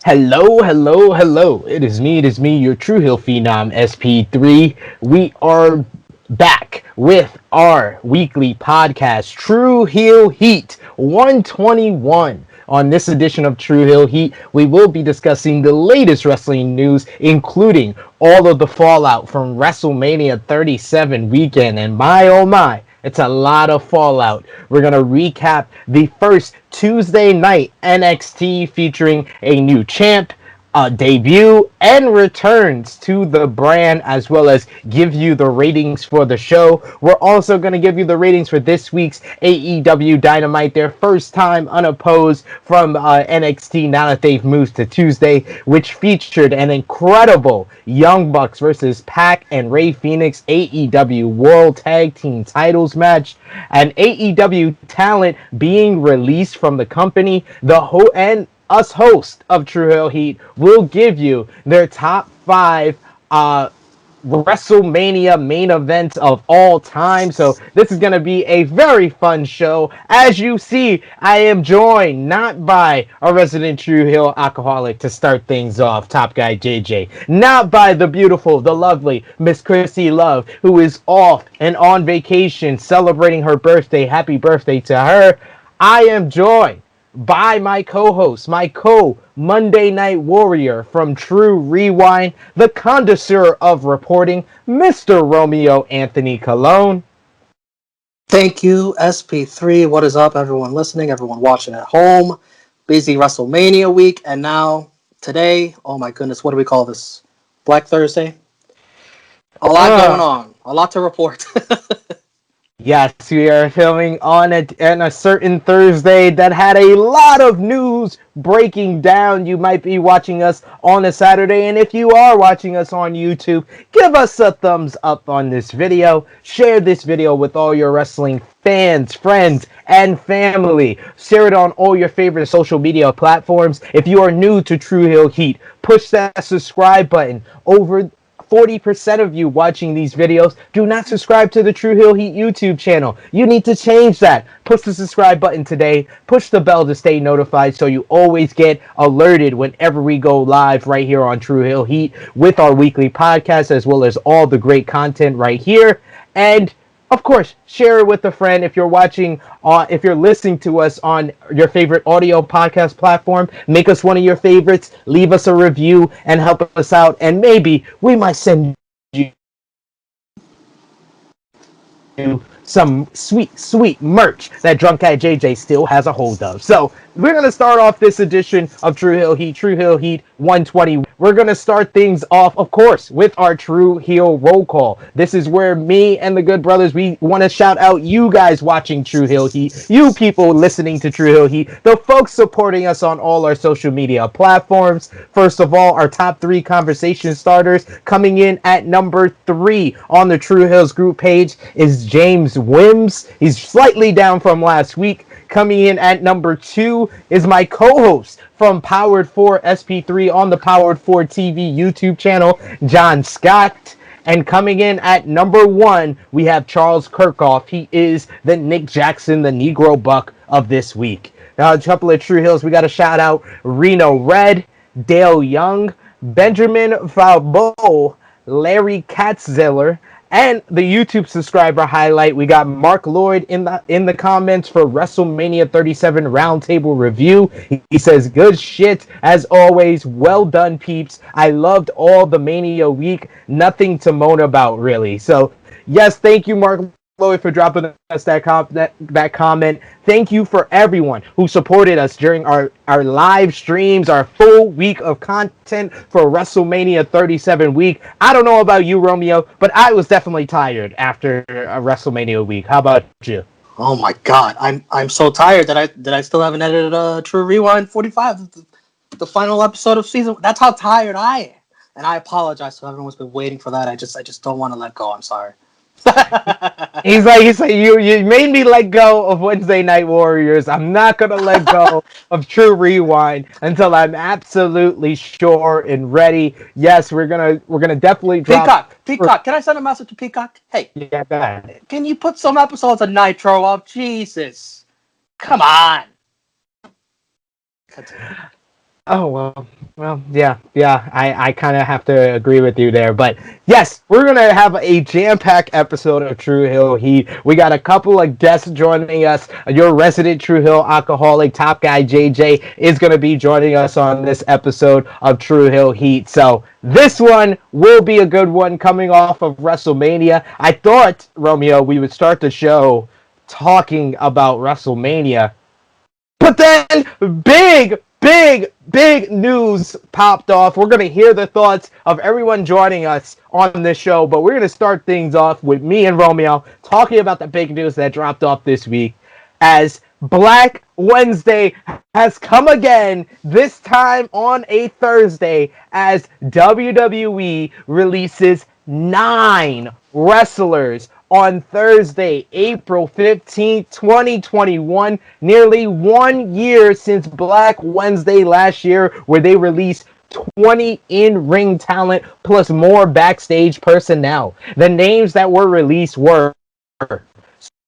Hello, hello, hello. It is me, your Tru Heel Phenom SP3. We are back with our weekly podcast, Tru Heel Heat 121. On this edition of Tru Heel Heat, we will be discussing the latest wrestling news, including all of the fallout from WrestleMania 37 weekend. And my, oh my, it's a lot of fallout. We're going to recap the first Tuesday night NXT featuring a new champ, a debut, and returns to the brand, as well as give you the ratings for the show. We're also going to give you the ratings for this week's AEW Dynamite, their first time unopposed from NXT now that they've moved to Tuesday, which featured an incredible Young Bucks versus PAC and Rey Fenix AEW World Tag Team Titles match, and AEW talent being released from the company. And us host of Tru Heel Heat will give you their top 5 WrestleMania main events of all time. So this is going to be a very fun show. As you see, I am joined not by a resident Tru Heel alcoholic to start things off, Top Guy JJ, not by the beautiful, the lovely Miss Chrissy Love, who is off and on vacation celebrating her birthday. Happy birthday to her. I am joined by my co-host, my co-Monday Night Warrior from True Rewind, the connoisseur of reporting, Mr. Romeo Anthony Colon. Thank you, SP3. What is up, everyone listening, everyone watching at home? Busy WrestleMania week, and now, today, oh my goodness, what do we call this? Black Thursday? A lot going on. A lot to report. Yes, we are filming on a certain Thursday that had a lot of news breaking down. You might be watching us on a Saturday, and if you are watching us on YouTube, give us a thumbs up on this video. Share this video with all your wrestling fans, friends, and family. Share it on all your favorite social media platforms. If you are new to Tru Heel Heat, push that subscribe button. Over 40% of you watching these videos do not subscribe to the Tru Heel Heat YouTube channel. You need to change that. Push the subscribe button today. Push the bell to stay notified so you always get alerted whenever we go live right here on Tru Heel Heat with our weekly podcast, as well as all the great content right here. And of course, share it with a friend. If you're watching, if you're listening to us on your favorite audio podcast platform, make us one of your favorites, leave us a review, and help us out. And maybe we might send you some sweet merch that Drunk Guy JJ still has a hold of. So we're going to start off this edition of Tru Heel Heat 120. We're going to start things off, of course, with our Tru Heel roll call. This is where me and the good brothers, we want to shout out you guys watching Tru Heel Heat, you people listening to Tru Heel Heat, the folks supporting us on all our social media platforms. First of all, our top 3 conversation starters coming in at number 3 on the Tru Heels group page is James Wims. He's slightly down from last week. Coming in at number 2 is my co-host from Powered 4 SP3 on the Powered 4 TV YouTube channel, John Scott. And coming in at number 1, we have Charles Kirkhoff. He is the Nick Jackson, the Negro Buck of this week. Now, a couple of Tru Heels. We got to shout out Reno Red, Dale Young, Benjamin Falbo, Larry Katzzeller, and the YouTube subscriber highlight. We got Mark Lloyd in the comments for WrestleMania 37 Roundtable Review. He says, good shit as always. Well done, peeps. I loved all the Mania week. Nothing to moan about, really. So, yes, thank you, Mark Lloyd, for dropping us that comment. Thank you for everyone who supported us during our live streams, our full week of content for WrestleMania 37 week. I don't know about you, Romeo, but I was definitely tired after a WrestleMania week. How about you? Oh my god, I'm so tired that I still haven't edited True Rewind 45, the final episode of season. That's how tired I am, and I apologize to everyone's been waiting for that. I just don't want to let go. I'm sorry. He's like, you made me let go of Wednesday Night Warriors. I'm not gonna let go of True Rewind until I'm absolutely sure and ready. Yes, we're gonna definitely drop. Peacock, can I send a message to Peacock? Hey, Yeah, go ahead. can you put some episodes of Nitro up? Jesus, come on. Continue. Oh yeah. I kind of have to agree with you there, but yes, we're gonna have a jam-packed episode of Tru Heel Heat. We got a couple of guests joining us. Your resident Tru Heel alcoholic, Top Guy JJ, is gonna be joining us on this episode of Tru Heel Heat. So this one will be a good one, coming off of WrestleMania. I thought, Romeo, we would start the show talking about WrestleMania. But then big news popped off. We're going to hear the thoughts of everyone joining us on this show, but we're going to start things off with me and Romeo talking about the big news that dropped off this week as Black Wednesday has come again, this time on a Thursday, as WWE releases 9 wrestlers on Thursday, April 15th, 2021, nearly 1 year since Black Wednesday last year, where they released 20 in-ring talent plus more backstage personnel. The names that were released were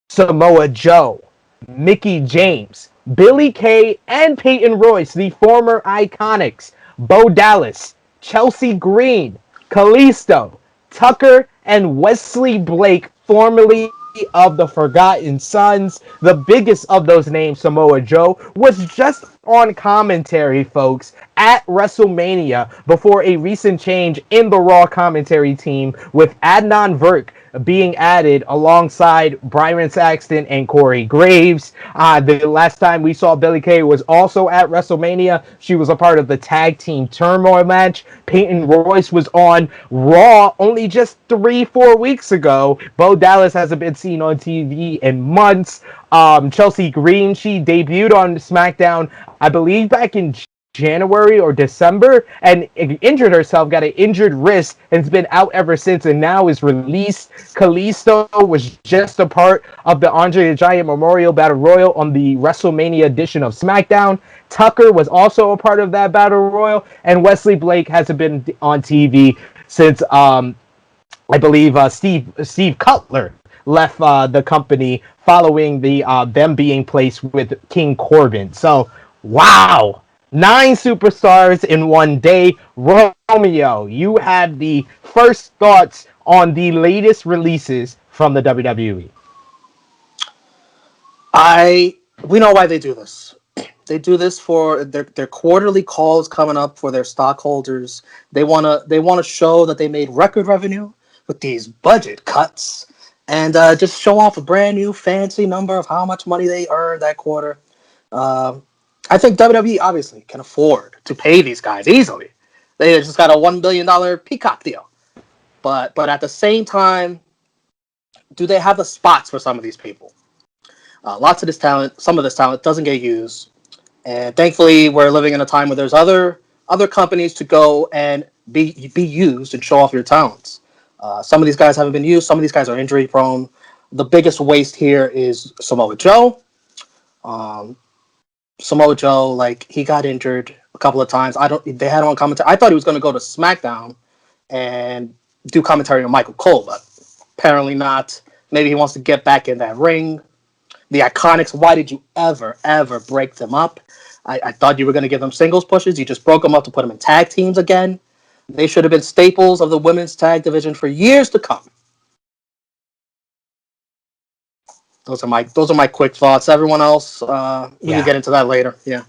Samoa Joe, Mickie James, Billie Kay, and Peyton Royce, the former Iconics, Bo Dallas, Chelsea Green, Kalisto, Tucker, and Wesley Blake, formerly of the Forgotten Sons. The biggest of those names, Samoa Joe, was just on commentary, folks, at WrestleMania before a recent change in the Raw commentary team, with Adnan Virk being added alongside Byron Saxton and Corey Graves. The last time we saw Billie Kay was also at WrestleMania. She was a part of the tag team turmoil match. Peyton Royce was on Raw only just 3-4 weeks ago. Bo Dallas hasn't been seen on TV in months. Chelsea Green, she debuted on SmackDown, I believe, back in January or December, and injured herself, got an injured wrist, and has been out ever since, and now is released. Kalisto was just a part of the Andre the Giant Memorial Battle Royal on the WrestleMania edition of SmackDown. Tucker was also a part of that Battle Royal, and Wesley Blake hasn't been on TV since I believe Steve Cutler left the company following the them being placed with King Corbin. So wow. 9 superstars in one day. Romeo, you had the first thoughts on the latest releases from the WWE. We know why they do this. They do this for their quarterly calls coming up for their stockholders. They wanna show that they made record revenue with these budget cuts, and just show off a brand new fancy number of how much money they earned that quarter. I think WWE obviously can afford to pay these guys easily. They just got a $1 billion Peacock deal. But at the same time, do they have the spots for some of these people? Lots of this talent, some of this talent doesn't get used. And thankfully, we're living in a time where there's other companies to go and be used and show off your talents. Some of these guys haven't been used. Some of these guys are injury prone. The biggest waste here is Samoa Joe. Samoa Joe, like, he got injured a couple of times. They had him on commentary. I thought he was going to go to SmackDown and do commentary on Michael Cole, but apparently not. Maybe he wants to get back in that ring. The Iconics, why did you ever break them up? I thought you were going to give them singles pushes. You just broke them up to put them in tag teams again. They should have been staples of the women's tag division for years to come. Those are my quick thoughts. Everyone else, we can get into that later. Yeah.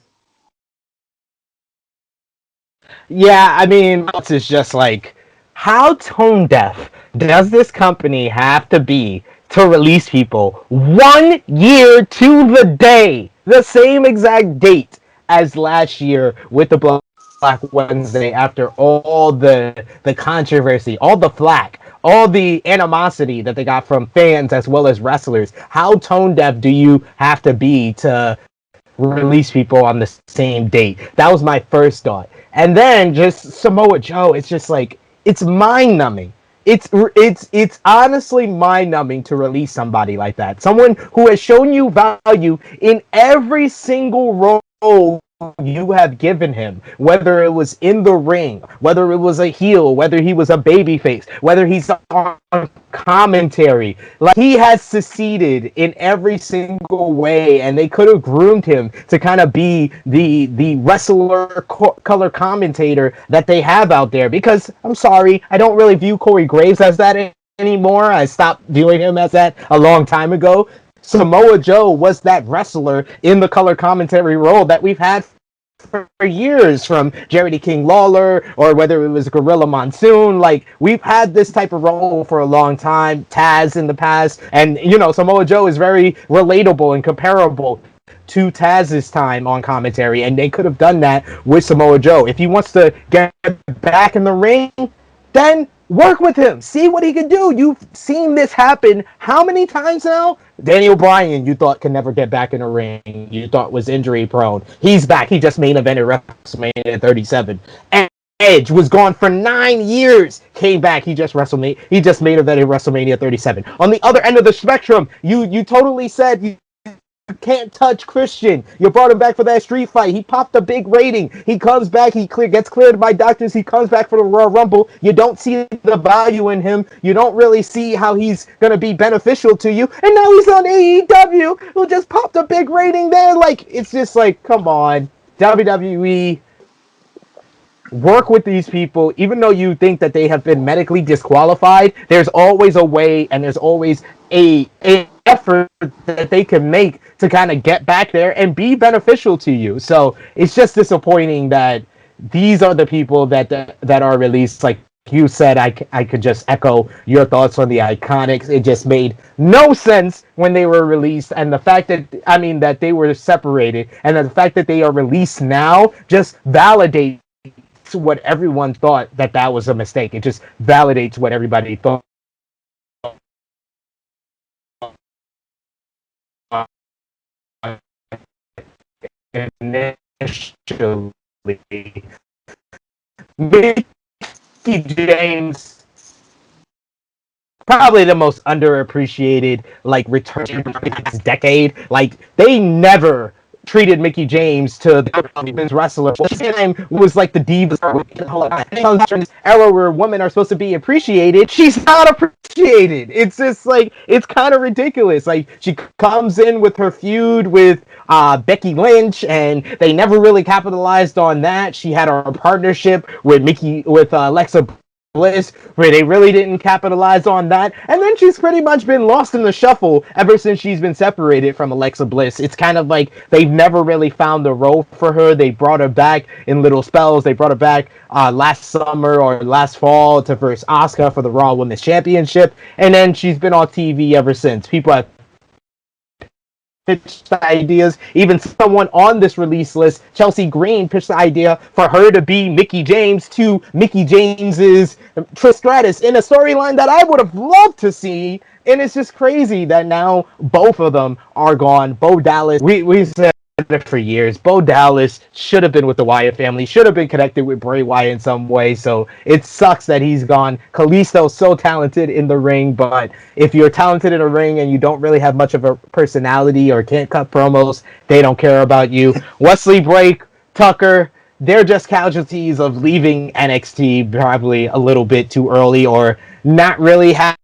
Yeah, I mean, it's just like, how tone deaf does this company have to be to release people 1 year to the day, the same exact date as last year with the blow? Black Wednesday after all the controversy, all the flack, all the animosity that they got from fans as well as wrestlers. How tone deaf do you have to be to release people on the same date? That was my first thought. And then just Samoa Joe, it's just like it's mind numbing. It's honestly mind numbing to release somebody like that. Someone who has shown you value in every single role you have given him, whether it was in the ring, whether it was a heel, whether he was a babyface, whether he's on commentary. Like, he has succeeded in every single way, and they could have groomed him to kind of be the wrestler color commentator that they have out there. Because I'm sorry, I don't really view Corey Graves as that anymore. I stopped viewing him as that a long time ago. Samoa Joe was that wrestler in the color commentary role that we've had for years, from Jerry the King Lawler, or whether it was Gorilla Monsoon. Like, we've had this type of role for a long time. Taz in the past, and Samoa Joe is very relatable and comparable to Taz's time on commentary, and they could have done that with Samoa Joe. If he wants to get back in the ring, then work with him. See what he can do. You've seen this happen how many times now? Daniel Bryan, you thought could never get back in the ring. You thought was injury prone. He's back. He just main evented WrestleMania 37. And Edge was gone for 9 years. Came back. He just main evented WrestleMania 37. On the other end of the spectrum, you totally said you can't touch Christian. You brought him back for that street fight. He popped a big rating. He comes back. Gets cleared by doctors. He comes back for the Royal Rumble. You don't see the value in him. You don't really see how he's going to be beneficial to you. And now he's on AEW, who just popped a big rating there. Like, it's just like, come on. WWE, work with these people. Even though you think that they have been medically disqualified, there's always a way, and there's always a effort that they can make to kind of get back there and be beneficial to you. So it's just disappointing that these are the people that are released. Like you said, I could just echo your thoughts on the Iconics. It just made no sense when they were released, and the fact that they were separated, and the fact that they are released now just validates what everyone thought, that was a mistake. It just validates what everybody thought initially. Mickie James, probably the most underappreciated return this decade. Like, they never treated Mickie James to the women's wrestler. His name was like the Divas era where women are supposed to be appreciated. She's not appreciated. It's just like, it's kind of ridiculous. Like, she comes in with her feud with Becky Lynch, and they never really capitalized on that. She had her partnership with Alexa Bliss, where they really didn't capitalize on that, and then she's pretty much been lost in the shuffle ever since she's been separated from Alexa Bliss. It's kind of like they've never really found a role for her. They brought her back in little spells. They brought her back last summer or last fall to verse Asuka for the Raw Women's Championship, and then she's been on TV ever since. People have pitched ideas. Even someone on this release list, Chelsea Green, pitched the idea for her to be Mickie James to Mickie James's Trish Stratus in a storyline that I would have loved to see. And it's just crazy that now both of them are gone. Bo Dallas, we said it for years. Bo Dallas should have been with the Wyatt family, should have been connected with Bray Wyatt in some way. So it sucks that he's gone. Kalisto's so talented in the ring, but if you're talented in a ring and you don't really have much of a personality or can't cut promos, they don't care about you. Wesley Blake, Tucker, they're just casualties of leaving NXT probably a little bit too early, or not really having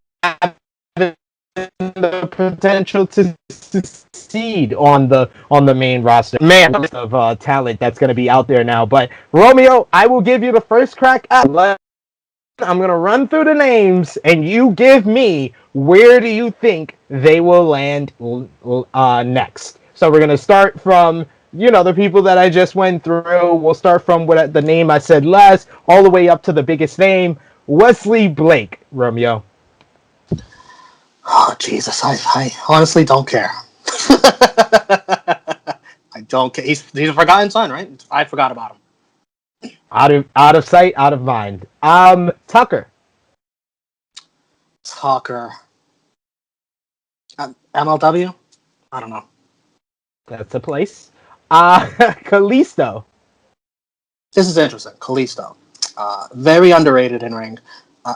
the potential to succeed on the main roster. Man, of talent that's going to be out there now. But Romeo, I will give you the first crack at it. I'm going to run through the names, and you give me, where do you think they will land next? So we're going to start from, the people that I just went through. We'll start from the name I said last, all the way up to the biggest name, Wesley Blake. Romeo. Oh, Jesus. I honestly don't care. I don't care. He's a forgotten son, right? I forgot about him. Out of sight, out of mind. Tucker. Tucker. MLW? I don't know. That's a place. Kalisto. This is interesting. Kalisto. Very underrated in ring.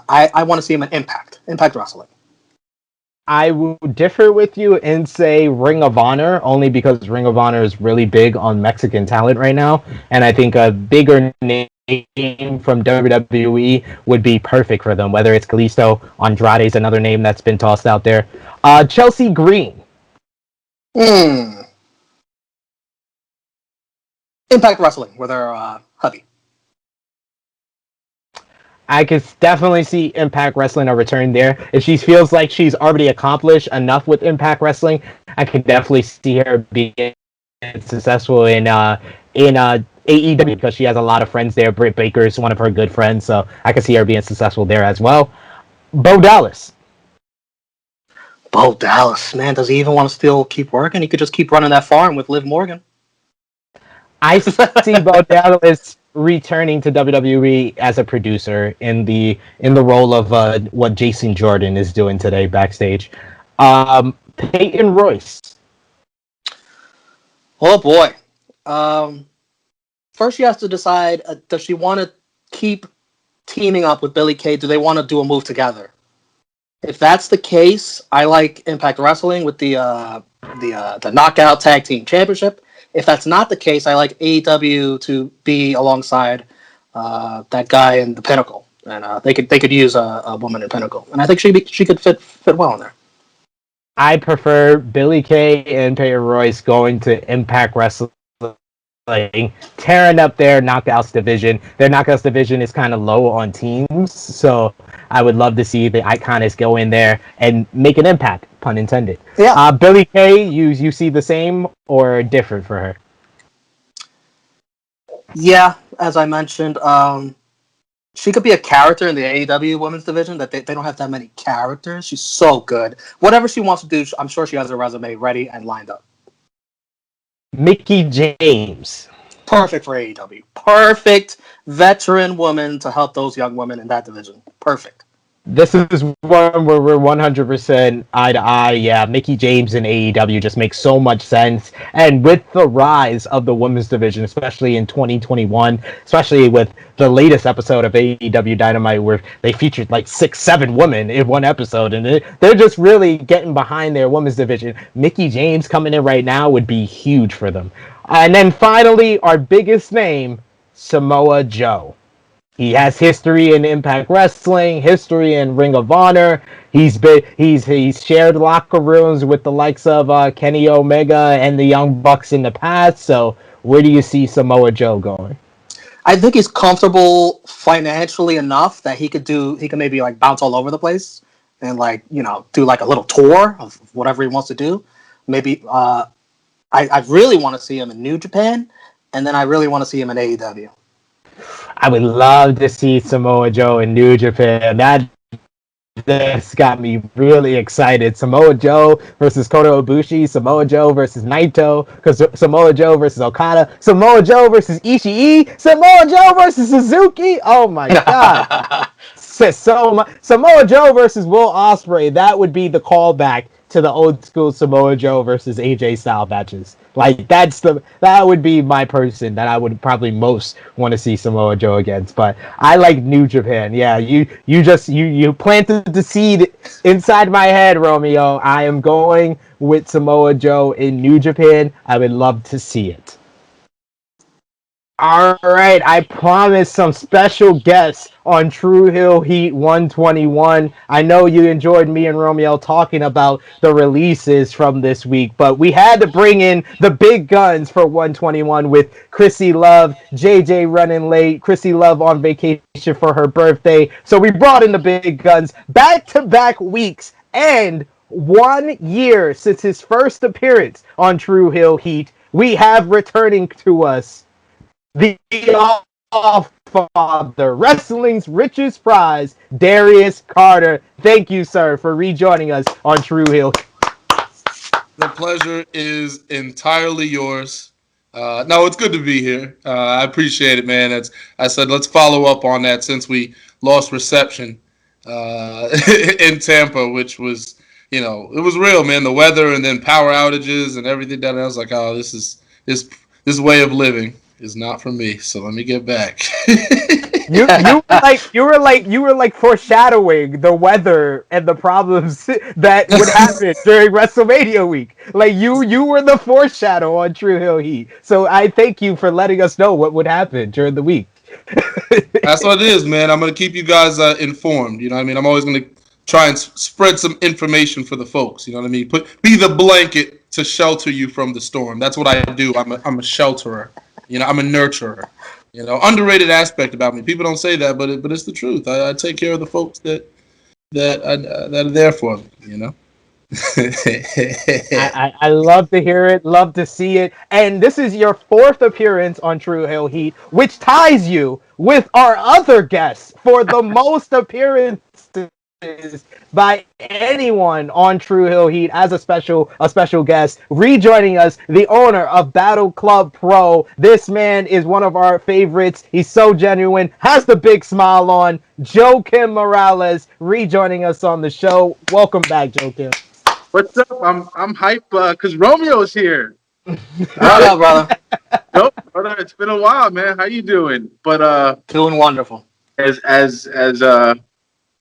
I want to see him in Impact Wrestling. I will differ with you and say Ring of Honor, only because Ring of Honor is really big on Mexican talent right now, and I think a bigger name from WWE would be perfect for them. Whether it's Kalisto, Andrade's another name that's been tossed out there. Chelsea Green. Hmm. Impact Wrestling, where they're hubby. I could definitely see Impact Wrestling a return there. If she feels like she's already accomplished enough with Impact Wrestling, I could definitely see her being successful in AEW because she has a lot of friends there. Britt Baker is one of her good friends, so I could see her being successful there as well. Bo Dallas. Bo Dallas, man, does he even want to still keep working? He could just keep running that farm with Liv Morgan. I see Bo Dallas returning to WWE as a producer in the role of what Jason Jordan is doing today backstage. Peyton Royce. Oh boy. First, she has to decide: does she want to keep teaming up with Billie Kay? Do they want to do a move together? If that's the case, I like Impact Wrestling with the Knockout Tag Team Championship. If that's not the case, I like AEW to be alongside that guy in the Pinnacle, and they could use a woman in Pinnacle, and I think she could fit well in there. I prefer Billie Kay and Peyton Royce going to Impact Wrestling, tearing up their Knockouts division. Their Knockouts division is kind of low on teams, so I would love to see the Iconics go in there and make an impact, pun intended. Yeah. Billie Kay, you see the same or different for her? Yeah, as I mentioned, she could be a character in the AEW women's division. That they don't have that many characters. She's so good. Whatever she wants to do, I'm sure she has her resume ready and lined up. Mickie James. Perfect for AEW. Perfect veteran woman to help those young women in that division. Perfect. This is one where we're 100% eye to eye. Yeah, Mickie James in AEW just makes so much sense. And with the rise of the women's division, especially in 2021, especially with the latest episode of AEW Dynamite where they featured like 6-7 women in one episode, and they're just really getting behind their women's division. Mickie James coming in right now would be huge for them. And then finally, our biggest name, Samoa Joe. He has history in Impact Wrestling, history in Ring of Honor. He's shared locker rooms with the likes of Kenny Omega and the Young Bucks in the past. So where do you see Samoa Joe going? I think he's comfortable financially enough that he could maybe like bounce all over the place and do like a little tour of whatever he wants to do. Maybe I really want to see him in New Japan, and then I really want to see him in AEW. I would love to see Samoa Joe in New Japan. This got me really excited. Samoa Joe versus Kota Ibushi, Samoa Joe versus Naito, Samoa Joe versus Okada, Samoa Joe versus Ishii, Samoa Joe versus Suzuki. Oh my god. Samoa Joe versus Will Ospreay. That would be the callback to the old school Samoa Joe versus AJ style matches. Like that would be my person that I would probably most want to see Samoa Joe against. But I like New Japan. Yeah, you planted the seed inside my head, Romeo. I am going with Samoa Joe in New Japan. I would love to see it. All right, I promised some special guests on Tru Heel Heat 121. I know you enjoyed me and Romeo talking about the releases from this week, but we had to bring in the big guns for 121 with Chrissy Love, JJ running late, Chrissy Love on vacation for her birthday. So we brought in the big guns back-to-back weeks and 1 year since his first appearance on Tru Heel Heat. We have returning to us the All-Father, wrestling's richest prize, Darius Carter. Thank you, sir, for rejoining us on Tru Heel. The pleasure is entirely yours. No, it's good to be here. I appreciate it, man. I said let's follow up on that since we lost reception in Tampa, which was, it was real, man. The weather and then power outages and everything down there. I was like, oh, this way of living is not for me. So let me get back. You were like foreshadowing the weather and the problems that would happen during WrestleMania week. Like you were the foreshadow on Tru Heel Heat. So I thank you for letting us know what would happen during the week. That's what it is, man. I'm gonna keep you guys informed. You know what I mean? I'm always gonna try and spread some information for the folks. You know what I mean? Be the blanket to shelter you from the storm. That's what I do. I'm a shelterer. I'm a nurturer. Underrated aspect about me. People don't say that, but it's the truth. I take care of the folks that are there for me. I love to hear it, love to see it. And this is your fourth appearance on Tru Heel Heat, which ties you with our other guests for the most appearances by anyone on Tru Heel Heat as a special guest. Rejoining us, the owner of Battle Club Pro. This man is one of our favorites. He's so genuine, has the big smile on. Joakim Morales rejoining us on the show. Welcome back, Joakim. What's up? I'm hype because Romeo's here. What up, brother? Nope, brother. It's been a while, man. How you doing? But Doing wonderful. as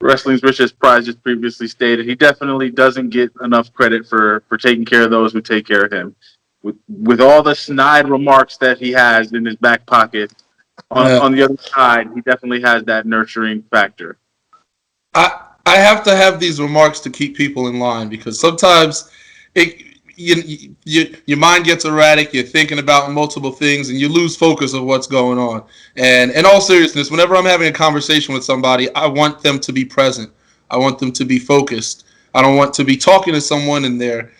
Wrestling's Richest Prize just previously stated, he definitely doesn't get enough credit for taking care of those who take care of him. With all the snide remarks that he has in his back pocket, on the other side, he definitely has that nurturing factor. I have to have these remarks to keep people in line because sometimes your mind gets erratic. You're thinking about multiple things and you lose focus of what's going on. And in all seriousness, whenever I'm having a conversation with somebody, I want them to be present. I want them to be focused. I don't want to be talking to someone and they're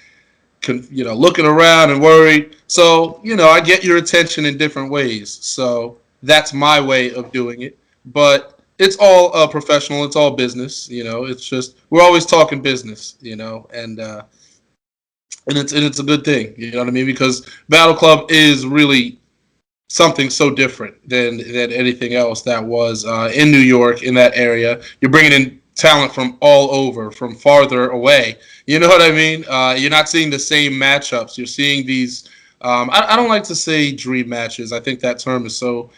looking around and worried. So, I get your attention in different ways. So that's my way of doing it. But it's all professional. It's all business. It's just we're always talking business. And it's a good thing. You know what I mean? Because Battle Club is really something so different than anything else that was in New York in that area. You're bringing in talent from all over, from farther away. You know what I mean? You're not seeing the same matchups. You're seeing these. I don't like to say dream matches. I think that term is so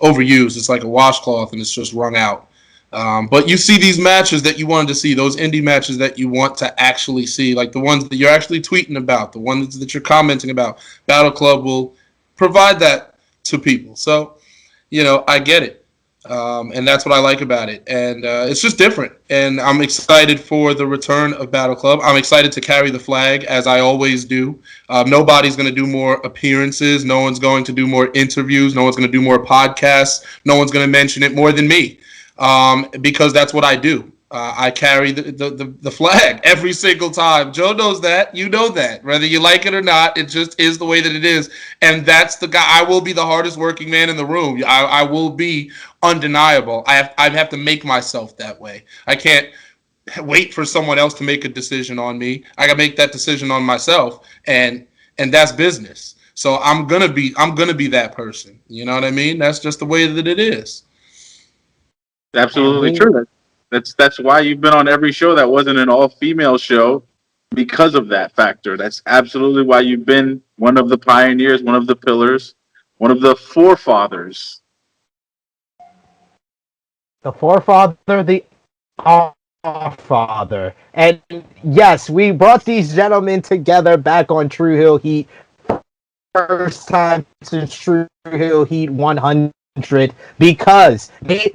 overused. It's like a washcloth and it's just wrung out. But you see these matches that you wanted to see, those indie matches that you want to actually see, like the ones that you're actually tweeting about, the ones that you're commenting about. Battle Club will provide that to people. So, I get it. And that's what I like about it. And it's just different. And I'm excited for the return of Battle Club. I'm excited to carry the flag, as I always do. Nobody's going to do more appearances. No one's going to do more interviews. No one's going to do more podcasts. No one's going to mention it more than me, because that's what I do. I carry the flag every single time. Joe knows that. You know that. Whether you like it or not, it just is the way that it is. And that's the guy. I will be the hardest working man in the room. I will be undeniable. I have to make myself that way. I can't wait for someone else to make a decision on me. I got to make that decision on myself, and that's business. So I'm gonna be that person. You know what I mean? That's just the way that it is. Absolutely true. That's why you've been on every show that wasn't an all-female show, because of that factor. That's absolutely why you've been one of the pioneers, one of the pillars, one of the forefathers. The forefather, the father. And yes, we brought these gentlemen together back on Tru Heel Heat. First time since Tru Heel Heat 100. Because the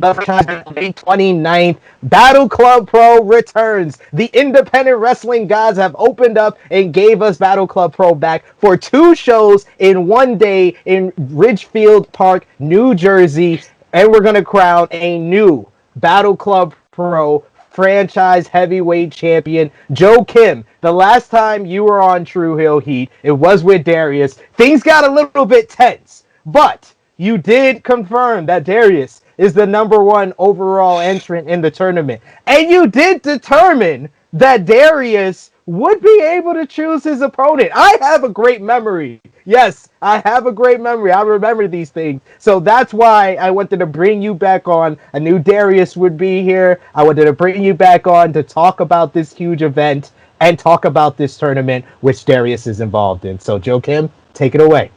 May 29th, Battle Club Pro returns. The independent wrestling gods have opened up and gave us Battle Club Pro back for 2 shows in one day in Ridgefield Park, New Jersey. And we're going to crown a new Battle Club Pro franchise heavyweight champion, Joakim. The last time you were on Tru Heel Heat, it was with Darius. Things got a little bit tense, but you did confirm that Darius is the number 1 overall entrant in the tournament. And you did determine that Darius would be able to choose his opponent. I have a great memory Yes, I have a great memory. I remember these things. So that's why I wanted to bring you back on. I knew Darius would be here. I wanted to bring you back on to talk about this huge event and talk about this tournament, which Darius is involved in. So, Joakim, take it away.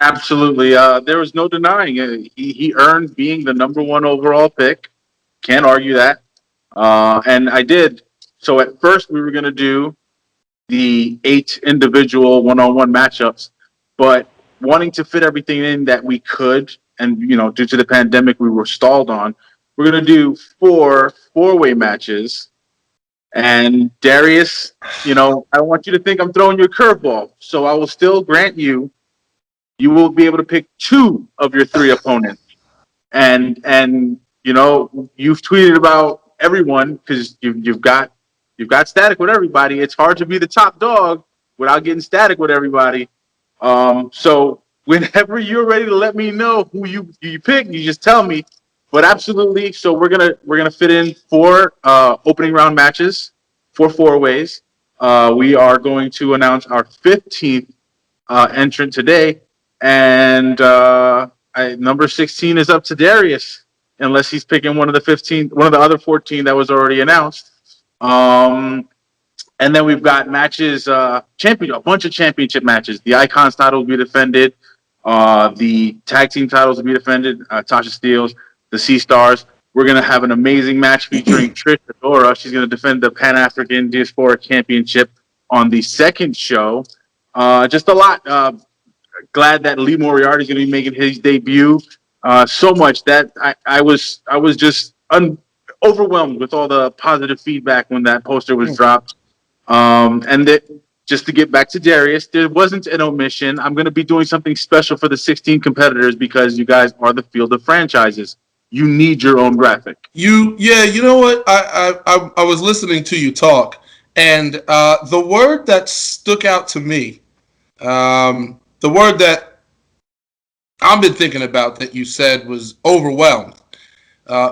Absolutely. There was no denying it. He earned being the number one overall pick. Can't argue that. And I did. So at first we were going to do the 8 individual one-on-one matchups, but wanting to fit everything in that we could, and due to the pandemic, we were stalled on. We're going to do 4 four-way matches. And Darius, I want you to think I'm throwing you a curveball, so I will still grant you. You will be able to pick 2 of your 3 opponents, and you've tweeted about everyone because you've got static with everybody. It's hard to be the top dog without getting static with everybody. So whenever you're ready to let me know who you pick, you just tell me. But absolutely, so we're gonna fit in 4 opening round matches, 4 four-ways. We are going to announce our 15th entrant today, and number 16 is up to Darius, unless he's picking one of the other 14 that was already announced. And then we've got matches, a bunch of championship matches. The Icons title will be defended. The tag team titles will be defended. Tasha Steelz, the Sea Stars. We're going to have an amazing match featuring Trish Adora. She's going to defend the Pan-African Diaspora Championship on the second show. Just a lot. Glad that Lee Moriarty is going to be making his debut. So much that I was just overwhelmed with all the positive feedback when that poster was dropped. And that, just to get back to Darius, there wasn't an omission. I'm going to be doing something special for the 16 competitors because you guys are the field of franchises. You need your own graphic. You know what? I was listening to you talk, and the word that stuck out to me, the word that I've been thinking about that you said was overwhelmed.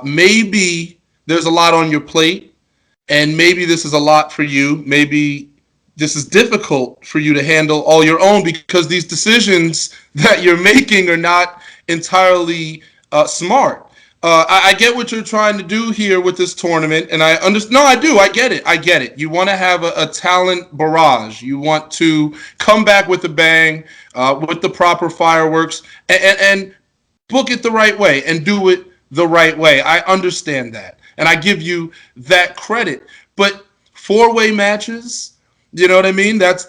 Maybe there's a lot on your plate, and maybe this is a lot for you. Maybe this is difficult for you to handle all your own because these decisions that you're making are not entirely smart. I get what you're trying to do here with this tournament, and I understand. No, I do. I get it. You want to have a talent barrage. You want to come back with a bang, with the proper fireworks, and book it the right way and do it the right way. I understand that, and I give you that credit. But 4-way matches, you know what I mean? That's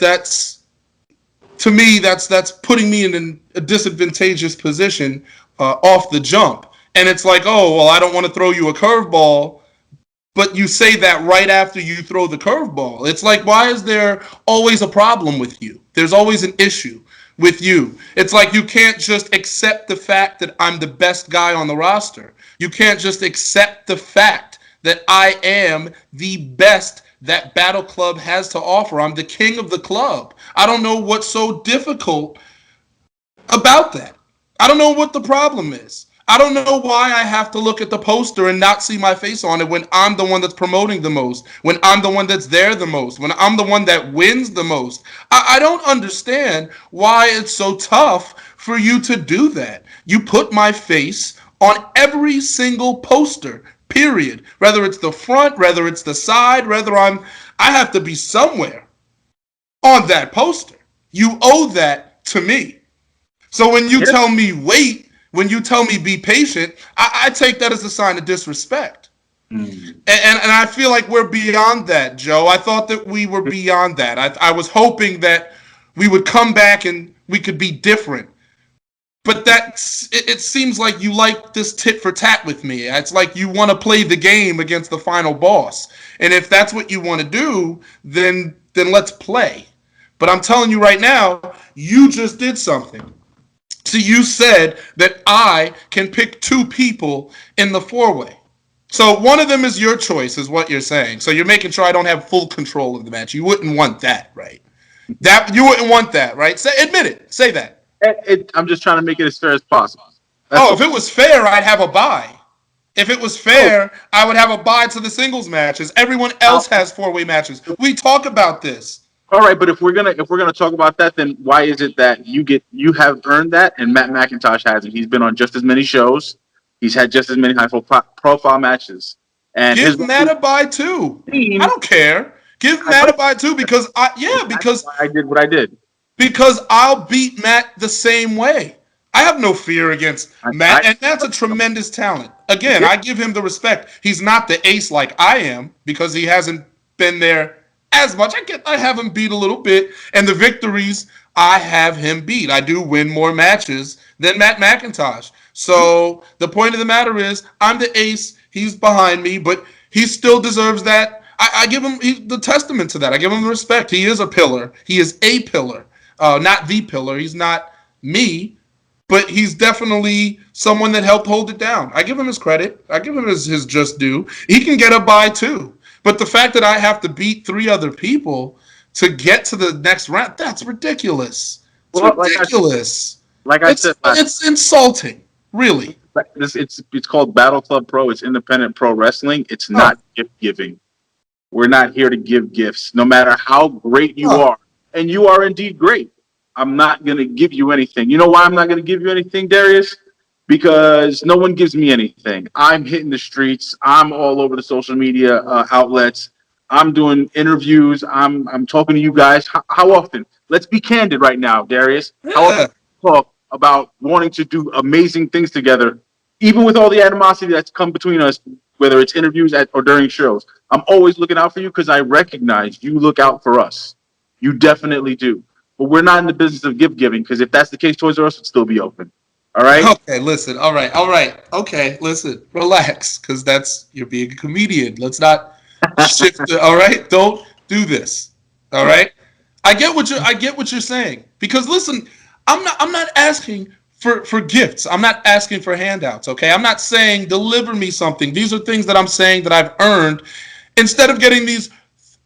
to me, that's putting me in a disadvantageous position off the jump. And it's like, oh, well, I don't want to throw you a curveball, but you say that right after you throw the curveball. It's like, why is there always a problem with you? There's always an issue with you. It's like you can't just accept the fact that I'm the best guy on the roster. You can't just accept the fact that I am the best that Battle Club has to offer. I'm the king of the club. I don't know what's so difficult about that. I don't know what the problem is. I don't know why I have to look at the poster and not see my face on it when I'm the one that's promoting the most, when I'm the one that's there the most, when I'm the one that wins the most. I don't understand why it's so tough for you to do that. You put my face on every single poster, period. Whether it's the front, whether it's the side, I have to be somewhere on that poster. You owe that to me. So when you tell me wait, when you tell me be patient, I take that as a sign of disrespect. And I feel like we're beyond that, Joe. I thought that we were beyond that. I was hoping that we would come back and we could be different. But it seems like you like this tit for tat with me. It's like you want to play the game against the final boss. And if that's what you want to do, then let's play. But I'm telling you right now, you just did something. So you said that I can pick 2 people in the 4-way. So one of them is your choice, is what you're saying. So you're making sure I don't have full control of the match. You wouldn't want that, right? You wouldn't want that, right? Admit it. Say that. I'm just trying to make it as fair as possible. If it was fair, I'd have a bye. If it was fair, I would have a bye to the singles matches. Everyone else has 4-way matches. We talk about this. All right, but if we're gonna talk about that, then why is it that you have earned that and Matt McIntosh hasn't? He's been on just as many shows. He's had just as many high profile matches, and his Give Matt a bye too. I team. don't care. Give I Matt a like bye too because that's why I did what I did. because I'll beat Matt the same way. I have no fear against Matt, and Matt's a tremendous talent. Again, I give him the respect. He's not the ace like I am because he hasn't been there as much. I have him beat a little bit, and the victories I have him beat. I do win more matches than Matt McIntosh. So the point of the matter is, I'm the ace. He's behind me, but he still deserves that. I give him the testament to that. I give him the respect. He is a pillar. He is a pillar, not the pillar. He's not me, but he's definitely someone that helped hold it down. I give him his credit. I give him his just due. He can get a bye too. But the fact that I have to beat 3 other people to get to the next round, that's ridiculous. It's ridiculous. It's insulting, really. It's called Battle Club Pro. It's independent pro wrestling. It's not gift giving. We're not here to give gifts, no matter how great you are. And you are indeed great. I'm not going to give you anything. You know why I'm not going to give you anything, Darius? Because no one gives me anything. I'm hitting the streets. I'm all over the social media outlets. I'm doing interviews. I'm talking to you guys. How often? Let's be candid right now, Darius. How often do you talk about wanting to do amazing things together, even with all the animosity that's come between us, whether it's interviews or during shows? I'm always looking out for you because I recognize you look out for us. You definitely do. But we're not in the business of gift giving because if that's the case, Toys R Us would still be open. All right? Okay, listen. All right. Okay, listen. Relax, because you're being a comedian. Let's not shift it. All right? Don't do this. All right? I get what you're saying. Because listen, I'm not asking for gifts. I'm not asking for handouts, okay? I'm not saying deliver me something. These are things that I'm saying that I've earned instead of getting these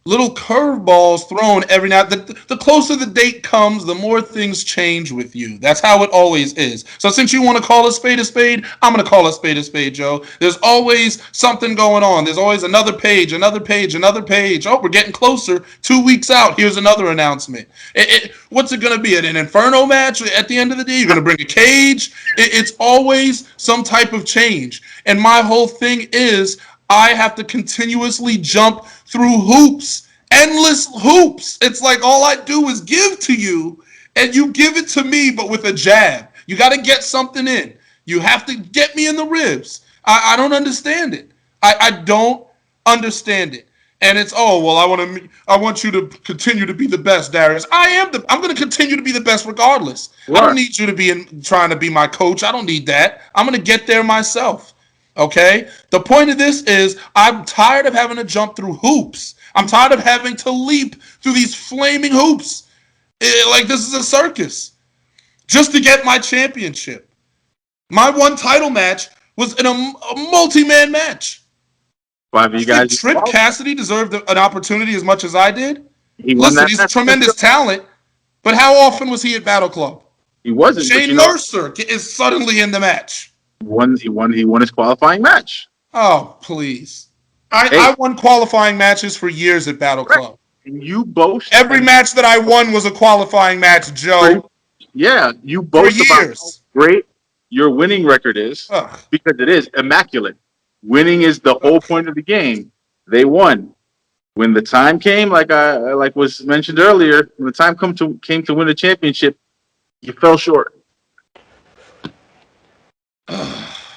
little curveballs thrown every now. The closer the date comes, the more things change with you. That's how it always is. So since you want to call a spade, I'm going to call a spade, Joe. There's always something going on. There's always another page. Oh, we're getting closer. 2 weeks out. Here's another announcement. What's it going to be? An Inferno match at the end of the day? You're going to bring a cage? It's always some type of change. And my whole thing is I have to continuously jump through hoops, endless hoops. It's like all I do is give to you, and you give it to me, but with a jab. You got to get something in. You have to get me in the ribs. I don't understand it. I don't understand it. And it's I want you to continue to be the best, Darius. I'm going to continue to be the best regardless. Right. I don't need you to be trying to be my coach. I don't need that. I'm going to get there myself. Okay? The point of this is I'm tired of having to jump through hoops. I'm tired of having to leap through these flaming hoops. Like this is a circus. Just to get my championship. My one title match was in a multi-man match. Five of you guys. Trip Cassidy deserved an opportunity as much as I did. He's a tremendous talent, but how often was he at Battle Club? He wasn't. Shane Mercer is suddenly in the match. He won his qualifying match. Oh, please. I won qualifying matches for years at Battle Club. And you boast. Every match that I won was a qualifying match, Joe. Yeah, you boast about how great your winning record is because it is immaculate. Winning is the whole point of the game. They won. When the time came, like was mentioned earlier, when the time came to win the championship, you fell short.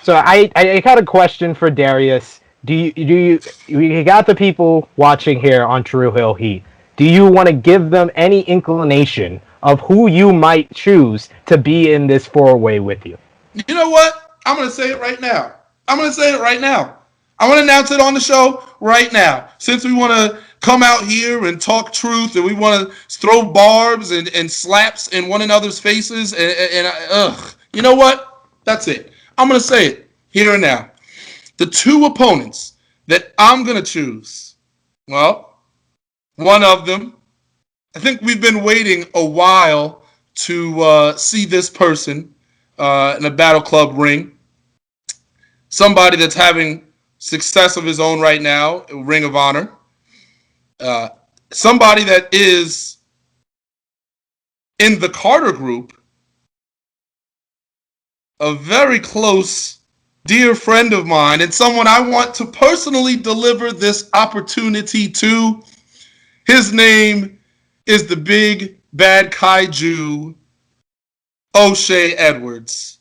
So I got a question for Darius. You got the people watching here on Tru Heel Heat. Do you want to give them any inclination of who you might choose to be in this 4-way with you? You know what? I'm going to say it right now. I'm going to announce it on the show right now. Since we want to come out here and talk truth and we want to throw barbs and slaps in one another's faces you know what? That's it. I'm going to say it here and now. The 2 opponents that I'm going to choose, well, one of them, I think we've been waiting a while to see this person in a Battle Club ring. Somebody that's having success of his own right now, Ring of Honor. somebody that is in the Carter group, a very close, dear friend of mine, and someone I want to personally deliver this opportunity to. His name is the big bad kaiju, O'Shea Edwards.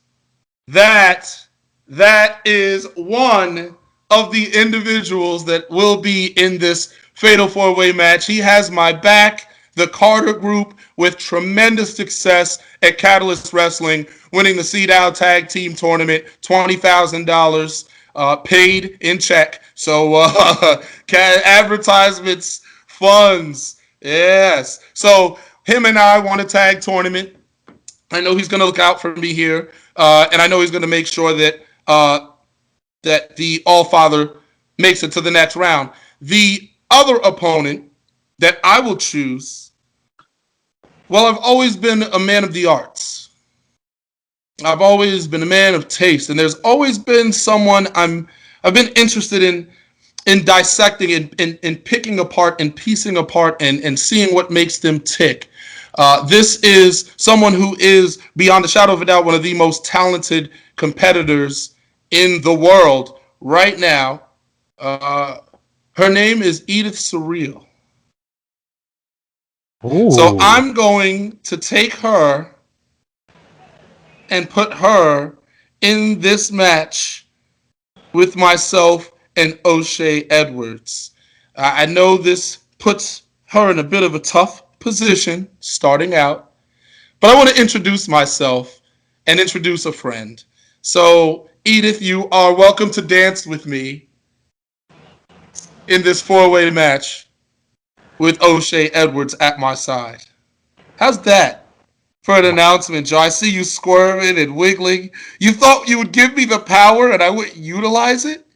That is one of the individuals that will be in this Fatal 4-Way match. He has my back. The Carter group, with tremendous success at Catalyst Wrestling, winning the CDAO Tag Team Tournament, $20,000 paid in check. So advertisements, funds, yes. So him and I won a tag tournament. I know he's going to look out for me here, and I know he's going to make sure that that the All-Father makes it to the next round. The other opponent that I will choose, well, I've always been a man of the arts. I've always been a man of taste, and there's always been someone I've been interested in dissecting and picking apart and piecing apart and seeing what makes them tick. This is someone who is, beyond a shadow of a doubt, one of the most talented competitors in the world right now. Her name is Edith Surreal. Ooh. So I'm going to take her and put her in this match with myself and O'Shea Edwards. I know this puts her in a bit of a tough position starting out, but I want to introduce myself and introduce a friend. So, Edith, you are welcome to dance with me in this 4-way match with O'Shea Edwards at my side. How's that for an announcement, Joe? I see you squirming and wiggling. You thought you would give me the power and I wouldn't utilize it?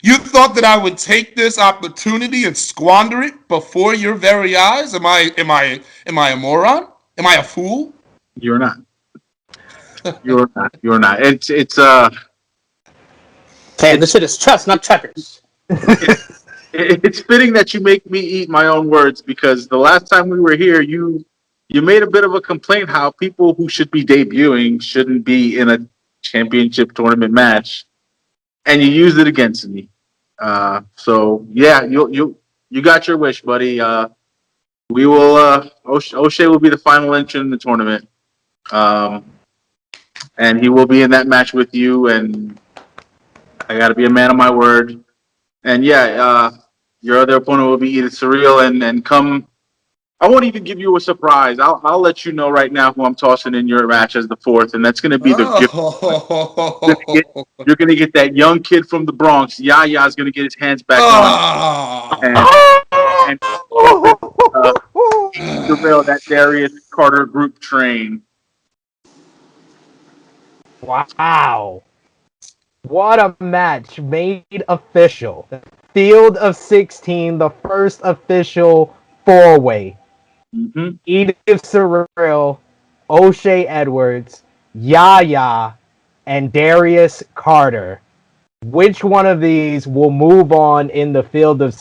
You thought that I would take this opportunity and squander it before your very eyes? Am I a moron? Am I a fool? You're not. You're not. You're not. It's Hey, this shit is chess, not checkers. it's fitting that you make me eat my own words, because the last time we were here, you made a bit of a complaint how people who should be debuting shouldn't be in a championship tournament match, and you used it against me. So yeah, you got your wish, buddy. We will. O'Shea will be the final entrant in the tournament, and he will be in that match with you. And I got to be a man of my word. And yeah, your other opponent will be Edith Surreal, and come. I won't even give you a surprise. I'll let you know right now who I'm tossing in your match as the fourth, and that's going to be the gift. You're going to get that young kid from the Bronx. Yaya's going to get his hands back on, and derail that Darius Carter group train. Wow. What a match made official. Field of 16, the first official 4-way. Mm-hmm. Edith Surreal, O'Shea Edwards, Yaya, and Darius Carter. Which one of these will move on in the field of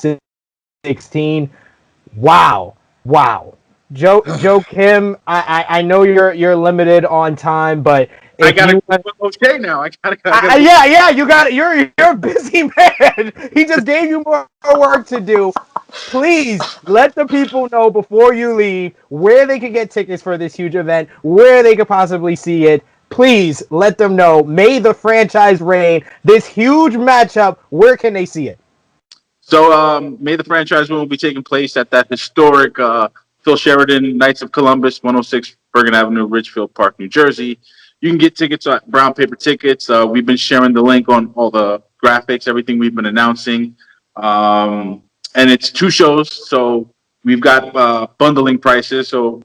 16? Wow. Joakim, I know you're limited on time, but I gotta go with O'Shea now. yeah, you got it. You're a busy man. He just gave you more work to do. Please let the people know before you leave where they can get tickets for this huge event, where they could possibly see it. Please let them know. May the franchise reign. This huge matchup, where can they see it? So, May the franchise will be taking place at that historic Phil Sheridan Knights of Columbus, 106 Bergen Avenue, Ridgefield Park, New Jersey. You can get tickets at Brown Paper Tickets. We've been sharing the link on all the graphics, everything we've been announcing. And it's 2 shows, so we've got bundling prices. So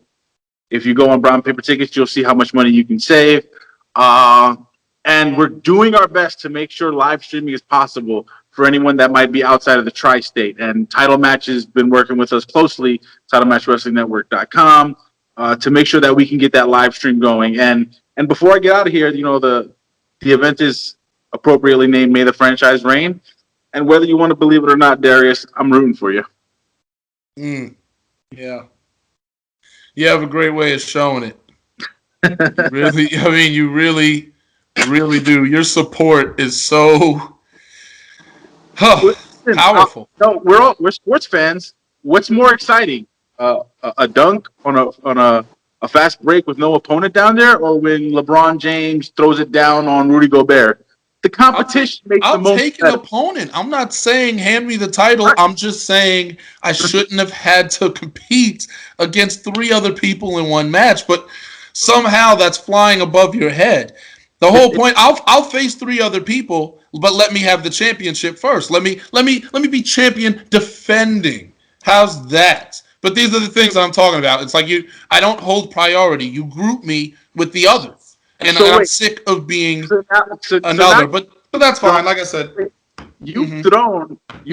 if you go on Brown Paper Tickets, you'll see how much money you can save. And we're doing our best to make sure live streaming is possible for anyone that might be outside of the tri-state. And Title Match has been working with us closely, TitleMatchWrestlingNetwork.com, to make sure that we can get that live stream going. And before I get out of here, the event is appropriately named May the Franchise Reign. And whether you want to believe it or not, Darius, I'm rooting for you. Yeah. You have a great way of showing it. You really, really do. Your support is so Listen, powerful. no, we're sports fans. What's more exciting, a dunk on a fast break with no opponent down there, or when LeBron James throws it down on Rudy Gobert? The competition makes the I'll most take an better. opponent. I'm not saying hand me the title. I'm just saying I shouldn't have had to compete against 3 other people in one match, but somehow that's flying above your head. The whole point, I'll face 3 other people, but let me have the championship first. Let me be champion defending. How's that? But these are the things I'm talking about. It's like I don't hold priority. You group me with the others. And So I'm wait, sick of being now another. But that's fine. Like I said, you've thrown me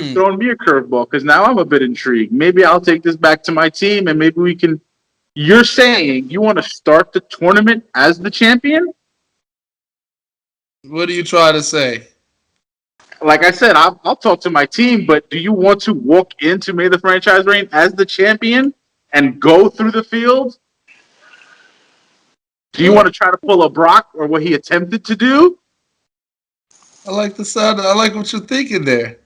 a curveball because now I'm a bit intrigued. Maybe I'll take this back to my team and maybe we can. You're saying you want to start the tournament as the champion? what do you try to say? Like I said, I'll talk to my team, but do you want to walk into May the Franchise Reign as the champion and go through the field? Do you want to try to pull a Brock or what he attempted to do? I like the sound. I like what you're thinking there.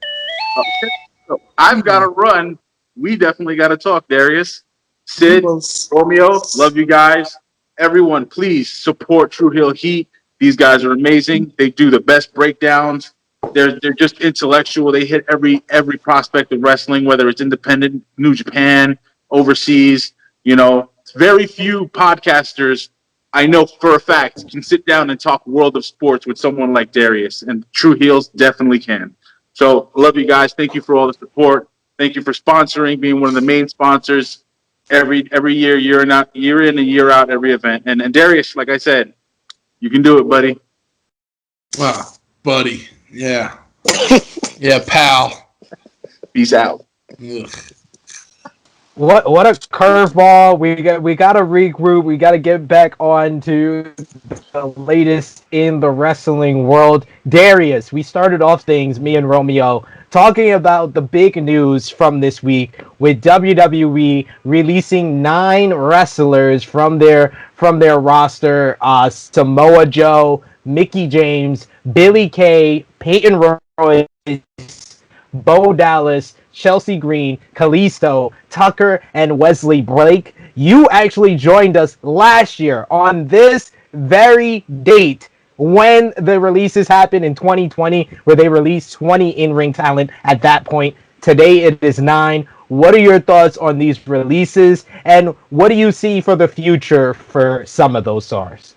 Okay. So I've got to run. We definitely got to talk, Darius. Sid, Romeo, love you guys. Everyone, please support Tru Heel Heat. These guys are amazing. They do the best breakdowns. They're just intellectual. They hit every prospect of wrestling, whether it's independent, New Japan, overseas. Very few podcasters I know for a fact can sit down and talk world of sports with someone like Darius, and Tru Heels definitely can. So, love you guys. Thank you for all the support. Thank you for sponsoring, being one of the main sponsors every year, year in and year out, every event. And Darius, like I said, you can do it, buddy. Buddy. Yeah. Yeah, pal. Peace out. Ugh. What a curveball! We got to regroup. We got to get back on to the latest in the wrestling world. Darius, we started off things, me and Romeo, talking about the big news from this week with WWE releasing 9 wrestlers from their roster: Samoa Joe, Mickie James, Billie Kay, Peyton Royce, Bo Dallas, Chelsea Green, Kalisto, Tucker, and Wesley Blake. You actually joined us last year on this very date when the releases happened in 2020, where they released 20 in-ring talent at that point. Today it is 9. What are your thoughts on these releases, and what do you see for the future for some of those stars?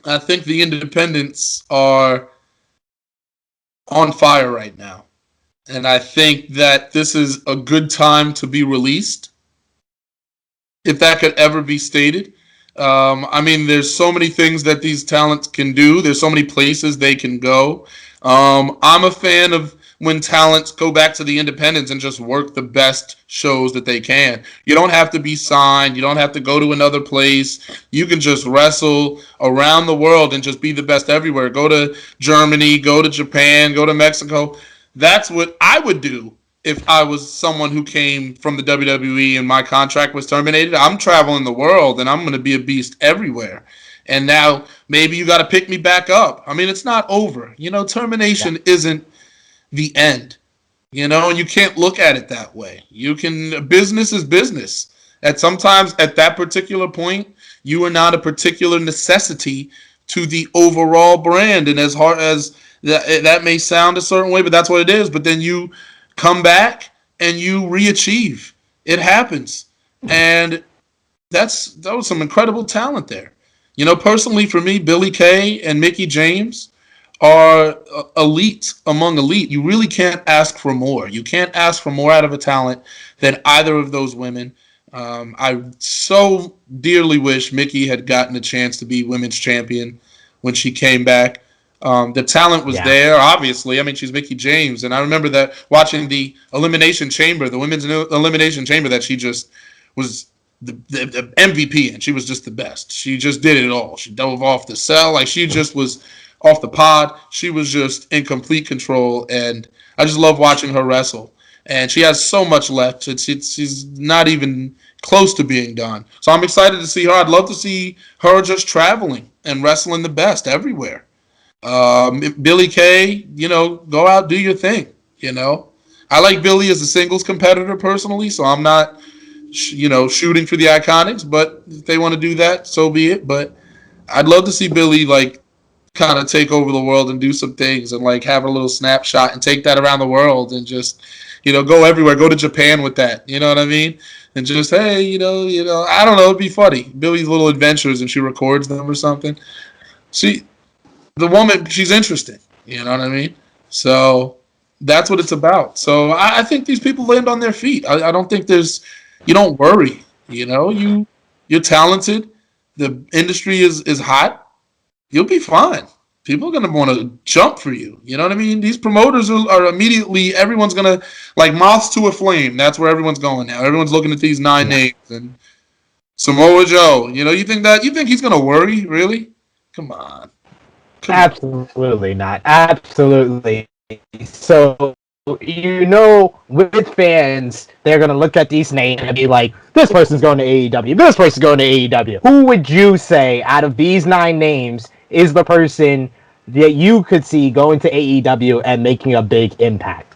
I think the independents are on fire right now. And I think that this is a good time to be released, if that could ever be stated. There's so many things that these talents can do. There's so many places they can go. I'm a fan of when talents go back to the independents and just work the best shows that they can. You don't have to be signed. You don't have to go to another place. You can just wrestle around the world and just be the best everywhere. Go to Germany, go to Japan, go to Mexico. That's what I would do if I was someone who came from the WWE and my contract was terminated. I'm traveling the world and I'm going to be a beast everywhere. And now maybe you got to pick me back up. It's not over. Termination isn't the end. And you can't look at it that way. Business is business. Sometimes at that particular point, you are not a particular necessity to the overall brand. And as hard as that may sound a certain way, but that's what it is. But then you come back and you re-achieve. It happens. And that was some incredible talent there. Personally for me, Billie Kay and Mickie James are elite among elite. You really can't ask for more. You can't ask for more out of a talent than either of those women. I so dearly wish Mickie had gotten a chance to be women's champion when she came back. The talent was there, obviously. She's Mickie James, and I remember that watching the Elimination Chamber, the women's Elimination Chamber, that she just was the MVP, and she was just the best. She just did it all. She dove off the cell, she just was off the pod. She was just in complete control, and I just love watching her wrestle. and she has so much left. She's not even close to being done. So I'm excited to see her. I'd love to see her just traveling and wrestling the best everywhere. Billy Kay, go out, do your thing. I like Billy as a singles competitor personally, so I'm not, shooting for the Iconics. But if they want to do that, so be it. But I'd love to see Billy kind of take over the world and do some things and have a little snapshot and take that around the world and just go everywhere. Go to Japan with that. You know what I mean? And just hey, I don't know. It'd be funny. Billy's little adventures and she records them or something. The woman, she's interesting. You know what I mean? So that's what it's about. So I think these people land on their feet. I don't think you don't worry. You're talented. The industry is hot. You'll be fine. People are going to want to jump for you. You know what I mean? These promoters are immediately, everyone's going to, like moths to a flame. That's where everyone's going now. Everyone's looking at these 9 names. And Samoa Joe, you think he's going to worry? Really? Come on. Absolutely not. Absolutely. So, with fans, they're going to look at these names and be like, this person's going to AEW. This person's going to AEW. Who would you say out of these 9 names is the person that you could see going to AEW and making a big impact?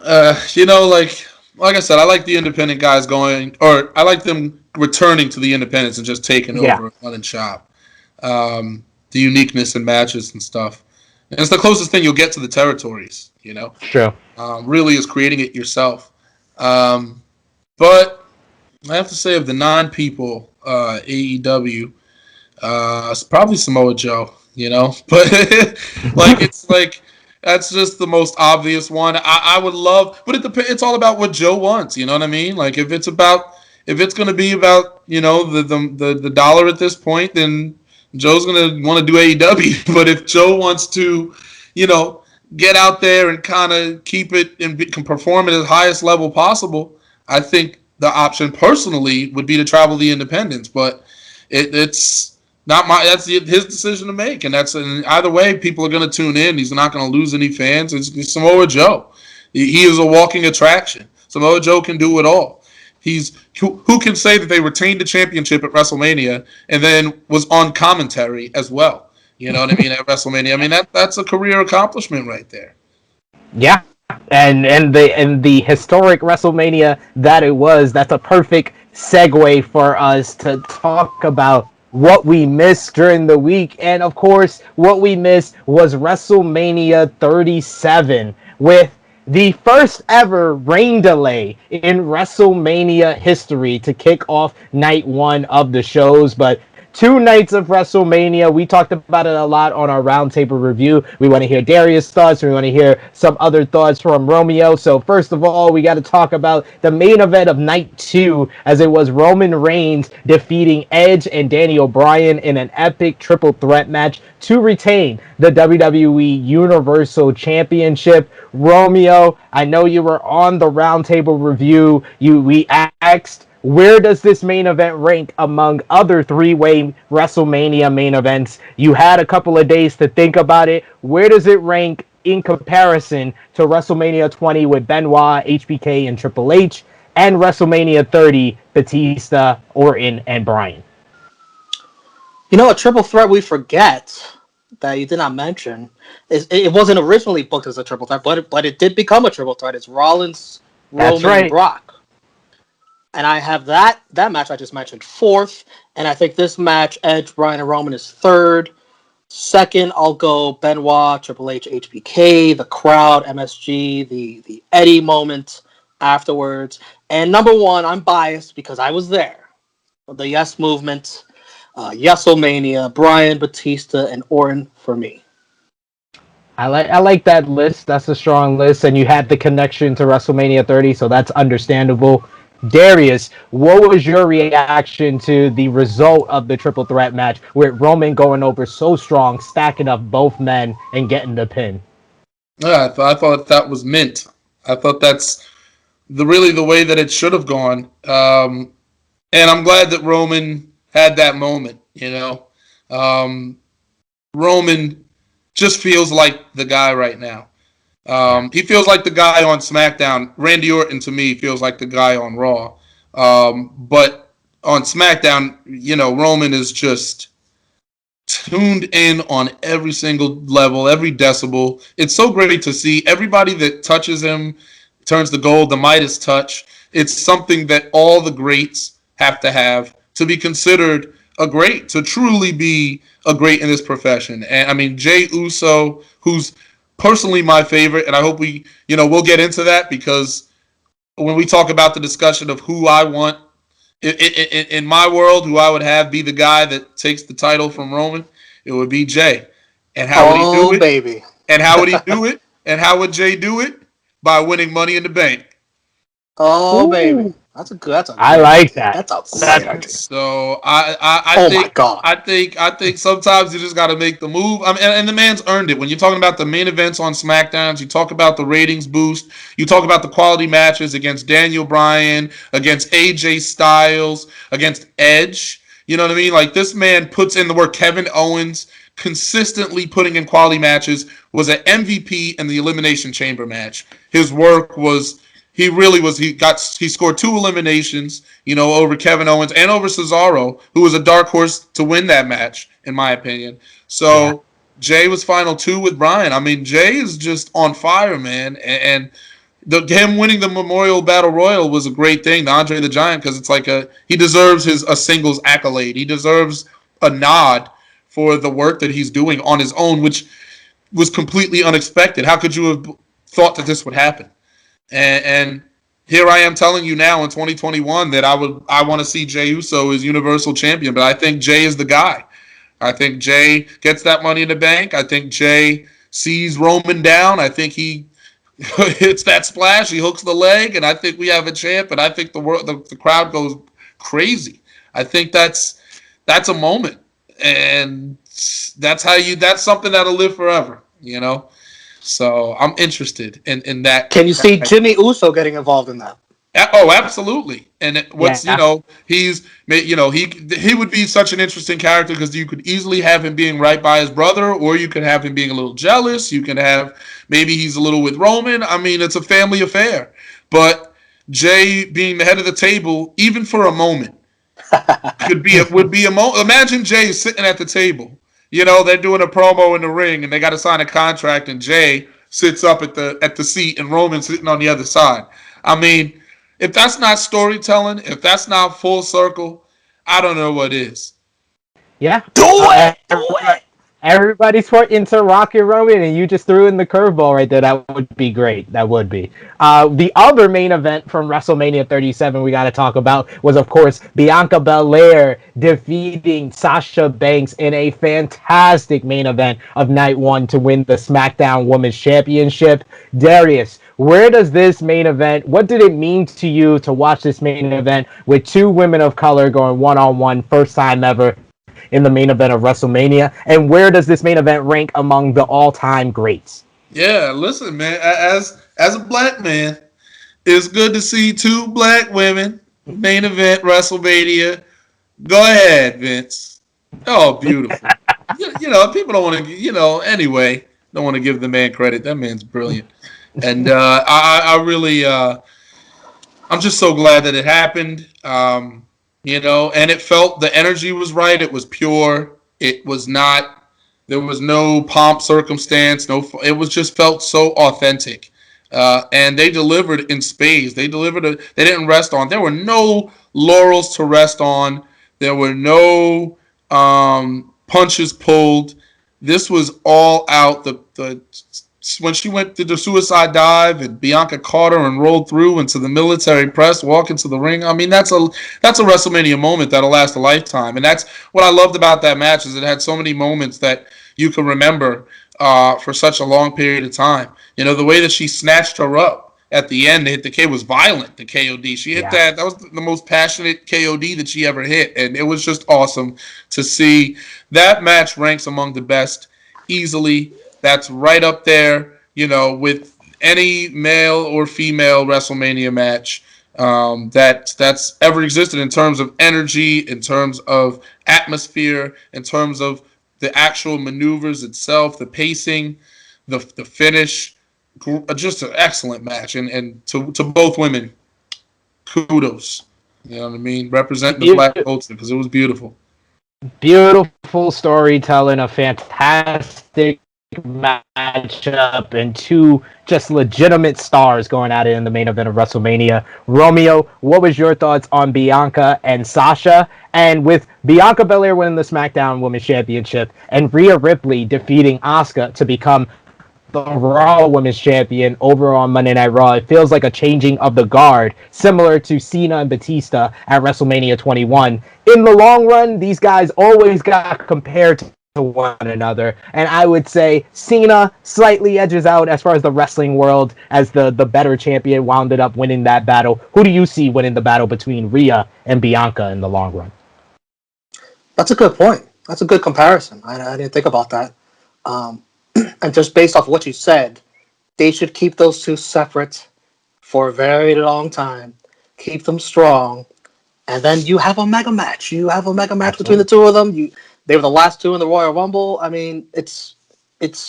Like I said, I like the independent guys going, or I like them returning to the independents and just taking over running shop. The uniqueness in matches and stuff. And it's the closest thing you'll get to the territories, Sure. Really is creating it yourself. But I have to say of the 9 people, AEW, it's probably Samoa Joe, But that's just the most obvious one. I would love, but it's all about what Joe wants, you know what I mean? Like if it's going to be about, the dollar at this point, then Joe's going to want to do AEW. But if Joe wants to, get out there and kind of keep it and can perform at the highest level possible, I think the option personally would be to travel the independents. But it's not that's his decision to make. And either way, people are going to tune in. He's not going to lose any fans. It's Samoa Joe. He is a walking attraction. Samoa Joe can do it all. Who can say that they retained the championship at WrestleMania and then was on commentary as well? You know what I mean? At WrestleMania, I mean that's a career accomplishment right there. Yeah, and the historic WrestleMania that it was. That's a perfect segue for us to talk about what we missed during the week, and of course, what we missed was WrestleMania 37 with the first ever rain delay in WrestleMania history to kick off night 1 of the shows. But 2 nights of WrestleMania. We talked about it a lot on our roundtable review. We want to hear Darius' thoughts. We want to hear some other thoughts from Romeo. So first of all, we got to talk about the main event of night 2, as it was Roman Reigns defeating Edge and Daniel Bryan in an epic triple threat match to retain the WWE Universal Championship. Romeo, I know you were on the roundtable review. We asked, where does this main event rank among other 3-way WrestleMania main events? You had a couple of days to think about it. Where does it rank in comparison to WrestleMania 20 with Benoit, HBK, and Triple H, and WrestleMania 30, Batista, Orton, and Bryan? A triple threat we forget that you did not mention is it wasn't originally booked as a triple threat, but it did become a triple threat. It's Rollins, Roman, and Brock. And I have that match I just mentioned 4th, and I think this match, Edge, Bryan, and Roman, is 3rd. 2nd, I'll go Benoit, Triple H, HBK, the crowd, MSG, the Eddie moment afterwards. And number 1, I'm biased because I was there. The Yes Movement, Yeselmania, Bryan, Batista, and Orton for me. I like that list. That's a strong list, and you had the connection to WrestleMania 30, so that's understandable. Darius, what was your reaction to the result of the triple threat match with Roman going over so strong, stacking up both men and getting the pin? Yeah, I thought that was mint. I thought that's really the way that it should have gone. And I'm glad that Roman had that moment, Roman just feels like the guy right now. He feels like the guy on SmackDown. Randy Orton, to me, feels like the guy on Raw. But on SmackDown, Roman is just tuned in on every single level, every decibel. It's so great to see everybody that touches him turns to gold, the Midas touch. It's something that all the greats have to be considered a great, to truly be a great in this profession. And I mean, Jey Uso, who's personally my favorite, and I hope we'll get into that, because when we talk about the discussion of who I want in my world, who I would have be the guy that takes the title from Roman, it would be Jey. And how would he do it? Baby. And how would he do it? And how would Jey do it? By winning Money in the Bank. Oh, Ooh. Baby. I like that. That's a great idea. So I think, my God. I think sometimes you just got to make the move. I mean, and the man's earned it. When you're talking about the main events on SmackDowns, you talk about the ratings boost, you talk about the quality matches against Daniel Bryan, against AJ Styles, against Edge. You know what I mean? Like, this man puts in the work. Kevin Owens consistently putting in quality matches, was an MVP in the Elimination Chamber match. His work was. He really was. He scored 2 eliminations, over Kevin Owens and over Cesaro, who was a dark horse to win that match, in my opinion. So Jey was final 2 with Bryan. I mean, Jey is just on fire, man. And him winning the Memorial Battle Royal was a great thing, the Andre the Giant, because it's like he deserves a singles accolade. He deserves a nod for the work that he's doing on his own, which was completely unexpected. How could you have thought that this would happen? And here I am telling you now in 2021 that I want to see Jey Uso as Universal Champion, but I think Jey is the guy. I think Jey gets that Money in the Bank. I think Jey sees Roman down. I think he hits that splash. He hooks the leg, and I think we have a champ. And I think the crowd goes crazy. I think that's a moment, and that's something that'll live forever. So I'm interested in that. Can you see Jimmy Uso getting involved in that? Oh, absolutely. And he would be such an interesting character, because you could easily have him being right by his brother, or you could have him being a little jealous. You can have, maybe he's a little with Roman. I mean, it's a family affair. But Jey being the head of the table, even for a moment, would be a moment. Imagine Jey sitting at the table. They're doing a promo in the ring, and they got to sign a contract, and Jey sits up at the seat, and Roman's sitting on the other side. I mean, if that's not storytelling, if that's not full circle, I don't know what is. Yeah. Do it! Everybody's into Rocket Roman, and you just threw in the curveball right there. That would be great. That would be. The other main event from WrestleMania 37 we got to talk about was, of course, Bianca Belair defeating Sasha Banks in a fantastic main event of Night 1 to win the SmackDown Women's Championship. Darius, where does this main event, what did it mean to you to watch this main event with 2 women of color going one-on-one, first time ever, in the main event of WrestleMania, and where does this main event rank among the all-time greats? Yeah, listen, man, as a black man, it's good to see 2 black women main event WrestleMania. Go ahead, Vince. Oh, beautiful. People don't want to, anyway, don't want to give the man credit. That man's brilliant. And I really, I'm just so glad that it happened. And it felt, the energy was right. It was pure. It was not, there was no pomp, circumstance. It was just felt so authentic. And they delivered in spades. They didn't rest on, there were no laurels to rest on. There were no punches pulled. This was all out. When she went to the suicide dive and Bianca caught her and rolled through into the military press, walk into the ring. I mean, that's a WrestleMania moment that'll last a lifetime. And that's what I loved about that match, is it had so many moments that you can remember for such a long period of time. The way that she snatched her up at the end, the K was violent, the KOD. She hit that was the most passionate KOD that she ever hit. And it was just awesome to see. That match ranks among the best easily. That's right up there, with any male or female WrestleMania match that's ever existed, in terms of energy, in terms of atmosphere, in terms of the actual maneuvers itself, the pacing, the finish. just an excellent match, and to both women, kudos. You know what I mean? Representing the black culture, because it was beautiful. Beautiful storytelling, a fantastic matchup, and two just legitimate stars going at it in the main event of WrestleMania. Romeo, what was your thoughts on Bianca and Sasha? And with Bianca Belair winning the SmackDown Women's Championship and Rhea Ripley defeating Asuka to become the Raw Women's Champion over on Monday Night Raw, it feels like a changing of the guard, similar to Cena and Batista at WrestleMania 21. In the long run, these guys always got compared to one another, and I would say Cena slightly edges out as far as the wrestling world as the better champion, wound up winning that battle. Who do you see winning the battle between Rhea and Bianca in the long run? That's a good point. That's a good comparison. I didn't think about that. And just based off what you said, they should keep those two separate for a very long time. Keep them strong. And then you have a mega match. You have a mega match between the two of them. They were the last two in the Royal Rumble. I mean, it's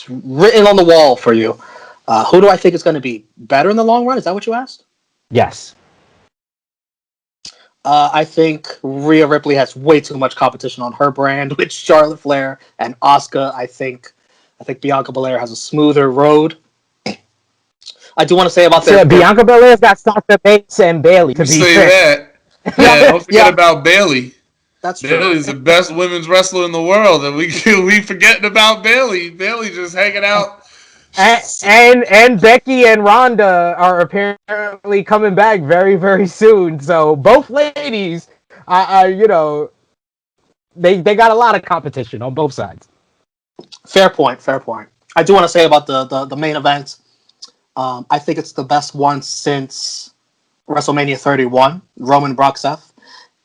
written on the wall for you. Who do I think is going to be better in the long run? Is that what you asked? Yes. I think Rhea Ripley has way too much competition on her brand with Charlotte Flair and Asuka. I think Bianca Belair has a smoother road. I do want to say about that. Bianca Belair's got Sasha Banks and Bailey. To be say fair. That. Yeah, don't forget about Bailey. That's true. Bailey's the best women's wrestler in the world, and we forgetting about Bailey. Bailey just hanging out. And Becky and Ronda are apparently coming back very, very soon. So both ladies, they got a lot of competition on both sides. Fair point. I do want to say about the main event. I think it's the best one since WrestleMania 31, Roman Brock Seth.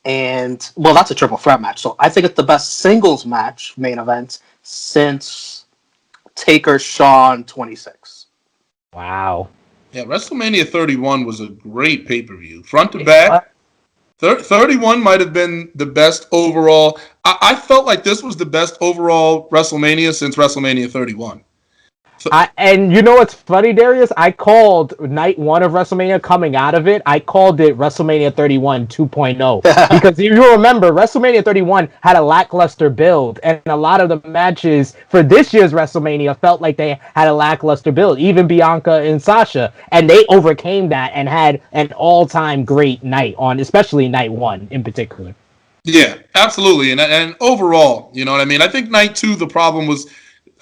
And, well, that's a triple threat match. So I think it's the best singles match main event since Taker Shawn 26. Wow. Yeah, WrestleMania 31 was a great pay-per-view. Front to back. 31 might have been the best overall. I felt like this was the best overall WrestleMania since WrestleMania 31. And you know what's funny, Darius? I called night one of WrestleMania coming out of it. I called it WrestleMania 31 2.0 because if you remember, WrestleMania 31 had a lackluster build, and a lot of the matches for this year's WrestleMania felt like they had a lackluster build, even Bianca and Sasha, and they overcame that and had an all-time great night on, especially night one in particular. Yeah, absolutely. And overall, you know what I mean? I think night two, the problem was,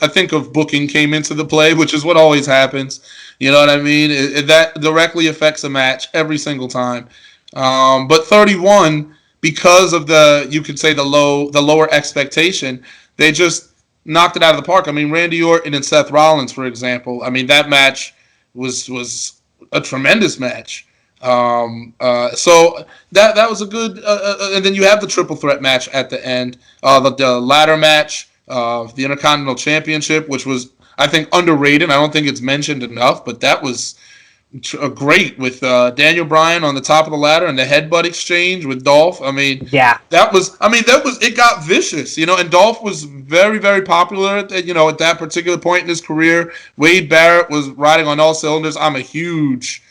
I think of booking came into the play, which is what always happens. You know what I mean? That directly affects a match every single time. But 31, because of you could say the lower expectation, they just knocked it out of the park. I mean, Randy Orton and Seth Rollins, for example. I mean, that match was a tremendous match. So that was a good. And then you have the triple threat match at the end, the ladder match. The Intercontinental Championship, which was, I think, underrated. I don't think it's mentioned enough, but that was great with Daniel Bryan on the top of the ladder and the headbutt exchange with Dolph. I mean, yeah, it got vicious, and Dolph was very, very popular at that particular point in his career. Wade Barrett was riding on all cylinders. I'm a huge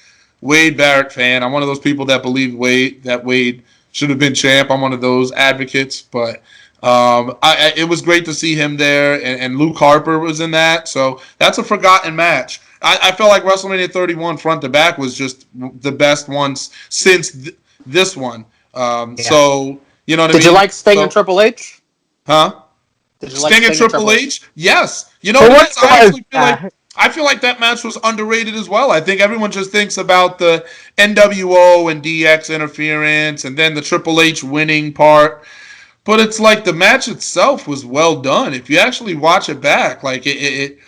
Wade Barrett fan. I'm one of those people that believe Wade should have been champ. I'm one of those advocates, but it was great to see him there, and Luke Harper was in that, so that's a forgotten match. I felt like WrestleMania 31 front to back was just the best ones since this one. So, you know what I mean? Did you like Sting and Triple H? Huh? Did you like Sting and Triple H? Yes. You know what? I feel like that match was underrated as well. I think everyone just thinks about the NWO and DX interference and then the Triple H winning part. But it's like the match itself was well done. If you actually watch it back, like it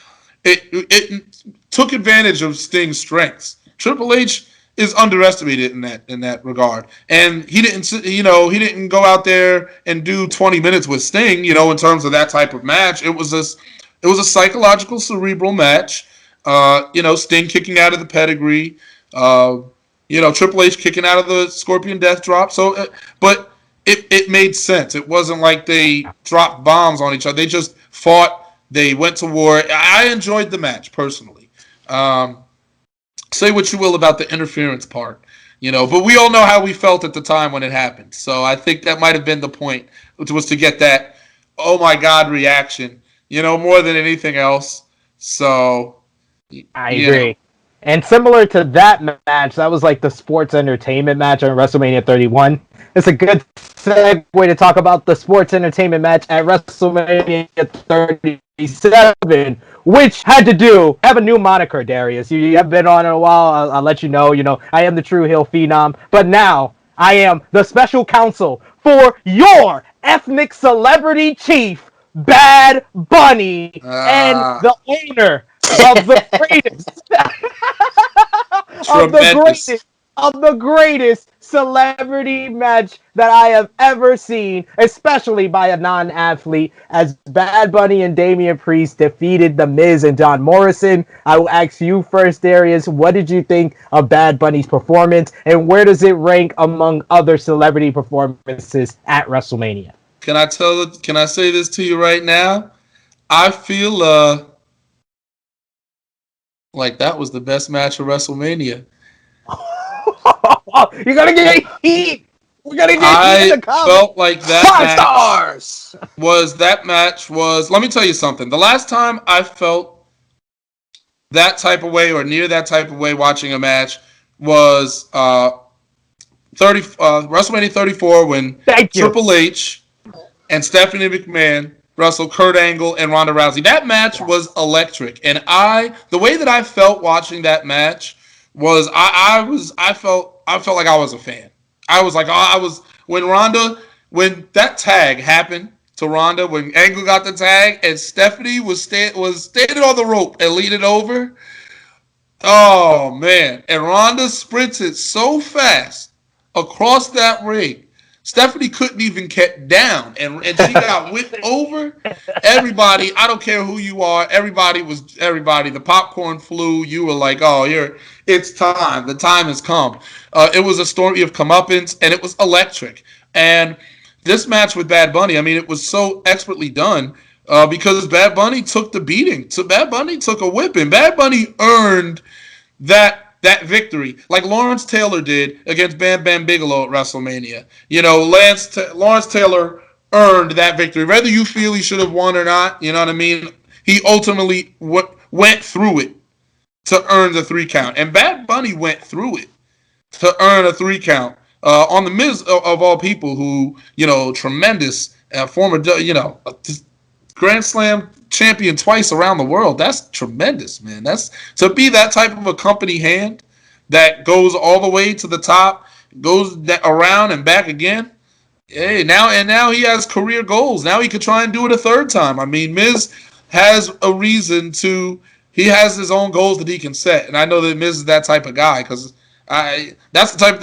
took advantage of Sting's strengths. Triple H is underestimated in that regard, and he didn't go out there and do 20 minutes with Sting. In terms of that type of match, it was a psychological, cerebral match. Sting kicking out of the pedigree. Triple H kicking out of the Scorpion Death Drop. So, but. It made sense. It wasn't like they dropped bombs on each other. They just fought. They went to war. I enjoyed the match personally. say what you will about the interference part, but we all know how we felt at the time when it happened. So I think that might have been the point, which was to get that, oh my God reaction, more than anything else. So, I agree. And similar to that match, that was like the sports entertainment match on WrestleMania 31. It's a good segue to talk about the sports entertainment match at WrestleMania 37, which had to do, have a new moniker, Darius. You have been on in a while. I'll let you know. I am the Tru Heel Phenom, but now I am the special counsel for your ethnic celebrity chief, Bad Bunny, and the owner of the greatest of the greatest celebrity match that I have ever seen, especially by a non-athlete, as Bad Bunny and Damian Priest defeated The Miz and John Morrison. I will ask you first, Darius, what did you think of Bad Bunny's performance, and where does it rank among other celebrity performances at WrestleMania? Can I say this to you right now? I feel like that was the best match of WrestleMania. You're gonna get heat. We're gonna get heat in the comments. I felt like that 5 stars was. Let me tell you something. The last time I felt that type of way or near that type of way watching a match was WrestleMania 34 when Triple H and Stephanie McMahon wrestled Kurt Angle and Ronda Rousey. That match was electric, and the way that I felt watching that match was I felt like I was a fan. I was like, when that tag happened to Ronda, when Angle got the tag and Stephanie was standing on the rope and leaning over. Oh man! And Ronda sprinted so fast across that ring. Stephanie couldn't even get down, and she got whipped over. Everybody, I don't care who you are, everybody. The popcorn flew. You were like, oh, it's time. The time has come. It was a story of comeuppance, and it was electric. And this match with Bad Bunny, I mean, it was so expertly done because Bad Bunny took the beating. So Bad Bunny took a whipping. Bad Bunny earned that victory, like Lawrence Taylor did against Bam Bam Bigelow at WrestleMania. Lawrence Taylor earned that victory. Whether you feel he should have won or not, you know what I mean? He ultimately went through it to earn the 3 count. And Bad Bunny went through it to earn a 3 count on The Miz, of all people, who, tremendous former, Grand Slam champion twice around the world. That's tremendous, man. That's to be that type of a company hand that goes all the way to the top, goes around and back again. Hey, now he has career goals. Now he could try and do it a 3rd time. I mean, Miz has a reason to. He has his own goals that he can set, and I know that Miz is that type of guy because that's the type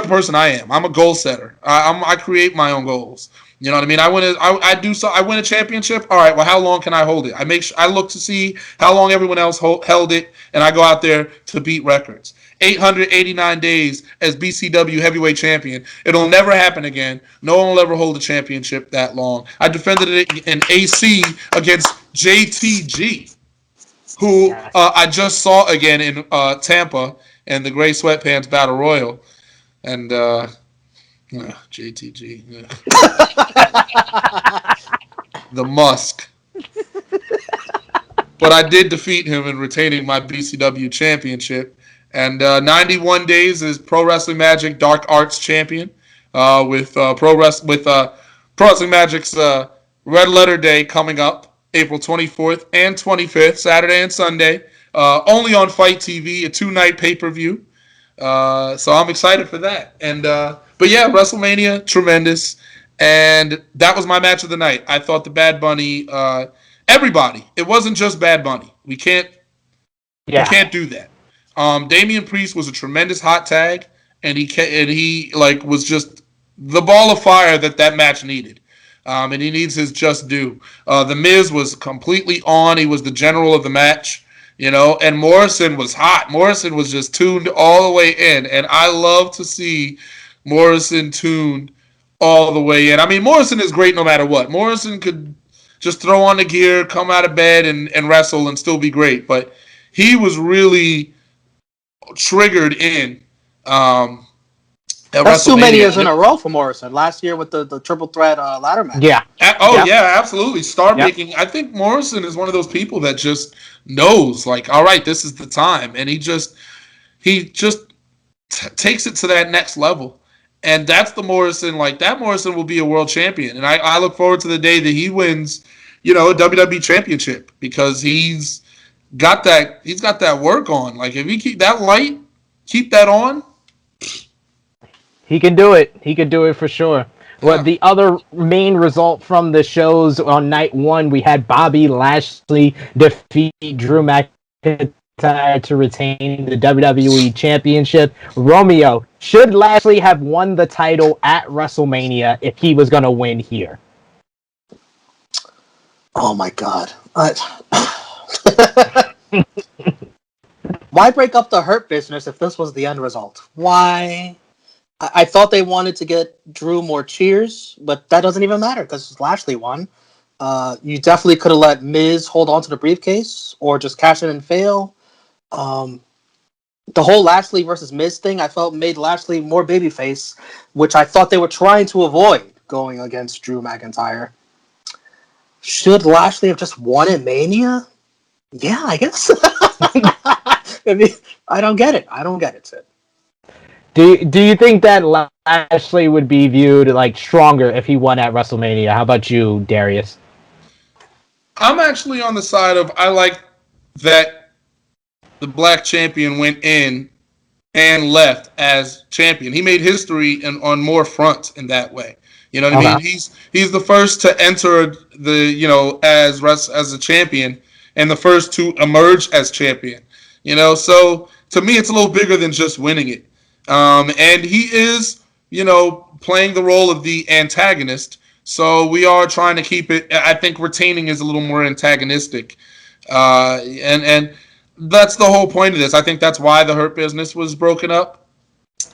of person I am. I'm a goal setter. I create my own goals. You know what I mean? I win a championship. All right. Well, how long can I hold it? I look to see how long everyone else held it, and I go out there to beat records. 889 days as BCW heavyweight champion. It'll never happen again. No one will ever hold a championship that long. I defended it in AC against JTG, who I just saw again in Tampa in the Gray Sweatpants Battle Royal, and. JTG. The Musk. But I did defeat him in retaining my BCW championship. And 91 days as Pro Wrestling Magic Dark Arts champion with Pro Wrestling Magic's Red Letter Day coming up April 24th and 25th, Saturday and Sunday. Only on Fight TV, a 2-night pay-per-view. So I'm excited for that. And but yeah, WrestleMania, tremendous. And that was my match of the night. I thought the Bad Bunny, everybody. It wasn't just Bad Bunny. We can't do that. Damian Priest was a tremendous hot tag, and he was just the ball of fire that match needed. And he needs his just due. The Miz was completely on. He was the general of the match. And Morrison was hot. Morrison was just tuned all the way in, and I love to see Morrison tuned all the way in. I mean, Morrison is great no matter what. Morrison could just throw on the gear, come out of bed, and wrestle and still be great. But he was really triggered in. That's too many years in a row for Morrison. Last year with the triple threat ladder match. Yeah. Yeah, absolutely. Star making. I think Morrison is one of those people that just knows, like, all right, this is the time, and he just takes it to that next level. And that's the Morrison. Like, that Morrison will be a world champion, and I look forward to the day that he wins, a WWE championship, because he's got that work on. Like, if he keep that light, keep that on. He can do it. He could do it for sure. Well, the other main result from the shows on night one, we had Bobby Lashley defeat Drew McIntyre to retain the WWE Championship. Romeo, should Lashley have won the title at WrestleMania if he was going to win here? Oh my God. Why break up the Hurt Business if this was the end result? Why? I thought they wanted to get Drew more cheers, but that doesn't even matter because Lashley won. You definitely could have let Miz hold on to the briefcase or just cash in and fail. The whole Lashley versus Miz thing, I felt made Lashley more babyface, which I thought they were trying to avoid going against Drew McIntyre. Should Lashley have just won at Mania? Yeah, I guess. I mean, I don't get it. Sid. Do you think that Lashley would be viewed like stronger if he won at WrestleMania? How about you, Darius? I'm actually on the side of, I like that the black champion went in and left as champion. He made history on more fronts in that way. You know what I mean? He's the first to enter the as a champion and the first to emerge as champion. So to me, it's a little bigger than just winning it. And he is, playing the role of the antagonist. So we are trying to keep it. I think retaining is a little more antagonistic, and that's the whole point of this. I think that's why the Hurt Business was broken up.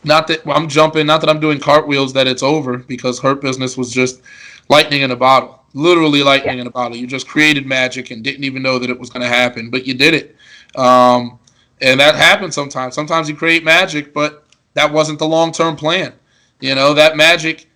Not that I'm doing cartwheels that it's over, because Hurt Business was just lightning in a bottle, literally lightning in a bottle. You just created magic and didn't even know that it was going to happen, but you did it. And that happens sometimes. Sometimes you create magic, but that wasn't the long-term plan. That magic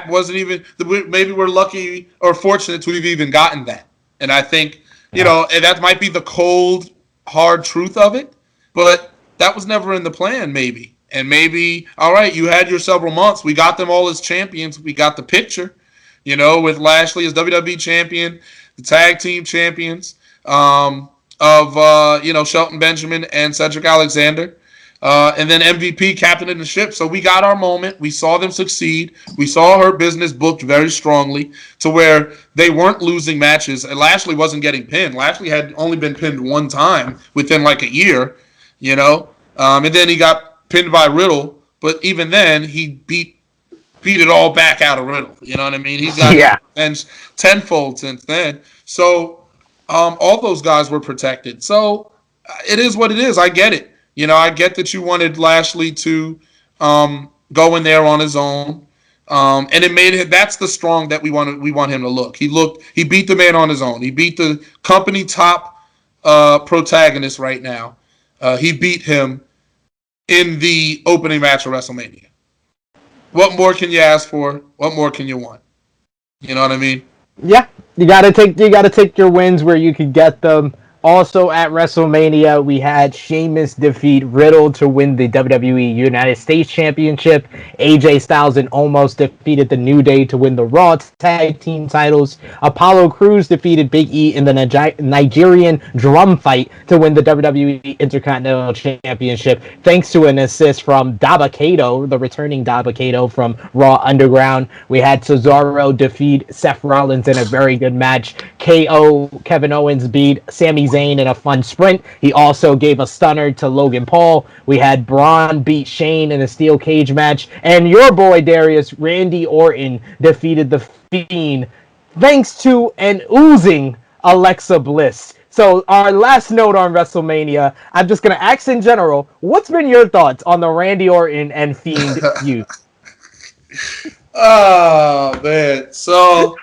wasn't even, maybe we're lucky or fortunate to have even gotten that. And I think, and that might be the cold, hard truth of it, but that was never in the plan, maybe. And maybe, all right, you had your several months. We got them all as champions. We got the picture, with Lashley as WWE champion, the tag team champions of Shelton Benjamin and Cedric Alexander. And then MVP, captain of the ship. So we got our moment. We saw them succeed. We saw Hurt Business booked very strongly to where they weren't losing matches. And Lashley wasn't getting pinned. Lashley had only been pinned one time within like a year, and then he got pinned by Riddle. But even then, he beat it all back out of Riddle. You know what I mean? He's got revenge tenfold since then. So all those guys were protected. So it is what it is. I get it. I get that you wanted Lashley to go in there on his own, and it made him. That's the strong that we want him to look. He beat the man on his own. He beat the company top protagonist right now. He beat him in the opening match of WrestleMania. What more can you ask for? What more can you want? You know what I mean? Yeah, you gotta take your wins where you can get them. Also at WrestleMania, we had Sheamus defeat Riddle to win the WWE United States Championship. AJ Styles and Omos defeated the New Day to win the Raw Tag Team titles. Apollo Crews defeated Big E in the Nigerian drum fight to win the WWE Intercontinental Championship, thanks to an assist from Dabba-Kato, the returning Dabba-Kato from Raw Underground. We had Cesaro defeat Seth Rollins in a very good match. KO, Kevin Owens beat Sami Zayn in a fun sprint. He also gave a stunner to Logan Paul. We had Braun beat Shane in a steel cage match. And your boy Darius, Randy Orton, defeated The Fiend thanks to an oozing Alexa Bliss. So our last note on WrestleMania, I'm just going to ask in general, what's been your thoughts on the Randy Orton and Fiend feud? Oh, man. So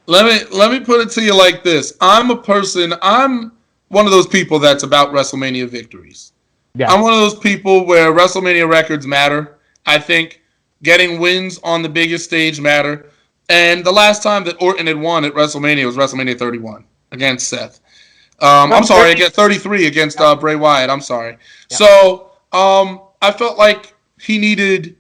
let me put it to you like this. I'm one of those people that's about WrestleMania victories. Yeah. I'm one of those people where WrestleMania records matter. I think getting wins on the biggest stage matter. And the last time that Orton had won at WrestleMania was WrestleMania 31 against Seth. I'm sorry, against 33 against Bray Wyatt. I'm sorry. Yeah. So I felt like he needed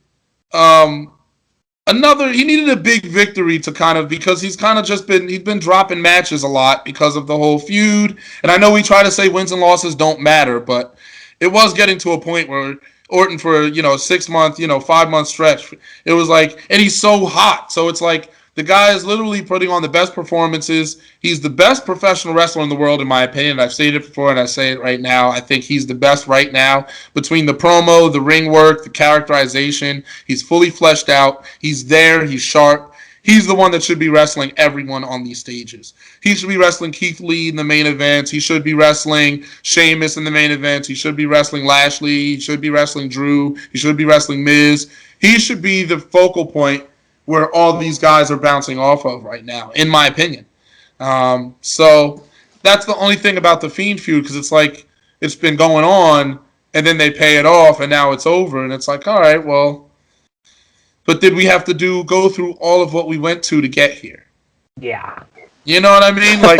he needed a big victory to kind of, because he's been dropping matches a lot because of the whole feud. And I know we try to say wins and losses don't matter, but it was getting to a point where Orton, for a 6 month, 5 month stretch, it was like, and he's so hot. So it's like the guy is literally putting on the best performances. He's the best professional wrestler in the world, in my opinion. I've said it before and I say it right now. I think he's the best right now. Between the promo, the ring work, the characterization, he's fully fleshed out. He's there. He's sharp. He's the one that should be wrestling everyone on these stages. He should be wrestling Keith Lee in the main events. He should be wrestling Sheamus in the main events. He should be wrestling Lashley. He should be wrestling Drew. He should be wrestling Miz. He should be the focal point where all these guys are bouncing off of right now, in my opinion. So that's the only thing about the Fiend feud, because it's like it's been going on, and then they pay it off, and now it's over, and it's like, all right, well, but did we have to go through all of what we went to get here? Yeah. You know what I mean? Like,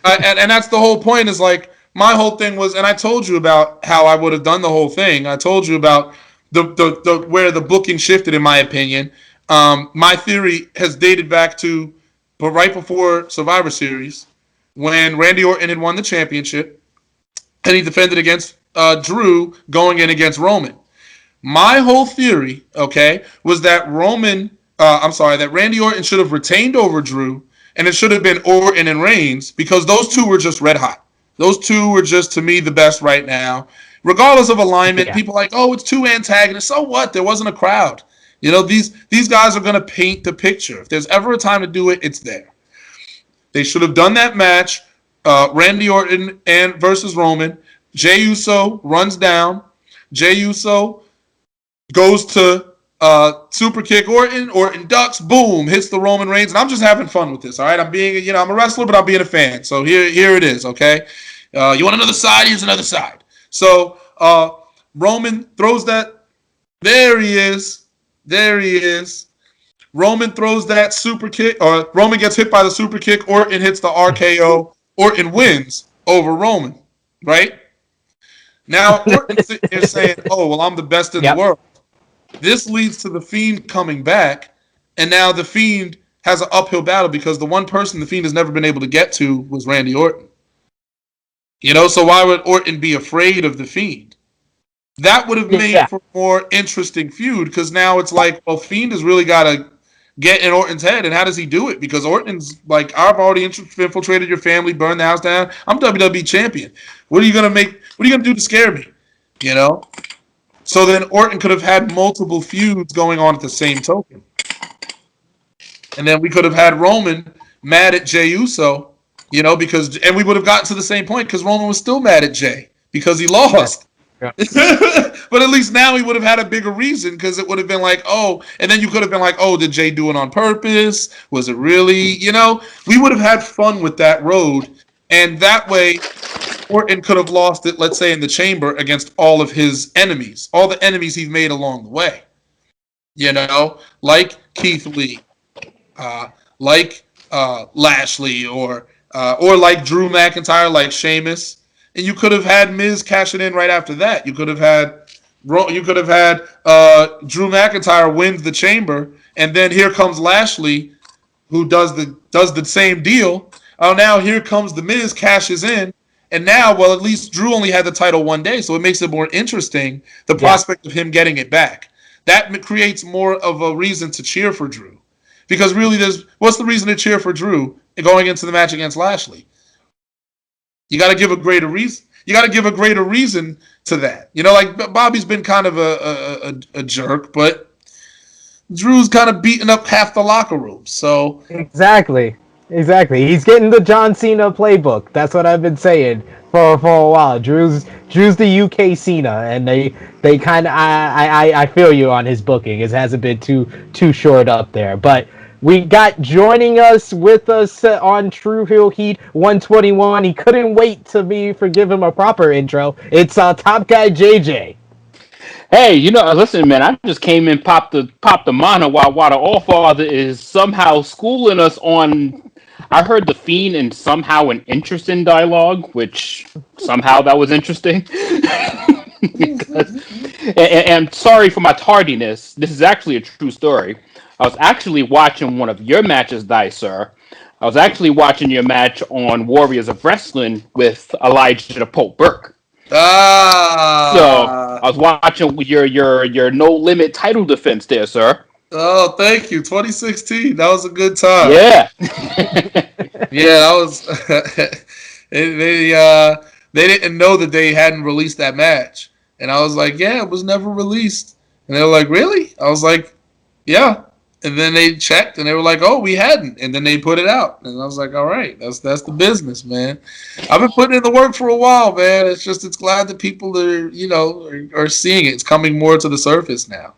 and that's the whole point, is like, my whole thing was, and I told you about how I would have done the whole thing. I told you about the where the booking shifted, in my opinion. My theory has dated back to, but right before Survivor Series, when Randy Orton had won the championship, and he defended against Drew going in against Roman. My whole theory, okay, was that that Randy Orton should have retained over Drew, and it should have been Orton and Reigns, because those two were just red hot. Those two were just, to me, the best right now. Regardless of alignment, people are like, oh, it's two antagonists. So what? There wasn't a crowd. These guys are going to paint the picture. If there's ever a time to do it, it's there. They should have done that match, Randy Orton versus Roman. Jey Uso runs down. Jey Uso goes to super kick Orton. Orton ducks, boom, hits the Roman Reigns. And I'm just having fun with this, all right? I'm a wrestler, but I'm being a fan. So here it is, okay? You want another side? Here's another side. So Roman throws that. There he is. Roman throws that super kick, or Roman gets hit by the super kick. Orton hits the RKO. Orton wins over Roman, right? Now Orton's sitting here saying, oh, well, I'm the best in the world. This leads to the Fiend coming back, and now the Fiend has an uphill battle, because the one person the Fiend has never been able to get to was Randy Orton. So why would Orton be afraid of the Fiend? That would have made for a more interesting feud, because now it's like, well, Fiend has really got to get in Orton's head, and how does he do it? Because Orton's like, I've already infiltrated your family, burned the house down. I'm WWE champion. What are you gonna do to scare me? So then Orton could have had multiple feuds going on at the same token, and then we could have had Roman mad at Jey Uso, and we would have gotten to the same point, because Roman was still mad at Jey because he lost. Yeah. But at least now he would have had a bigger reason, because it would have been like, oh, and then you could have been like, oh, did Jey do it on purpose? Was it really, we would have had fun with that road. And that way, Orton could have lost it, let's say, in the chamber against all of his enemies, all the enemies he's made along the way. Like Keith Lee, like Lashley, or like Drew McIntyre, like Sheamus. And you could have had Miz cash it in right after that. You could have had Drew McIntyre wins the chamber, and then here comes Lashley, who does the same deal. Oh, now here comes the Miz, cashes in, and now, well, at least Drew only had the title one day, so it makes it more interesting, the prospect of him getting it back. That creates more of a reason to cheer for Drew, because really, what's the reason to cheer for Drew going into the match against Lashley? You got to give a greater reason. You got to give a greater reason to that. Like Bobby's been kind of a jerk, but Drew's kind of beating up half the locker room. So exactly. He's getting the John Cena playbook. That's what I've been saying for a while. Drew's the UK Cena, and they kind of I feel you on his booking. It hasn't been too short up there, but We got joining us with us on Tru Heel Heat 121. He couldn't wait to me for give him a proper intro. It's Top Guy JJ. Hey, listen, man. I just came in, popped the mono while the All Father is somehow schooling us on. I heard the Fiend and somehow an interest in dialogue, which somehow that was interesting. and sorry for my tardiness. This is actually a true story. I was actually watching one of your matches, sir. I was actually watching your match on Warriors of Wrestling with Elijah the Pope Burke. So I was watching your No Limit title defense there, sir. Oh, thank you. 2016. That was a good time. Yeah. Yeah, that was. They didn't know that they hadn't released that match, and I was like, "Yeah, it was never released." And they were like, "Really?" I was like, "Yeah." And then they checked, and they were like, "Oh, we hadn't." And then they put it out, and I was like, "All right, that's the business, man." I've been putting in the work for a while, man. It's glad that people are seeing it. It's coming more to the surface now.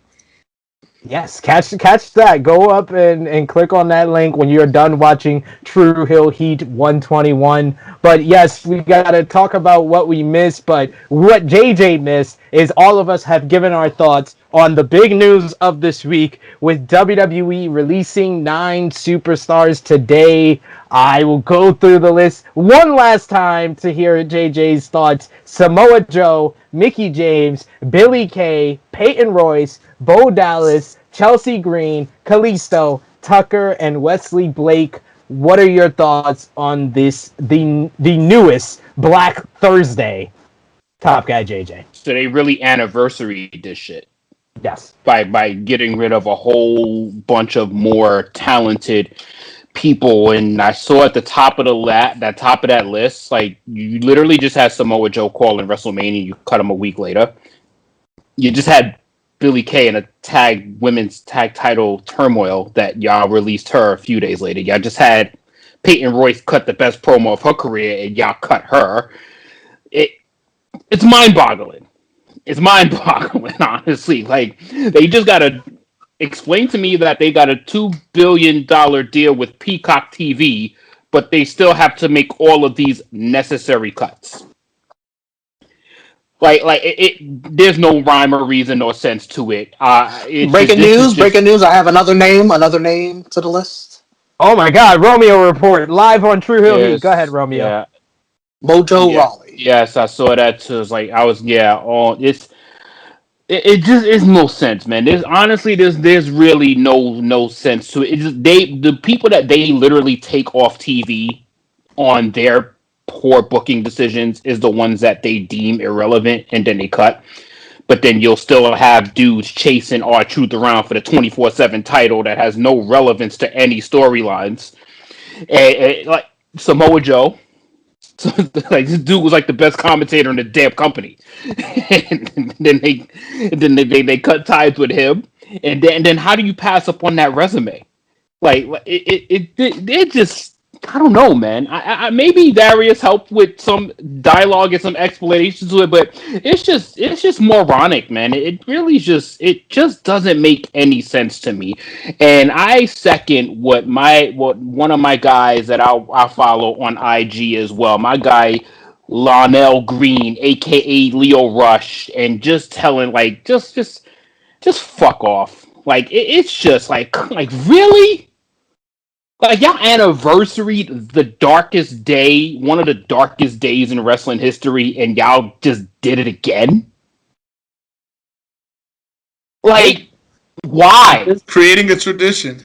Yes, catch that. Go up and click on that link when you're done watching Tru Heel Heat 121. But yes, we got to talk about what we missed. But what JJ missed is all of us have given our thoughts on the big news of this week with WWE releasing 9 superstars today. I will go through the list one last time to hear JJ's thoughts. Samoa Joe, Mickie James, Billie Kay, Peyton Royce, Bo Dallas, Chelsea Green, Kalisto, Tucker, and Wesley Blake. What are your thoughts on this, the newest Black Thursday? Top Guy JJ. So they really anniversaried this shit. Yes. By getting rid of a whole bunch of more talented people, and I saw at the top of that list, like, you literally just had Samoa Joe calling WrestleMania. You cut him a week later. You just had Billie Kay in a women's tag title turmoil that y'all released her a few days later. Y'all just had Peyton Royce cut the best promo of her career, and y'all cut her. It's mind-boggling. It's mind-boggling, honestly. Like, they just gotta explain to me that they got a $2 billion deal with Peacock TV, but they still have to make all of these necessary cuts. There's no rhyme or reason or sense to it. Breaking news. I have another name to the list. Oh my God, Romeo report live on Tru Heel Heat. Go ahead, Romeo. Yeah. Mojo Rawley. Yes, I saw that too. It's like it just is no sense, man. There's really no sense to it. The people that they literally take off TV on their poor booking decisions is the ones that they deem irrelevant, and then they cut. But then you'll still have dudes chasing R-Truth around for the 24/7 title that has no relevance to any storylines. And like Samoa Joe, like, this dude was like the best commentator in the damn company. And then they cut ties with him. And then how do you pass up on that resume? Like it just, I don't know, man. I maybe Darius helped with some dialogue and some explanations to it, but it's just moronic, man. It just doesn't make any sense to me. And I second what one of my guys that I follow on IG as well, my guy Lionel Green, aka Leo Rush, and just telling, like, just fuck off. Like, it's just like really. Like, y'all anniversaried the darkest day, one of the darkest days in wrestling history, and y'all just did it again? Like, why? Creating a tradition.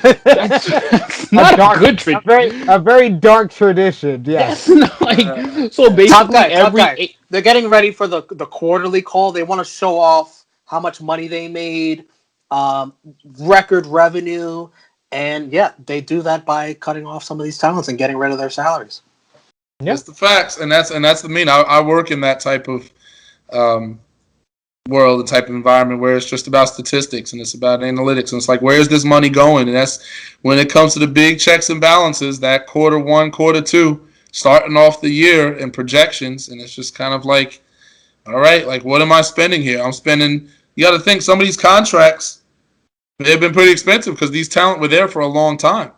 That's not a good tradition. A very dark tradition, yes. So basically, Top guy. They're getting ready for the quarterly call. They want to show off how much money they made, record revenue. And yeah, they do that by cutting off some of these talents and getting rid of their salaries. Yep. That's the facts, and that's the mean. I work in that type of world, the type of environment where it's just about statistics and it's about analytics, and it's like, where's this money going? And that's when it comes to the big checks and balances, that quarter 1, quarter 2, starting off the year and projections, and it's just kind of like, all right, like, what am I spending here? I'm spending. You got to think, some of these contracts They've been pretty expensive because these talent were there for a long time.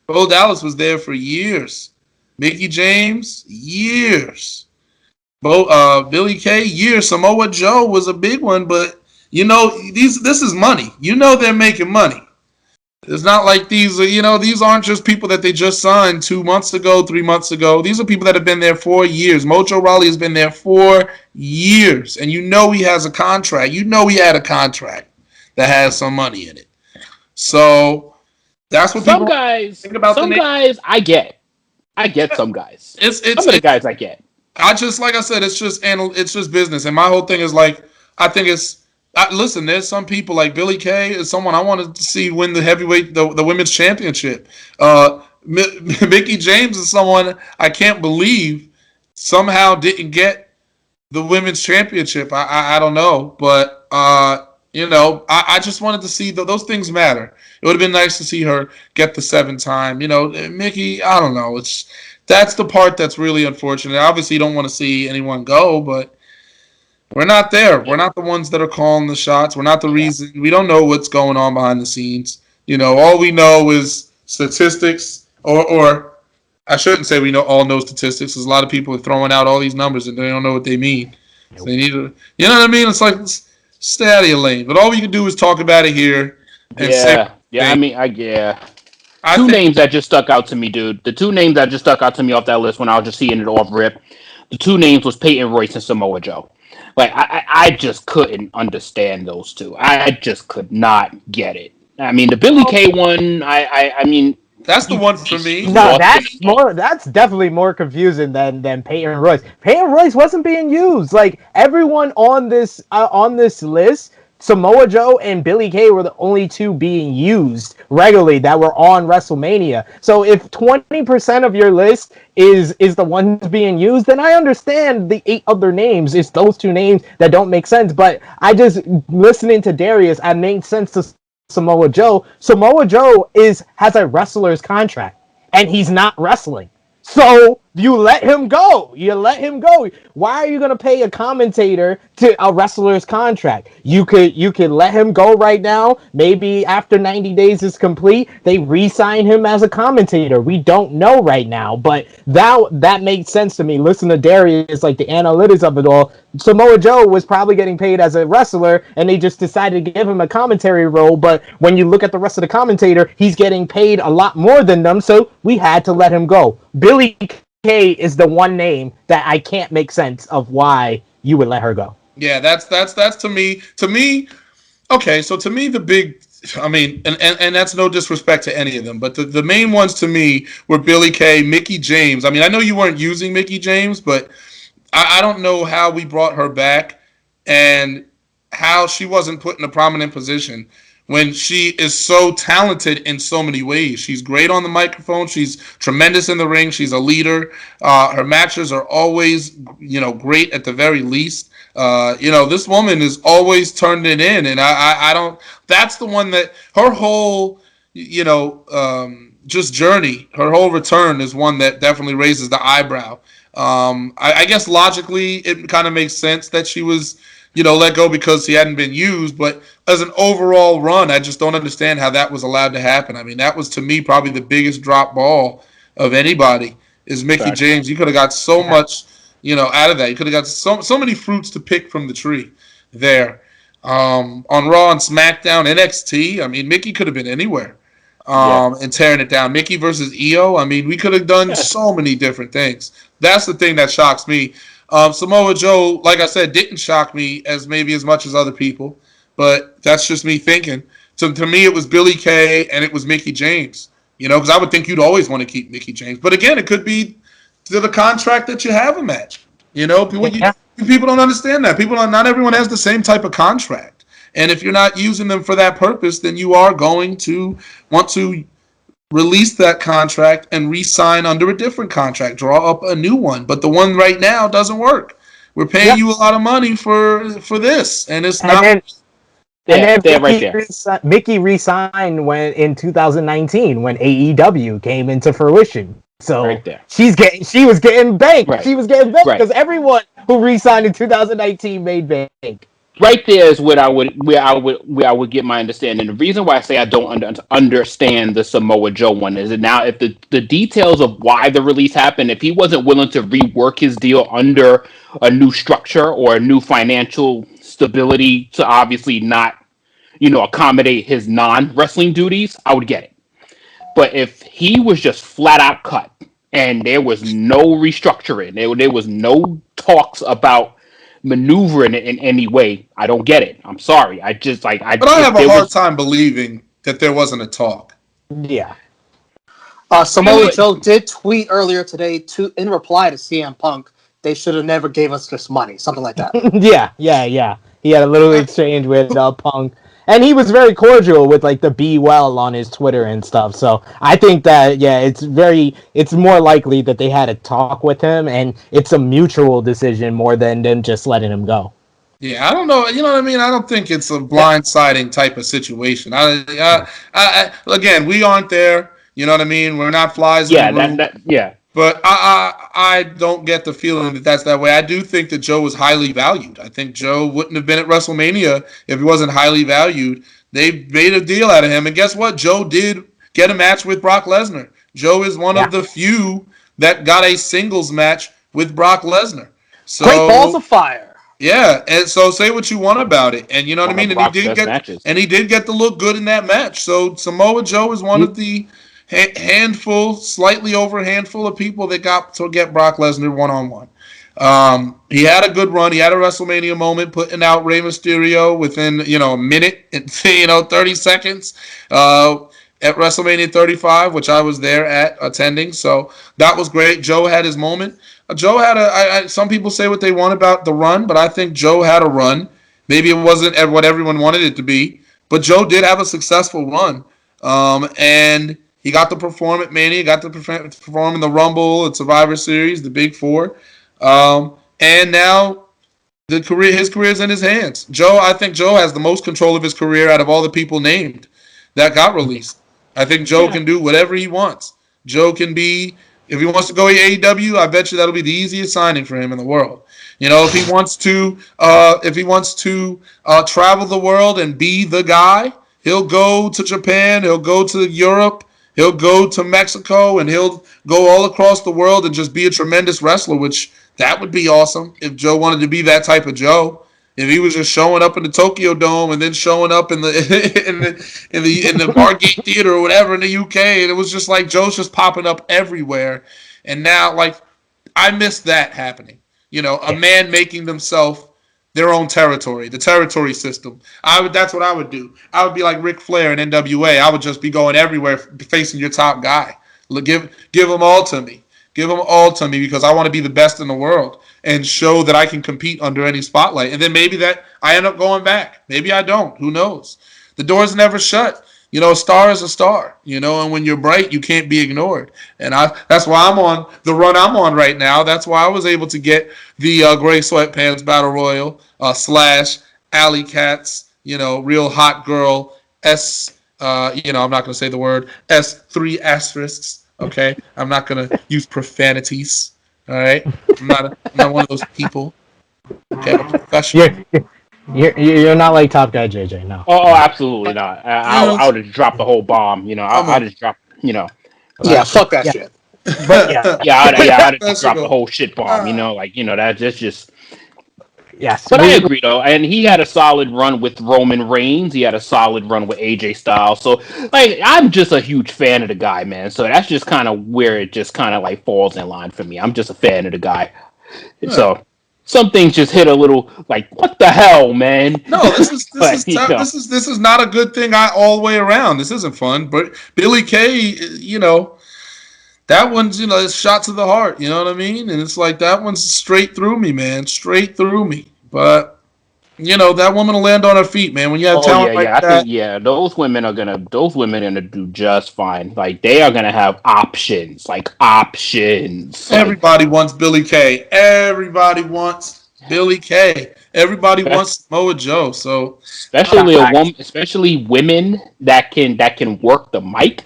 Bo Dallas was there for years. Mickie James, years. Billy Kay, years. Samoa Joe was a big one, but this is money. They're making money. It's not like these aren't just people that they just signed 2 months ago, 3 months ago. These are people that have been there for years. Mojo Rawley has been there for years, and he has a contract. He had a contract that has some money in it. So that's what some people guys think about. Some guys I get some guys. It's some of the guys I get. Like I said, it's just business, and my whole thing is like I think it's. Listen, there's some people like Billy Kay is someone I wanted to see win the heavyweight, the women's championship. Mickie James is someone I can't believe somehow didn't get the women's championship. I don't know, but I just wanted to see those things matter. It would have been nice to see her get the 7-time. Mickie, I don't know. That's the part that's really unfortunate. Obviously, you don't want to see anyone go, but. We're not there. We're not the ones that are calling the shots. We're not the reason. We don't know what's going on behind the scenes. All we know is statistics, or I shouldn't say we all know statistics. There's a lot of people are throwing out all these numbers and they don't know what they mean. So they need to, you know what I mean? It's like, stay out of your lane. But all we can do is talk about it here. And say Two names that just stuck out to me, dude. The two names that just stuck out to me off that list when I was just seeing it off rip. The two names was Peyton Royce and Samoa Joe. Like, I just couldn't understand those two. I just could not get it. I mean, the Billy Kay one, I mean... That's the one for me. No, that's definitely more confusing than Peyton Royce. Peyton Royce wasn't being used. Like, everyone on this list... Samoa Joe and Billy Kay were the only two being used regularly that were on WrestleMania. So if 20% of your list is the ones being used, then I understand the 8 other names. It's those two names that don't make sense. But I just, listening to Darius, I made sense to Samoa Joe. Samoa Joe has a wrestler's contract, and he's not wrestling. So you let him go. Why are you going to pay a commentator to a wrestler's contract? You could let him go right now. Maybe after 90 days is complete, they re-sign him as a commentator. We don't know right now, but that makes sense to me. Listen to Darius, like the analytics of it all. Samoa Joe was probably getting paid as a wrestler, and they just decided to give him a commentary role. But when you look at the rest of the commentator, he's getting paid a lot more than them, so we had to let him go. Billy Kay is the one name that I can't make sense of why you would let her go. Yeah, that's to me. Okay, so to me the big, I mean, and that's no disrespect to any of them, but the main ones to me were Billy Kay, Mickie James. I mean, I know you weren't using Mickie James, but I don't know how we brought her back and how she wasn't put in a prominent position when she is so talented in so many ways. She's great on the microphone. She's tremendous in the ring. She's a leader. Her matches are always, great at the very least. This woman is always turned it in, and I don't. That's the one that her whole, just journey, her whole return is one that definitely raises the eyebrow. I guess logically it kind of makes sense that she was, let go because he hadn't been used. But as an overall run, I just don't understand how that was allowed to happen. I mean, that was to me probably the biggest drop ball of anybody is Mickie James. You could have got so much, out of that. You could have got so many fruits to pick from the tree there. On Raw and SmackDown, NXT, I mean, Mickie could have been anywhere and tearing it down. Mickie versus Io, I mean, we could have done so many different things. That's the thing that shocks me. Samoa Joe, like I said, didn't shock me as much as other people, but that's just me thinking. So to me, it was Billy Kay and it was Mickie James, because I would think you'd always want to keep Mickie James. But again, it could be to the contract that you have him at. People don't understand that. Not everyone has the same type of contract. And if you're not using them for that purpose, then you are going to want to release that contract and re-sign under a different contract, draw up a new one. But the one right now doesn't work. We're paying you a lot of money for this, and it's not. Mickie re-signed in 2019 when AEW came into fruition. So she was getting banked. Right. She was getting banked because everyone who re-signed in 2019 made bank. right there is where I would get my understanding. The reason why I say I don't understand the Samoa Joe one is that now if the details of why the release happened, if he wasn't willing to rework his deal under a new structure or a new financial stability to obviously not accommodate his non-wrestling duties, I would get it. But if he was just flat out cut and there was no restructuring, there was no talks about maneuvering it in any way, I don't get it. I'm sorry. I just like I But I if have a there hard was time believing that there wasn't a talk. Yeah. Samoa Joe did tweet earlier today in reply to CM Punk, they should have never gave us this money, something like that. Yeah. He had a little exchange with Punk, and he was very cordial with like the "be well" on his Twitter and stuff. So I think that it's more likely that they had a talk with him, and it's a mutual decision more than them just letting him go. Yeah, I don't know. You know what I mean? I don't think it's a blindsiding type of situation. Again, we aren't there. You know what I mean? We're not flies in yeah the room. that yeah. But I don't get the feeling that that's that way. I do think that Joe was highly valued. I think Joe wouldn't have been at WrestleMania if he wasn't highly valued. They made a deal out of him. And guess what? Joe did get a match with Brock Lesnar. Joe is one of the few that got a singles match with Brock Lesnar. So, Great balls of fire. yeah, and so say what you want about it. And you know what I One of mean? Brock's best matches. And he did get to look good in that match. So Samoa Joe is one of the slightly over handful of people that got to get Brock Lesnar one-on-one. He had a good run. He had a WrestleMania moment, putting out Rey Mysterio within a minute and 30 seconds at WrestleMania 35, which I was there at attending. So that was great. Joe had his moment. Joe had some people say what they want about the run, but I think Joe had a run. Maybe it wasn't what everyone wanted it to be, but Joe did have a successful run. And he got to perform at Mania, got to perform in the Rumble, at Survivor Series, the Big Four. And now his career is in his hands. I think Joe has the most control of his career out of all the people named that got released. I think Joe can do whatever he wants. Joe can be, if he wants to go to AEW, I bet you that'll be the easiest signing for him in the world. If he wants to travel the world and be the guy, he'll go to Japan, he'll go to Europe, he'll go to Mexico, and he'll go all across the world and just be a tremendous wrestler, which that would be awesome if Joe wanted to be that type of Joe. If he was just showing up in the Tokyo Dome and then showing up in the in the Margate Theater or whatever in the UK, and it was just like Joe's just popping up everywhere. And now, like, I miss that happening. A man making themselves their own territory, the territory system. That's what I would do. I would be like Ric Flair in NWA. I would just be going everywhere facing your top guy. Give them all to me. Give them all to me because I want to be the best in the world and show that I can compete under any spotlight. And then maybe that I end up going back. Maybe I don't. Who knows? The door's never shut. A star is a star, and when you're bright, you can't be ignored. And that's why I'm on the run I'm on right now. That's why I was able to get the Gray Sweatpants Battle Royal / Alley Cats, Real Hot Girl S, I'm not going to say the word, S3 asterisks, okay? I'm not going to use profanities, all right? I'm not one of those people. Okay, I'm a professional. You're not like Top Guy JJ, no. Oh, absolutely not. I would have dropped the whole bomb. I just dropped. Yeah, fuck that shit. But yeah, I'd have dropped the whole shit bomb. That's just. yes. But I agree though, and he had a solid run with Roman Reigns. He had a solid run with AJ Styles. So, like, I'm just a huge fan of the guy, man. So that's just kind of where it just kind of like falls in line for me. I'm just a fan of the guy. Yeah. So. Some things just hit a little like, what the hell, man? No, this is not a good thing all the way around. This isn't fun. But Billy Kay, that one's it's shot to the heart. You know what I mean? And it's like that one's straight through me, man, straight through me. But that woman will land on her feet, man. When you have talent like that, I think those women are gonna do just fine. Like they are gonna have options. Everybody wants Billy Kay. Everybody wants Billy Kay. Everybody wants Samoa Joe. So especially especially women that can work the mic.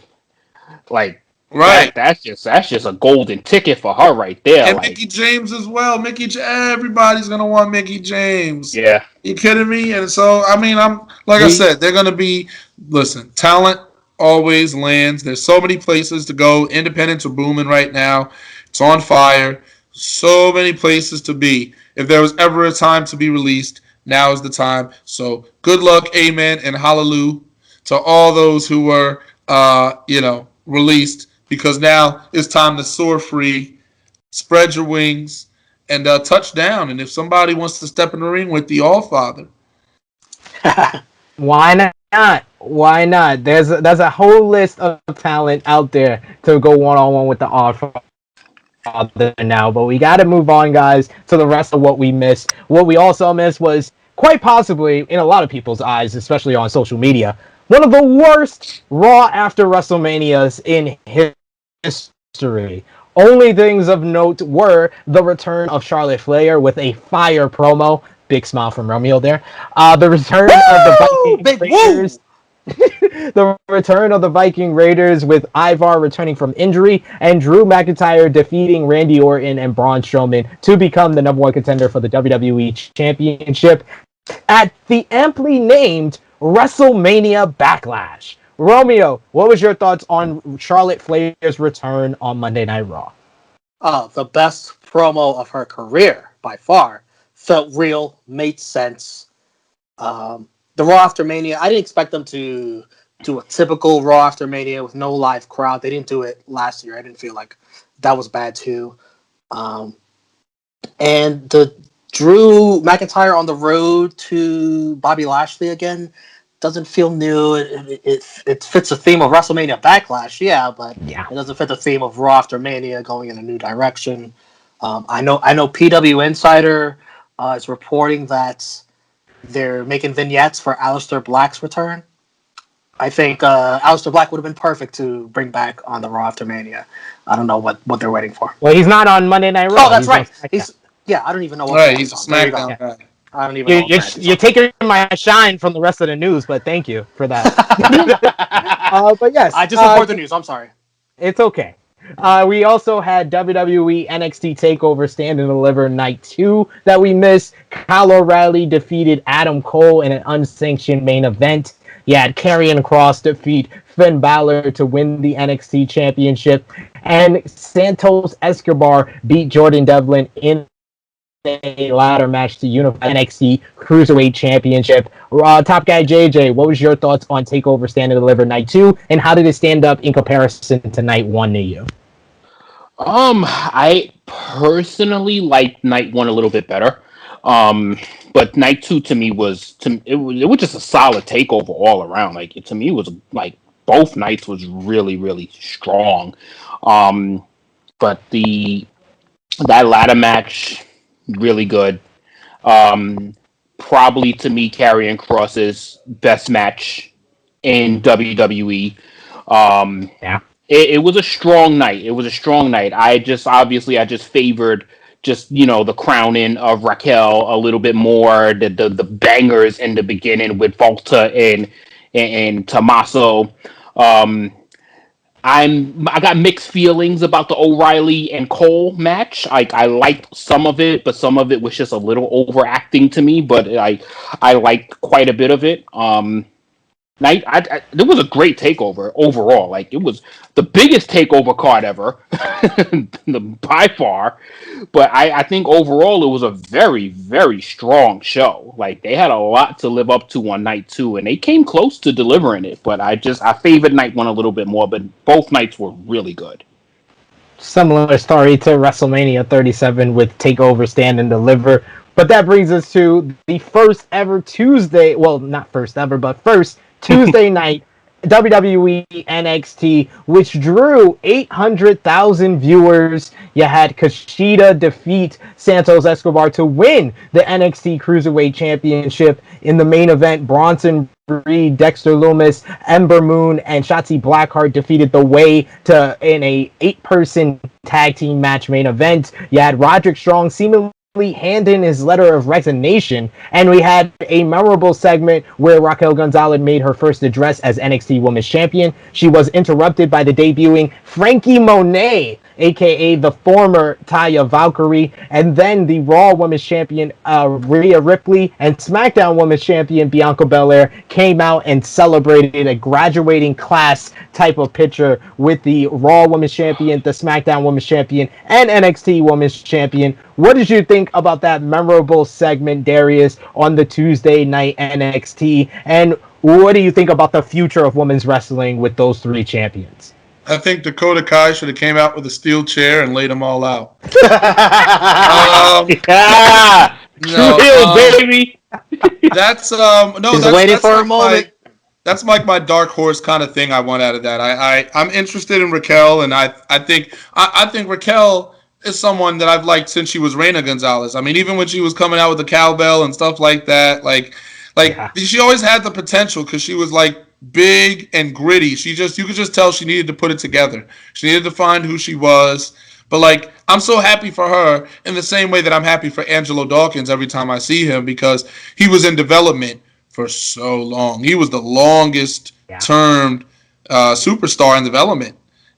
Like Right. That's just a golden ticket for her right there. And Like, Mickie James as well. Everybody's gonna want Mickie James. yeah. You kidding me? And so, I mean, I'm like I We- said, they're gonna be. Listen, talent always lands. There's so many places to go. Independents are booming right now. It's on fire. So many places to be. If there was ever a time to be released, now is the time. So good luck, amen, and hallelujah to all those who were, released, because now it's time to soar free, spread your wings, and touch down. And if somebody wants to step in the ring with the All-Father, Why not? Why not? There's a whole list of talent out there to go one-on-one with the Oddfather now, but we got to move on, guys, to the rest of what we missed. What we also missed was quite possibly, in a lot of people's eyes, especially on social media, one of the worst Raw after WrestleManias in history. Only things of note were the return of Charlotte Flair with a fire promo. Big smile from Romeo there. The return of the Viking Raiders. The return of the Viking Raiders with Ivar returning from injury and Drew McIntyre defeating Randy Orton and Braun Strowman to become the number one contender for the WWE Championship at the amply named WrestleMania Backlash. Romeo, what was your thoughts on Charlotte Flair's return on Monday Night Raw? The best promo of her career by far. Felt real, made sense. The Raw after Mania, I didn't expect them to do a typical Raw after Mania with no live crowd. They didn't do it last year. I didn't feel like that was bad too. And the Drew McIntyre on the road to Bobby Lashley again doesn't feel new. It fits the theme of WrestleMania Backlash, yeah, but Yeah. it doesn't fit the theme of Raw after Mania going in a new direction. I know PW Insider is reporting that they're making vignettes for Aleister Black's return. I think Aleister Black would have been perfect to bring back on the Raw after Mania. I don't know what they're waiting for. Well, he's not on Monday Night Raw. Oh, that's He's on right. SmackDown. I don't even know what. right? He's a There you go. SmackDown guy. I don't even know. You're taking my shine from the rest of the news, but thank you for that. But yes, I just report the news. I'm sorry. it's okay. We also had WWE NXT TakeOver Stand and Deliver Night 2 that we missed. Kyle O'Reilly defeated Adam Cole in an unsanctioned main event. You had Karrion Kross defeat Finn Balor to win the NXT Championship. And Santos Escobar beat Jordan Devlin in a ladder match to unify NXT Cruiserweight Championship. Top Guy JJ, what was your thoughts on TakeOver Stand and Deliver Night 2, and how did it stand up in comparison to Night 1 to you? I personally liked Night 1 a little bit better. But Night 2 to me was it was just a solid takeover all around. Like, to me, it was like both nights was really, really strong. But that ladder match, really good. Probably to me, Karrion Kross's best match in WWE. Yeah. It was a strong night. It was a strong night. I just favored the crowning of Raquel a little bit more. The bangers in the beginning with Volta and Tommaso. I got mixed feelings about the O'Reilly and Cole match. I liked some of it, but some of it was just a little overacting to me. But I liked quite a bit of it. It was a great takeover overall. Like, it was the biggest takeover card ever, by far. But I think overall it was a very, very strong show. Like, they had a lot to live up to on Night 2, and they came close to delivering it. But I favored Night 1 a little bit more. But both nights were really good. Similar story to WrestleMania 37 with TakeOver Stand and Deliver. But that brings us to the first ever Tuesday. Well, not first ever, but first Tuesday night WWE NXT, which drew 800,000 viewers. You had Kushida defeat Santos Escobar to win the NXT Cruiserweight Championship. In the main event, Bronson Reed, Dexter Lumis, Ember Moon, and Shotzi Blackheart defeated the Way in a 8-person tag team match main event. You had Roderick Strong seemingly hand in his letter of resignation, and we had a memorable segment where Raquel Gonzalez made her first address as NXT Women's Champion. She was interrupted by the debuting Frankie Monet, aka the former Taya Valkyrie, and then the Raw Women's Champion Rhea Ripley and SmackDown Women's Champion Bianca Belair came out and celebrated a graduating class type of picture with the Raw Women's Champion, the SmackDown Women's Champion, and NXT Women's Champion. What did you think about that memorable segment, Darius, on the Tuesday night NXT? And what do you think about the future of women's wrestling with those three champions? I think Dakota Kai should have came out with a steel chair and laid them all out. Yeah, No, Tru Heel, baby. that's no. He's that's, waiting that's for a like moment. that's like my dark horse kind of thing I want out of that. I'm interested in Raquel, and I think Raquel is someone that I've liked since she was Reina Gonzalez. I mean, even when she was coming out with the cowbell and stuff like that, she always had the potential because she was like big and gritty. You could just tell she needed to put it together. She needed to find who she was. But like, I'm so happy for her in the same way that I'm happy for Angelo Dawkins every time I see him, because he was in development for so long. He was the longest termed superstar in development,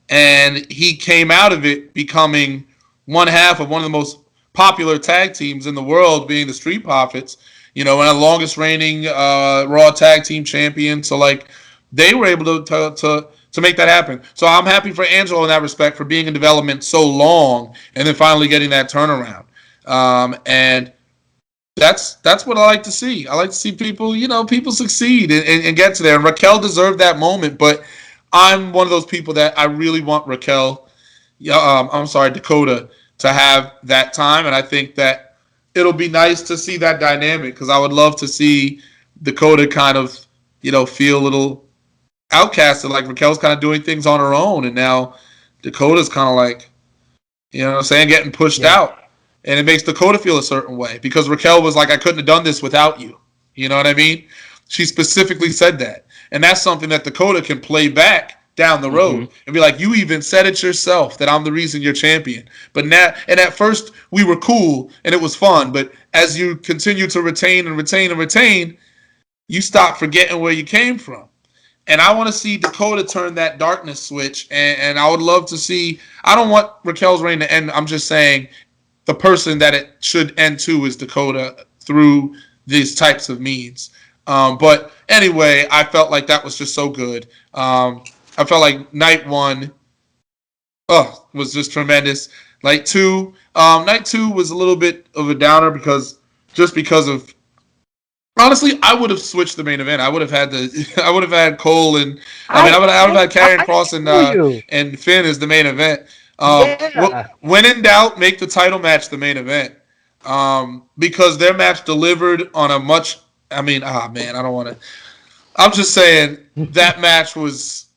and he came out of it becoming one half of one of the most popular tag teams in the world, being the Street Profits, and the longest reigning Raw Tag Team Champion. So like, they were able to make that happen. So I'm happy for Angelo in that respect, for being in development so long and then finally getting that turnaround. And that's what I like to see. I like to see people succeed and get to there. And Raquel deserved that moment, but I'm one of those people that I really want Dakota to have that time, and I think that it'll be nice to see that dynamic, because I would love to see Dakota kind of, feel a little outcasted, like Raquel's kind of doing things on her own, and now Dakota's kind of like, getting pushed out, and it makes Dakota feel a certain way, because Raquel was like, I couldn't have done this without you. You know what I mean? She specifically said that, and that's something that Dakota can play back down the road and be like, you even said it yourself that I'm the reason you're champion. But now, and at first we were cool and it was fun, but as you continue to retain, you stop forgetting where you came from. And I want to see Dakota turn that darkness switch, and I would love to see, I don't want Raquel's reign to end. I'm just saying the person that it should end to is Dakota through these types of means. But anyway, I felt like that was just so good. I felt like night one was just tremendous. Night two was a little bit of a downer because of, honestly, I would have switched the main event. I would have had Cole and I would have had Karrion Kross and Finn as the main event. When in doubt, make the title match the main event, because their match delivered on a much. I don't want to. I'm just saying that match was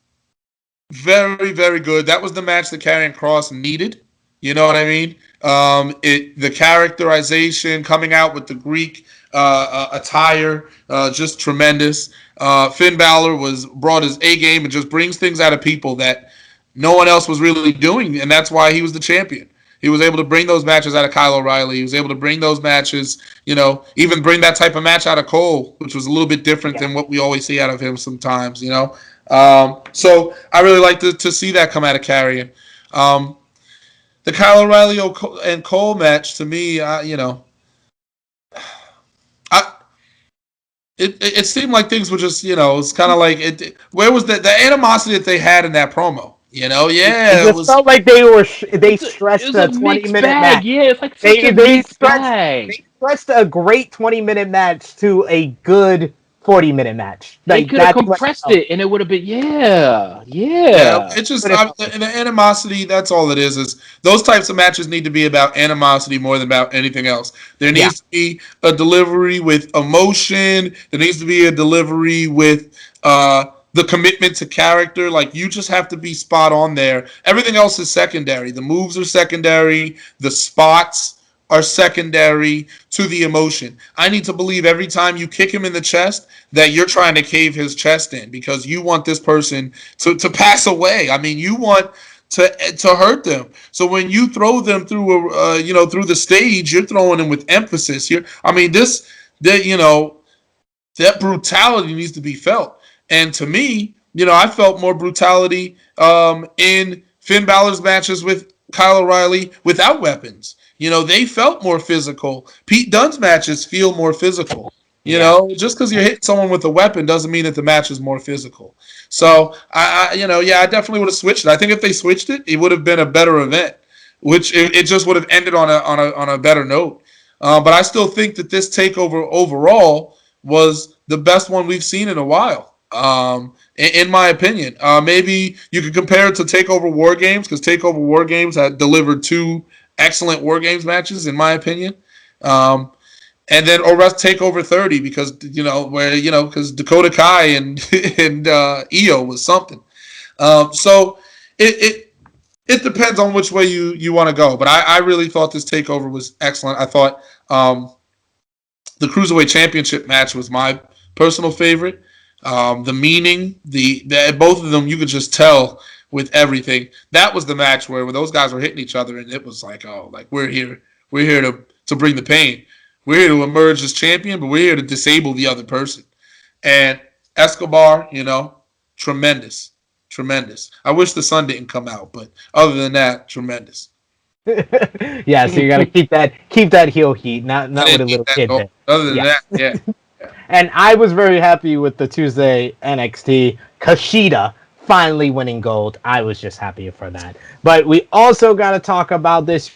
very, very good. That was the match that Karrion Kross needed. You know what I mean? The characterization, coming out with the Greek attire, just tremendous. Finn Balor brought his A game and just brings things out of people that no one else was really doing, and that's why he was the champion. He was able to bring those matches out of Kyle O'Reilly. He was able to bring those matches, even bring that type of match out of Cole, which was a little bit different than what we always see out of him sometimes, So I really like to see that come out of Karrion. The Kyle O'Reilly and Cole match, to me, it seemed like things were just, it's kind of like, where was the animosity that they had in that promo? It just felt like they stressed a 20-minute match. Yeah, it's like such a mixed bag. They stressed a great 20-minute match to a good 40-minute match. They could have compressed it, and it would have been, yeah. It's just the animosity. That's all it is those types of matches need to be about animosity more than about anything else. There needs to be a delivery with emotion. There needs to be a delivery with the commitment to character. Like, you just have to be spot on there. Everything else is secondary. The moves are secondary. The spots are secondary to the emotion. I need to believe every time you kick him in the chest that you're trying to cave his chest in, because you want this person to pass away. I mean, you want to hurt them. So when you throw them through through the stage, you're throwing them with emphasis. That brutality needs to be felt. And to me, I felt more brutality in Finn Balor's matches with Kyle O'Reilly without weapons. They felt more physical. Pete Dunne's matches feel more physical. Just because you're hitting someone with a weapon doesn't mean that the match is more physical. So I definitely would have switched it. I think if they switched it, it would have been a better event, which it just would have ended on a better note. But I still think that this takeover overall was the best one we've seen in a while. In my opinion, maybe you could compare it to Takeover War Games, because Takeover War Games had delivered 2 excellent War Games matches, in my opinion. And then Takeover 30, because because Dakota Kai and Io was something. So it depends on which way you want to go. But I really thought this takeover was excellent. I thought the Cruiserweight Championship match was my personal favorite. The meaning, both of them, you could just tell with everything. That was the match where those guys were hitting each other, and it was like, we're here to bring the pain. We're here to emerge as champion, but we're here to disable the other person. And Escobar, tremendous. I wish the sun didn't come out, but other than that, tremendous. Yeah, so you got to keep that heel heat, not with a little kid. Other than that, yeah. And I was very happy with the Tuesday NXT. Kushida finally winning gold. I was just happy for that. But we also got to talk about this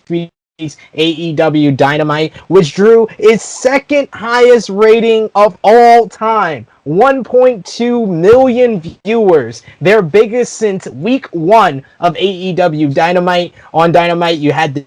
AEW Dynamite, which drew its second highest rating of all time. 1.2 million viewers, their biggest since week 1 of AEW Dynamite. On Dynamite, you had the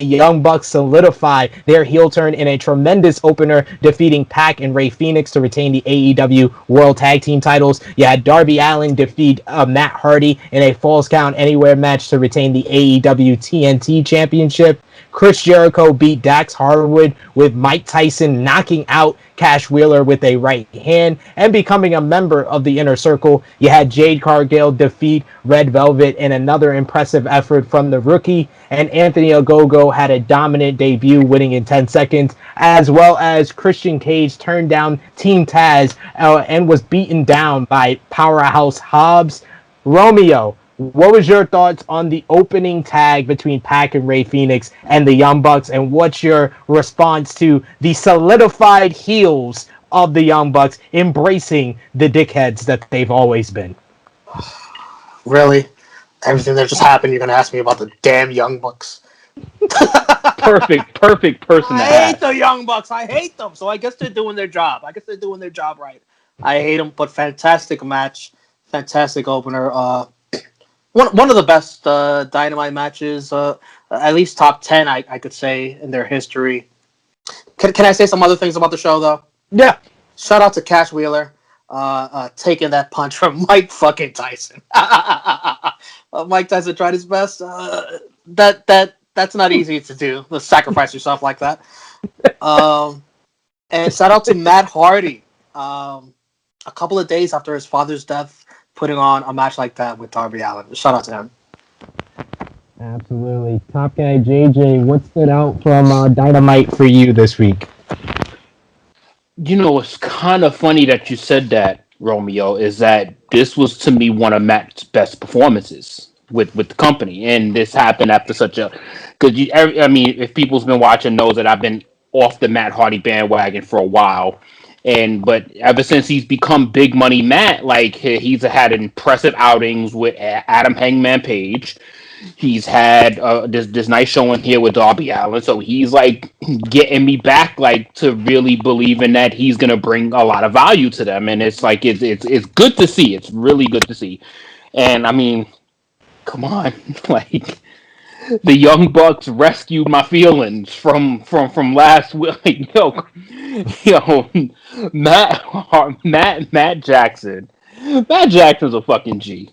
Young Bucks solidify their heel turn in a tremendous opener, defeating PAC and Rey Fenix to retain the AEW World Tag Team titles. You had Darby Allin defeat Matt Hardy in a Falls Count Anywhere match to retain the AEW TNT Championship. Chris Jericho beat Dax Harwood, with Mike Tyson knocking out Cash Wheeler with a right hand and becoming a member of the Inner Circle. You had Jade Cargill defeat Red Velvet in another impressive effort from the Rookie, and Anthony Ogogo had a dominant debut, winning in 10 seconds, as well as Christian Cage turned down Team Taz and was beaten down by Powerhouse Hobbs. Romeo, what was your thoughts on the opening tag between PAC and Rey Fenix and the Young Bucks, and what's your response to the solidified heels of the Young Bucks embracing the dickheads that they've always been? Really? Everything that just happened, you're going to ask me about the damn Young Bucks? perfect person to I have. hate the Young Bucks. I hate them. So I guess they're doing their job. Right. I hate them, but fantastic match. Fantastic opener. One of the best Dynamite matches, at least top 10, I could say, in their history. Can I say some other things about the show, though? Yeah. Shout out to Cash Wheeler taking that punch from Mike fucking Tyson. Mike Tyson tried his best. That's not easy to do, to sacrifice yourself like that. And shout out to Matt Hardy. A couple of days after his father's death, putting on a match like that with Darby Allin. Shout out to him. Absolutely. Top Guy JJ, what stood out from Dynamite for you this week? It's kind of funny that you said that, Romeo, is that this was, to me, one of Matt's best performances with the company. And this happened after such a... Because, if people's been watching knows that I've been off the Matt Hardy bandwagon for a while. But ever since he's become Big Money Matt, he's had impressive outings with Adam Hangman Page. He's had this nice showing here with Darby Allin, so he's getting me back to really believing that he's gonna bring a lot of value to them, and it's good to see. It's really good to see, and come on, the Young Bucks rescued my feelings from last week. Matt Jackson. Matt Jackson's a fucking G.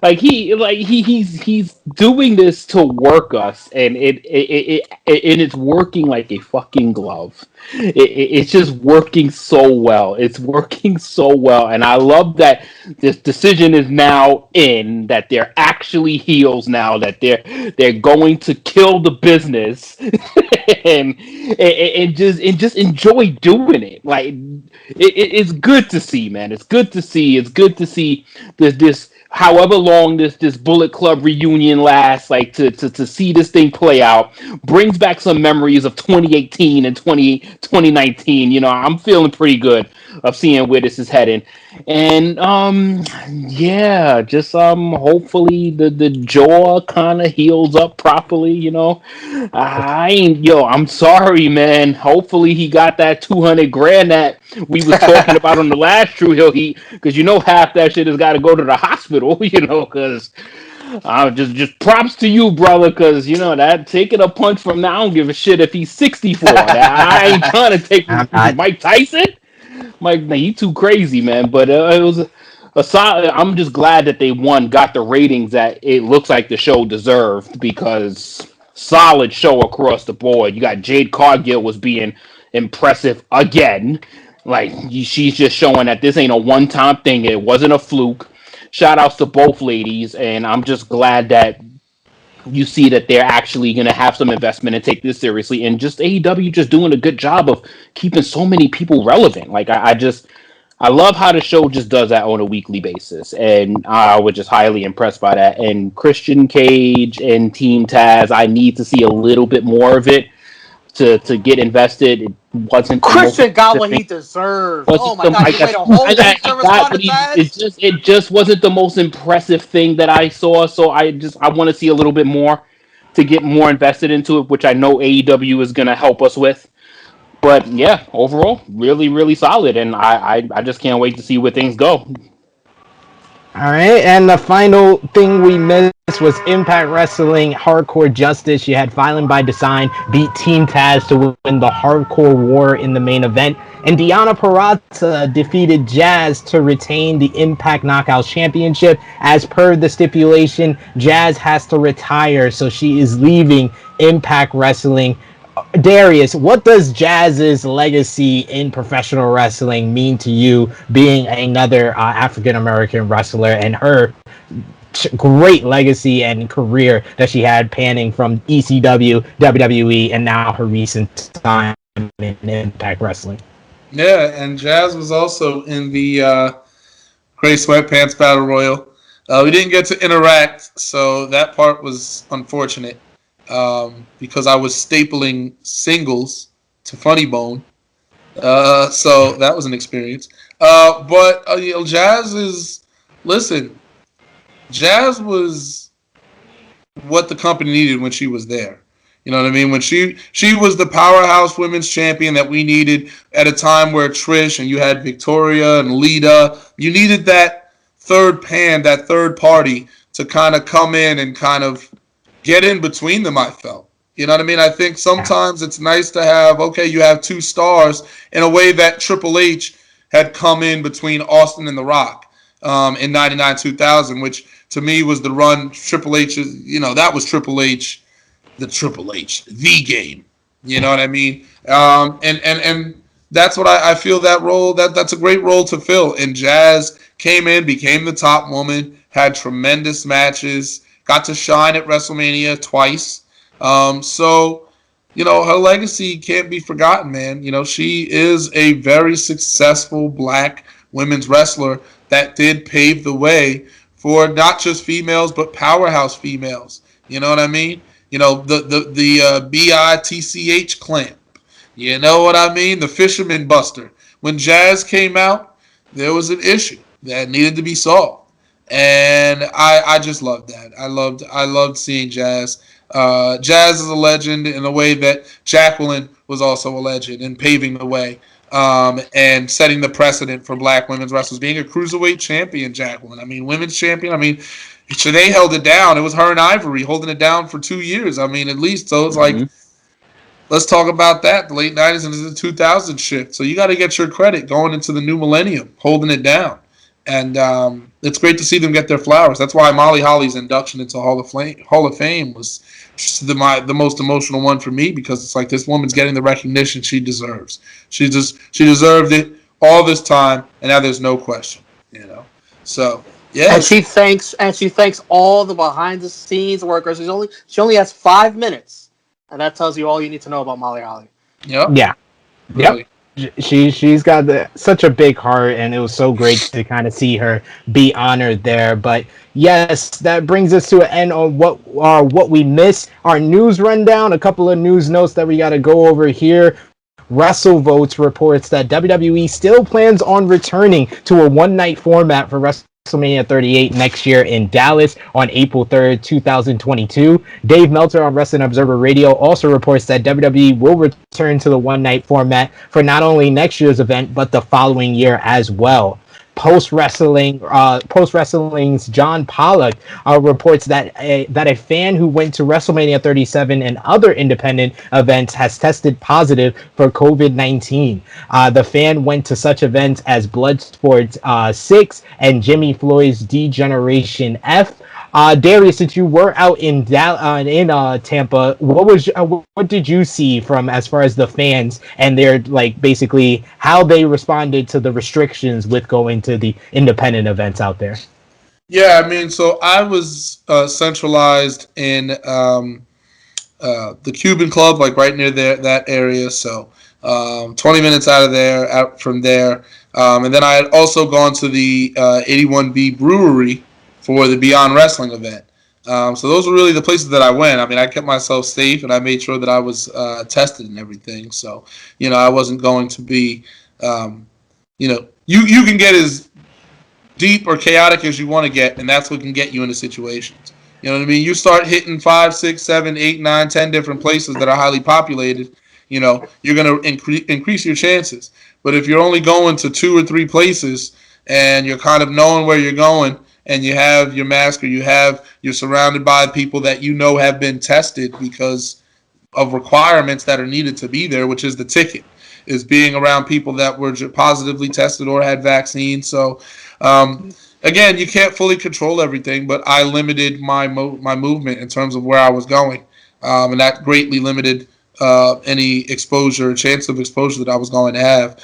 He's doing this to work us, and it's working like a fucking glove. It's just working so well. It's working so well, and I love that this decision is now in, that they're actually heels now, that they're going to kill the business and just enjoy doing it. It's good to see, man. It's good to see. It's good to see this however long this Bullet Club reunion lasts, to see this thing play out, brings back some memories of 2018 and 2019. I'm feeling pretty good of seeing where this is heading. And yeah, just hopefully the jaw kind of heals up properly. I'm sorry, man. Hopefully he got that 200 grand that we was talking about on the last Tru Heel Heat, because half that shit has got to go to the hospital, because just props to you, brother, because that taking a punch from now, I don't give a shit if he's 64. I ain't trying to take I'm not. Mike Tyson. Mike, nah, he too crazy, man. But it was a solid. I'm just glad that they got the ratings that it looks like the show deserved, because solid show across the board. You got Jade Cargill was being impressive again. She's just showing that this ain't a one-time thing. It wasn't a fluke. Shout outs to both ladies, and I'm just glad that you see that they're actually going to have some investment and take this seriously, and just AEW just doing a good job of keeping so many people relevant. I love how the show just does that on a weekly basis, and I was just highly impressed by that. And Christian Cage and Team Taz, I need to see a little bit more of it to get invested. It wasn't Christian got what he deserved. Oh my god, you wait a whole week to respond to Taz? It just wasn't the most impressive thing that I saw. So I want to see a little bit more to get more invested into it, which I know AEW is going to help us with. But yeah, overall, really, really solid, and I just can't wait to see where things go. All right, and the final thing we missed was Impact Wrestling Hardcore Justice. You had Violent by Design beat Team Taz to win the Hardcore War in the main event, and Deonna Purrazzo defeated Jazz to retain the Impact Knockouts Championship. As per the stipulation, Jazz has to retire, so she is leaving Impact Wrestling. Darius, what does Jazz's legacy in professional wrestling mean to you, being another African American wrestler, and her great legacy and career that she had panning from ECW, WWE, and now her recent time in Impact Wrestling? Yeah, and Jazz was also in the Gray Sweatpants Battle Royal. We didn't get to interact, so that part was unfortunate. Because I was stapling singles to Funny Bone. So that was an experience. But Jazz is... Listen, Jazz was what the company needed when she was there. You know what I mean? When she was the powerhouse women's champion that we needed at a time where Trish and you had Victoria and Lita, you needed that third party to kind of come in and kind of get in between them, I felt. You know what I mean? I think sometimes it's nice to have, you have two stars in a way that Triple H had come in between Austin and The Rock in 99-2000, which to me was the run Triple H's, that was Triple H, the game. You know what I mean? And that's what I feel that role, that's a great role to fill. And Jazz came in, became the top woman, had tremendous matches, got to shine at WrestleMania twice. So, her legacy can't be forgotten, man. She is a very successful black women's wrestler that did pave the way for not just females, but powerhouse females. You know what I mean? The BITCH clamp. You know what I mean? The Fisherman Buster. When Jazz came out, there was an issue that needed to be solved. And I just loved that. I loved seeing Jazz. Jazz is a legend in a way that Jacqueline was also a legend in paving the way and setting the precedent for black women's wrestlers. Being a cruiserweight champion, Jacqueline. I mean, women's champion. I mean, Shanae held it down. It was her and Ivory holding it down for 2 years. I mean, at least. So it's like, let's talk about that. The late 90s into the 2000s shift. So you got to get your credit going into the new millennium, holding it down. And it's great to see them get their flowers. That's why Molly Holly's induction into Hall of Fame was just the most emotional one for me, because it's like this woman's getting the recognition she deserves. She deserved it all this time, and now there's no question. So yeah. And she thanks all the behind the scenes workers. She only has 5 minutes, and that tells you all you need to know about Molly Holly. Yep. Yeah. Really. Yep. She's got such a big heart, and it was so great to kind of see her be honored there. But yes, that brings us to an end on what we missed. Our news rundown, a couple of news notes that we got to go over here. WrestleVotes reports that WWE still plans on returning to a one-night format for WrestleMania 38 next year in Dallas on April 3rd, 2022. Dave Meltzer on Wrestling Observer Radio also reports that WWE will return to the one-night format for not only next year's event, but the following year as well. Post Wrestling's John Pollock reports that a fan who went to WrestleMania 37 and other independent events has tested positive for COVID-19. The fan went to such events as Bloodsport 6 and Jimmy Floyd's D-Generation F. Darius, since you were out in Tampa, what did you see from as far as the fans and their basically how they responded to the restrictions with going to the independent events out there? Yeah, I mean, so I was centralized in the Cuban Club, right near that area. So 20 minutes out from there, and then I had also gone to the 81B Brewery for the Beyond Wrestling event. So those were really the places that I went. I mean, I kept myself safe, and I made sure that I was tested and everything. So, I wasn't going to be, you can get as deep or chaotic as you want to get, and that's what can get you into situations. You know what I mean? You start hitting 5, 6, 7, 8, 9, 10 different places that are highly populated, you're going to increase your chances. But if you're only going to 2 or 3 places and you're kind of knowing where you're going, and you have your mask, or you're surrounded by people that have been tested because of requirements that are needed to be there, which is the ticket, is being around people that were positively tested or had vaccines. So, again, you can't fully control everything, but I limited my movement in terms of where I was going, and that greatly limited any chance of exposure that I was going to have.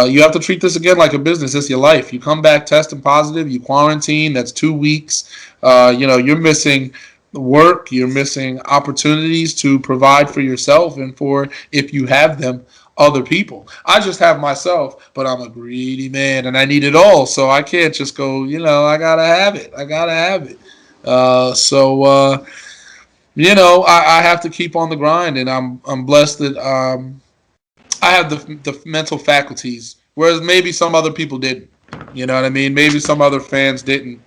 You have to treat this again like a business. It's your life. You come back testing positive, you quarantine, that's 2 weeks. You're missing work, you're missing opportunities to provide for yourself and for, if you have them, other people. I just have myself, but I'm a greedy man and I need it all. So I can't just go, I gotta have it. I have to keep on the grind, and I'm blessed that I have the mental faculties, whereas maybe some other people didn't. You know what I mean? Maybe some other fans didn't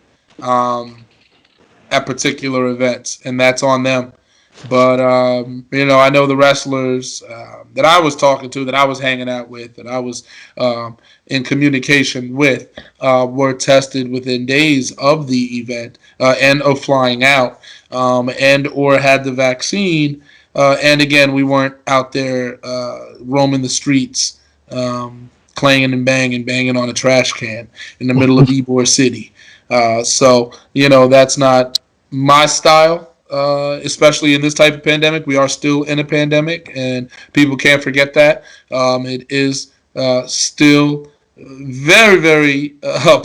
at particular events, and that's on them. But I know the wrestlers that I was talking to, that I was hanging out with, that I was in communication with, were tested within days of the event and of flying out, and or had the vaccine. And again, we weren't out there roaming the streets, clanging and banging on a trash can in the middle of Ybor City. So that's not my style. Especially in this type of pandemic. We are still in a pandemic, and people can't forget that. It is still very, very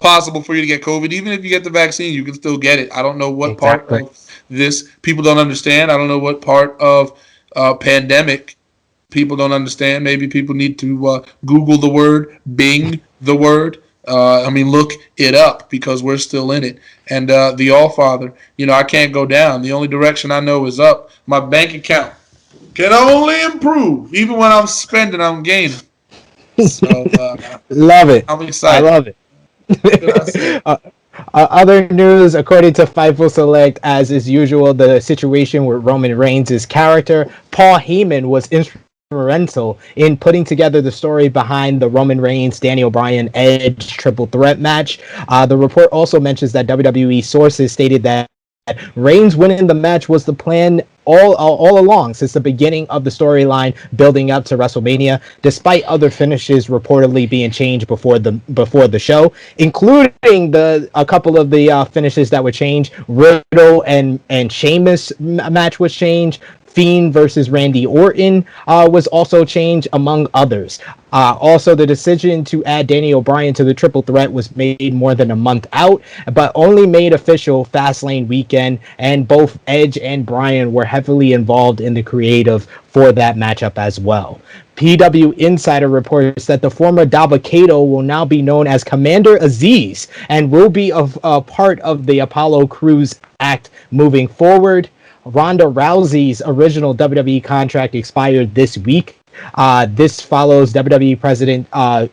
possible for you to get COVID. Even if you get the vaccine, you can still get it. I don't know what part of this people don't understand. I don't know what part of pandemic people don't understand. Maybe people need to Google the word, Bing the word. Look it up, because we're still in it. And the All-Father, I can't go down. The only direction I know is up. My bank account can only improve. Even when I'm spending, I'm gaining. So, love it. I'm excited. I love it. Other news, according to Fightful Select, as is usual, the situation with Roman Reigns' character, Paul Heyman, was instrumental in putting together the story behind the Roman Reigns, Daniel Bryan, Edge triple threat match. The report also mentions that WWE sources stated that Reigns winning the match was the plan all along since the beginning of the storyline building up to WrestleMania, despite other finishes reportedly being changed before the show, including a couple of the finishes that were changed. Riddle and Sheamus match was changed. Fiend versus Randy Orton was also changed, among others. Also, the decision to add Daniel Bryan to the triple threat was made more than a month out, but only made official Fastlane weekend, and both Edge and Bryan were heavily involved in the creative for that matchup as well. PW Insider reports that the former Dabba-Kato will now be known as Commander Aziz and will be a part of the Apollo Crews act moving forward. Ronda Rousey's original WWE contract expired this week. This follows WWE President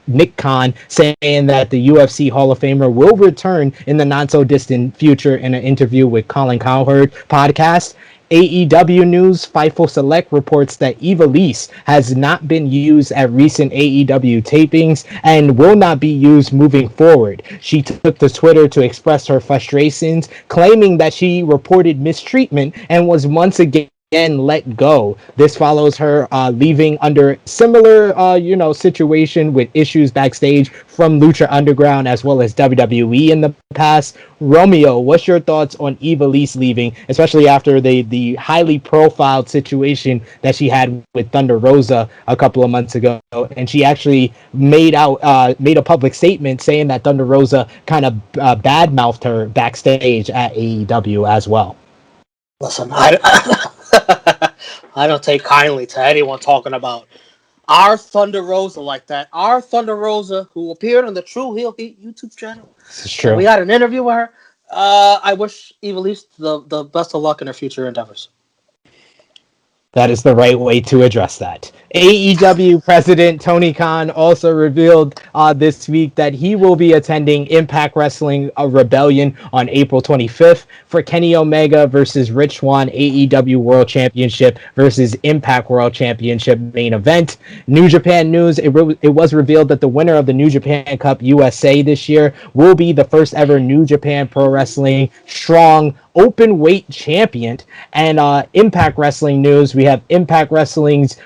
Nick Khan saying that the UFC Hall of Famer will return in the not-so-distant future in an interview with Colin Cowherd podcast. AEW News, Fightful Select reports that Ivelisse has not been used at recent AEW tapings and will not be used moving forward. She took to Twitter to express her frustrations, claiming that she reported mistreatment and was once again let go. This follows her leaving under similar situation with issues backstage from Lucha Underground as well as WWE in the past. Romeo, what's your thoughts on Ivelisse leaving, especially after the highly profiled situation that she had with Thunder Rosa a couple of months ago, and she actually made a public statement saying that Thunder Rosa kind of badmouthed her backstage at AEW as well. Listen, I don't take kindly to anyone talking about our Thunder Rosa like that. Our Thunder Rosa, who appeared on the Tru Heel Heat YouTube channel. This is true. We had an interview with her. I wish Ivelisse the best of luck in her future endeavors. That is the right way to address that. AEW President Tony Khan also revealed this week that he will be attending Impact Wrestling Rebellion on April 25th for Kenny Omega versus Rich Swann AEW World Championship versus Impact World Championship main event. New Japan News, it was revealed that the winner of the New Japan Cup USA this year will be the first ever New Japan Pro Wrestling Strong open weight champion. And Impact Wrestling news, we have Impact Wrestling's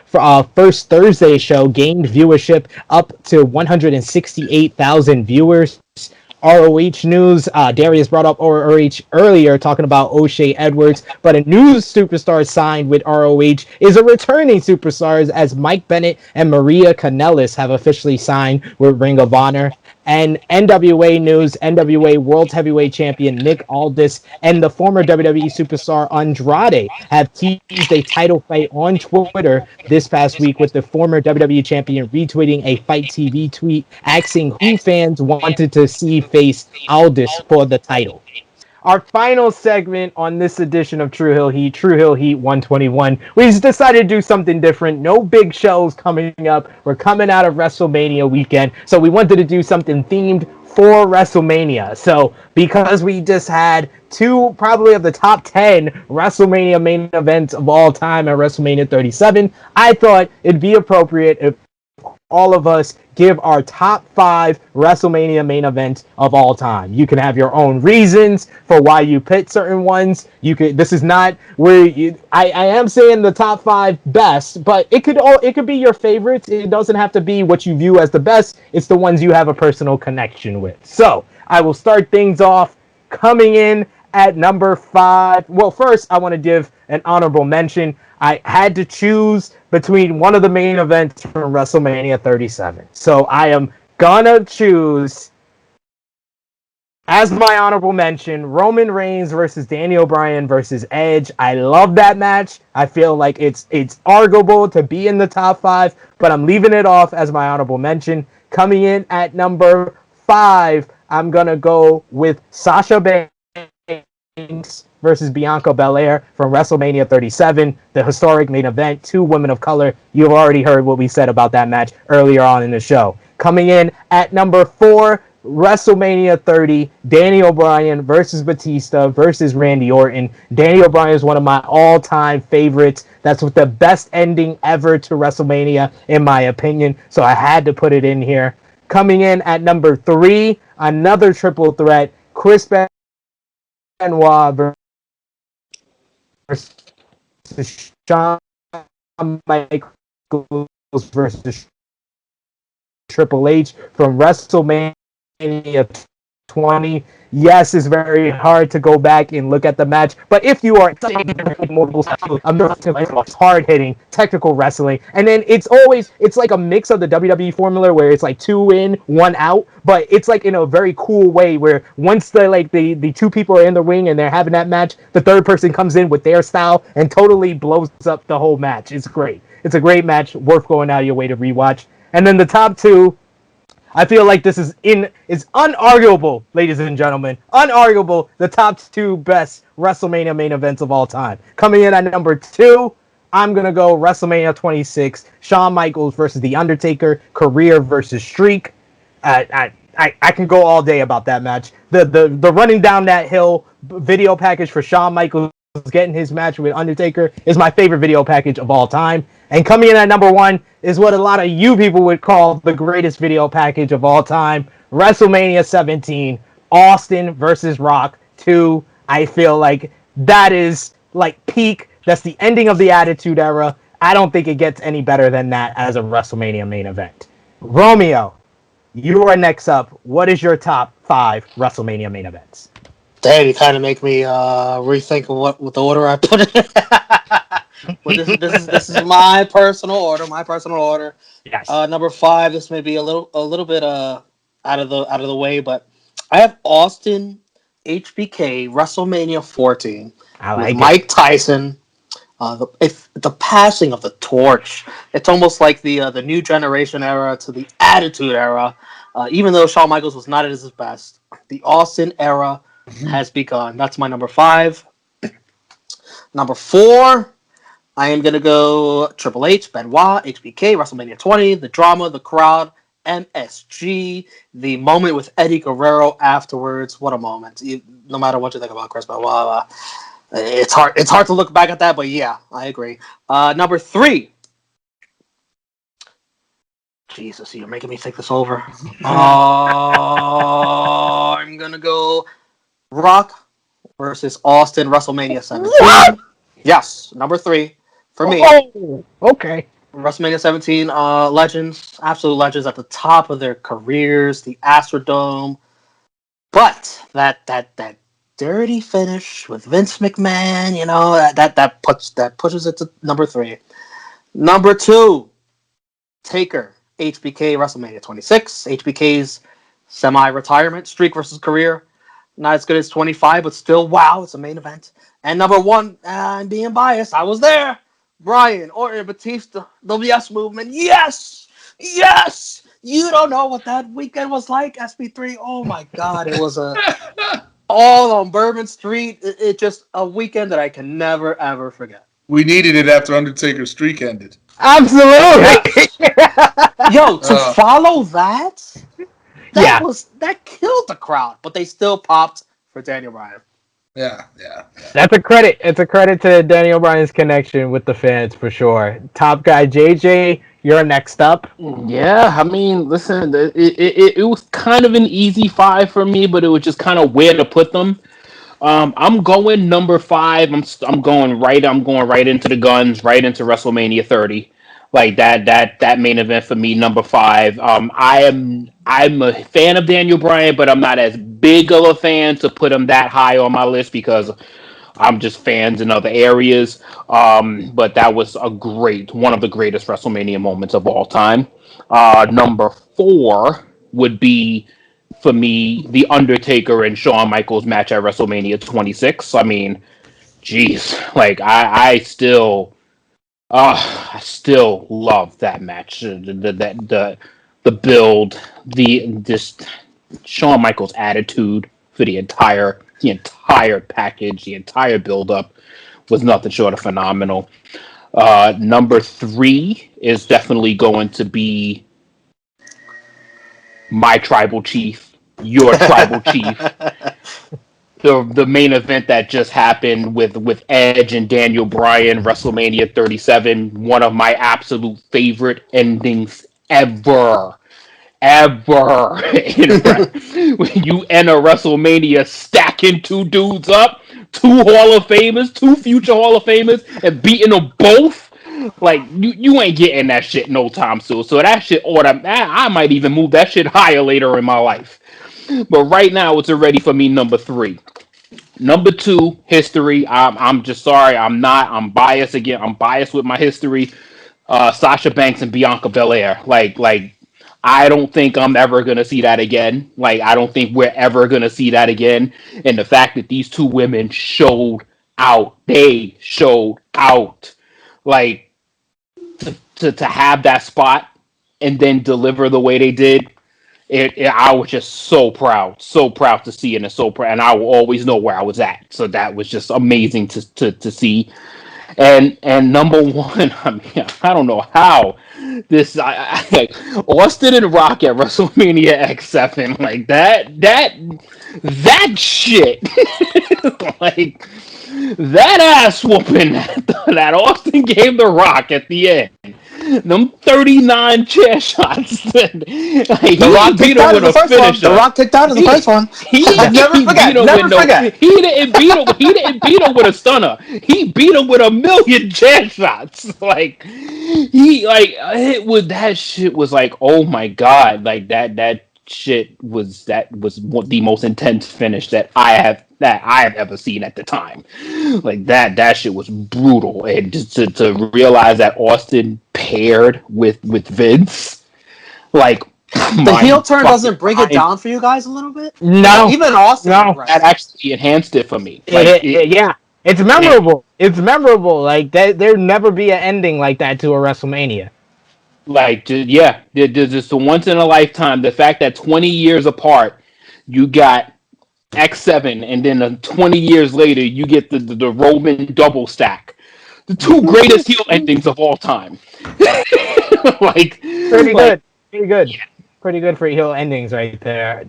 first Thursday show gained viewership up to 168,000 viewers. ROH news, Darius brought up ROH earlier talking about O'Shea Edwards, but a new superstar signed with ROH is a returning superstar as Mike Bennett and Maria Kanellis have officially signed with Ring of Honor. And NWA news, NWA World Heavyweight Champion Nick Aldis and the former WWE superstar Andrade have teased a title fight on Twitter this past week, with the former WWE champion retweeting a Fight TV tweet asking who fans wanted to see face Aldis for the title. Our final segment on this edition of Tru Heel Heat 121. We just decided to do something different. No big shows coming up. We're coming out of WrestleMania weekend, so we wanted to do something themed for WrestleMania. So because we just had two probably of the top 10 WrestleMania main events of all time at WrestleMania 37, I thought it'd be appropriate if all of us give our top 5 WrestleMania main events of all time. You can have your own reasons for why you pick certain ones. You could. This is not where I am saying the top 5 best, but it could be your favorites. It doesn't have to be what you view as the best. It's the ones you have a personal connection with. So I will start things off coming in at number 5. Well, first I want to give an honorable mention. I had to choose between one of the main events from WrestleMania 37. So I am gonna choose, as my honorable mention, Roman Reigns versus Daniel Bryan versus Edge. I love that match. I feel like it's arguable to be in the top 5, but I'm leaving it off as my honorable mention. Coming in at number 5, I'm gonna go with Sasha Banks versus Bianca Belair from WrestleMania 37, the historic main event, 2 women of color. You've already heard what we said about that match earlier on in the show. Coming in at number 4, WrestleMania 30, Daniel Bryan versus Batista versus Randy Orton. Daniel Bryan is one of my all-time favorites. That's with the best ending ever to WrestleMania, in my opinion, so I had to put it in here. Coming in at number 3, another triple threat, Chris Benoit versus Shawn Michaels versus Triple H from WrestleMania 20. Yes, it's very hard to go back and look at the match, but if you are hard hitting, technical wrestling, and then it's like a mix of the WWE formula where it's like 2 in, 1 out, but it's like in a very cool way where once the two people are in the ring and they're having that match, the third person comes in with their style and totally blows up the whole match. It's great. It's a great match, worth going out of your way to rewatch. And then the top two, I feel like this is unarguable, ladies and gentlemen. Unarguable, the top 2 best WrestleMania main events of all time. Coming in at number 2, I'm going to go WrestleMania 26, Shawn Michaels versus The Undertaker, career versus streak. I can go all day about that match. The running down that hill video package for Shawn Michaels getting his match with Undertaker is my favorite video package of all time. And coming in at number 1 is what a lot of you people would call the greatest video package of all time. WrestleMania 17, Austin versus Rock 2. I feel like that is like peak. That's the ending of the Attitude Era. I don't think it gets any better than that as a WrestleMania main event. Romeo, you are next up. What is your top 5 WrestleMania main events? Damn, you kind of make me rethink of what the order I put it. But this is my personal order. Yes. Number 5. This may be a little bit out of the way, but I have Austin HBK WrestleMania 14 with Mike Tyson. The passing of the torch. It's almost like the New Generation era to the Attitude Era. Even though Shawn Michaels was not at his best, the Austin era has begun. That's my number 5. Number 4, I am going to go Triple H, Benoit, HBK, WrestleMania 20, the drama, the crowd, MSG, the moment with Eddie Guerrero afterwards. What a moment. No matter what you think about Chris Benoit, it's hard to look back at that, but yeah, I agree. Number 3. Jesus, you're making me think this over. I'm going to go Rock versus Austin, WrestleMania 17. What? Yes, number 3 for me. Oh, okay. WrestleMania 17, legends, absolute legends at the top of their careers, the Astrodome. But that dirty finish with Vince McMahon, that pushes it to number 3. Number 2, Taker, HBK, WrestleMania 26. HBK's semi-retirement streak versus career. Not as good as 25, but still, wow, it's a main event. And number 1, I'm being biased. I was there. Bryan, Orton, Batista, WS movement. Yes! Yes! You don't know what that weekend was like, SP3. Oh, my God. It was all on Bourbon Street. It just a weekend that I can never, ever forget. We needed it after Undertaker's streak ended. Absolutely. Yo, to follow that Yeah. that killed the crowd, but they still popped for Daniel Bryan. Yeah. That's a credit. It's a credit to Daniel Bryan's connection with the fans for sure. Top guy JJ, you're next up. Yeah, I mean, listen, it was kind of an easy 5 for me, but it was just kind of where to put them. I'm going number 5. I'm going right into the guns, right into WrestleMania 30. Like that main event for me, number 5. I'm a fan of Daniel Bryan, but I'm not as big of a fan to put him that high on my list because I'm just fans in other areas. But that was one of the greatest WrestleMania moments of all time. Number 4 would be, for me, The Undertaker and Shawn Michaels match at WrestleMania 26. I mean, geez, like I still love that match. The build, just Shawn Michaels' attitude for the entire package, the entire build up was nothing short of phenomenal. Number 3 is definitely going to be my tribal chief, your tribal chief. The main event that just happened with Edge and Daniel Bryan, WrestleMania 37, one of my absolute favorite endings ever. When you enter WrestleMania stacking 2 dudes up, two Hall of Famers, two future Hall of Famers, and beating them both. Like you ain't getting that shit no time soon. So that shit, I might even move that shit higher later in my life. But right now, it's already for me number 3. Number 2, history. I'm just sorry. I'm biased again. I'm biased with my history. Sasha Banks and Bianca Belair. Like I don't think I'm ever gonna see that again. Like I don't think we're ever gonna see that again. And the fact that these two women showed out, they showed out. Like to have that spot and then deliver the way they did. I was just so proud to see it, and so proud, and I will always know where I was at. So that was just amazing to see. And number 1, I mean, I don't know how this Austin and Rock at WrestleMania X7, like that shit, like that ass whooping that Austin gave the Rock at the end. Them 39 chair shots. The Rock kicked out in the first one. The Rock kicked out in the first one. He didn't beat him with a stunner. He beat him with a million chair shots. Like that shit was like, oh my god, like that shit was the most intense finish that I have ever seen at the time. Like that shit was brutal, and just to realize that Austin paired with Vince, like the heel turn doesn't bring it down for you guys a little bit. No, even Austin. No, that actually enhanced it for me. Yeah, it's memorable. It's memorable. Like there'll never be an ending like that to a WrestleMania. Like, yeah, there's just a once in a lifetime. The fact that 20 years apart, you got X7, and then 20 years later, you get the Roman double stack. The two greatest heel endings of all time. Like, pretty good. Yeah. Pretty good for heel endings right there.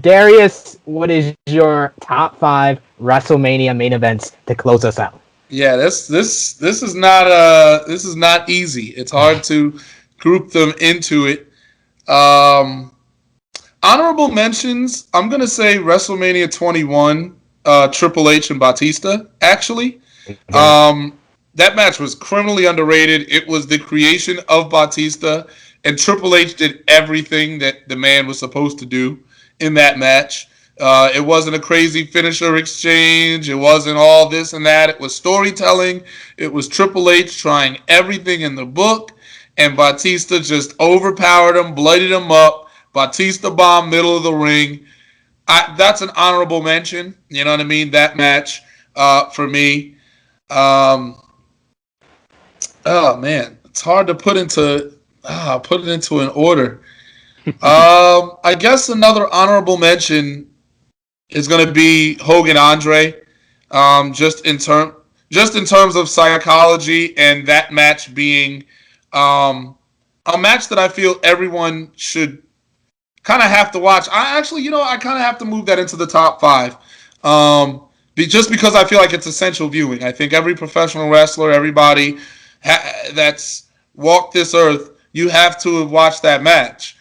Darius, what is your top 5 WrestleMania main events to close us out? Yeah, this is not easy. It's hard to group them into it. Honorable mentions, I'm going to say WrestleMania 21, Triple H and Batista, actually. That match was criminally underrated. It was the creation of Batista, and Triple H did everything that the man was supposed to do in that match. It wasn't a crazy finisher exchange. It wasn't all this and that. It was storytelling. It was Triple H trying everything in the book, and Batista just overpowered him, bloodied him up. Batista bomb, middle of the ring. That's an honorable mention. You know what I mean? That match for me. Oh man, it's hard to put it into an order. I guess another honorable mention is going to be Hogan Andre. Just in terms of psychology, and that match being a match that I feel everyone should kind of have to watch. I kind of have to move that into the top 5. Just because I feel like it's essential viewing. I think every professional wrestler, everybody that's walked this earth, you have to have watched that match.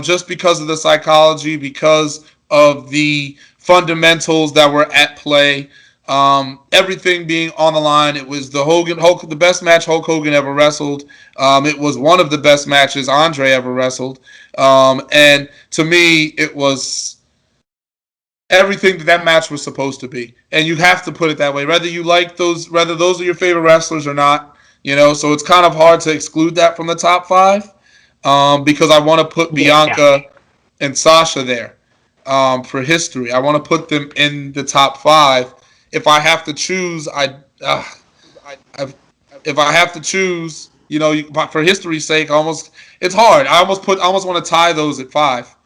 Just because of the psychology, because of the fundamentals that were at play, everything being on the line. It was the best match Hulk Hogan ever wrestled. It was one of the best matches Andre ever wrestled. And to me, it was everything that match was supposed to be. And you have to put it that way, whether those are your favorite wrestlers or not. So it's kind of hard to exclude that from the top 5, because I want to put Bianca and Sasha there for history. I want to put them in the top 5. If I have to choose, for history's sake, it's hard. I almost want to tie those at 5,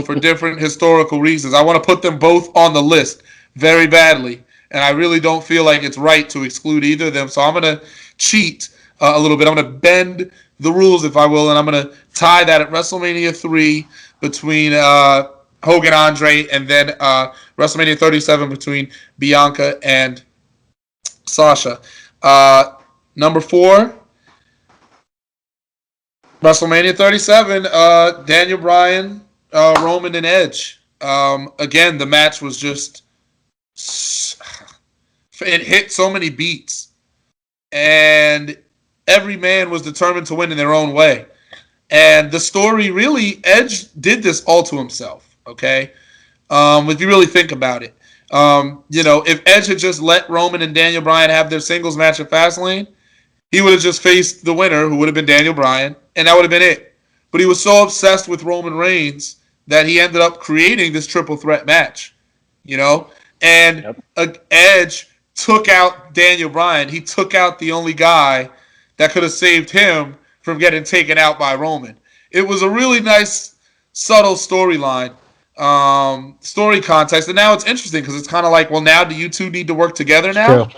for different historical reasons. I want to put them both on the list very badly, and I really don't feel like it's right to exclude either of them. So I'm going to cheat a little bit. I'm going to bend the rules, if I will, and I'm going to tie that at WrestleMania 3 between Hogan Andre, and then WrestleMania 37 between Bianca and Sasha. Number 4, WrestleMania 37, Daniel Bryan, Roman, and Edge. Again, the match was just it hit so many beats, and every man was determined to win in their own way. And the story really, Edge did this all to himself. Okay, if you really think about it, if Edge had just let Roman and Daniel Bryan have their singles match at Fastlane, he would have just faced the winner, who would have been Daniel Bryan, and that would have been it. But he was so obsessed with Roman Reigns that he ended up creating this triple threat match. And Edge took out Daniel Bryan. He took out the only guy that could have saved him from getting taken out by Roman. It was a really nice, subtle storyline, story context. And now it's interesting because it's kind of like, well, now do you two need to work together now?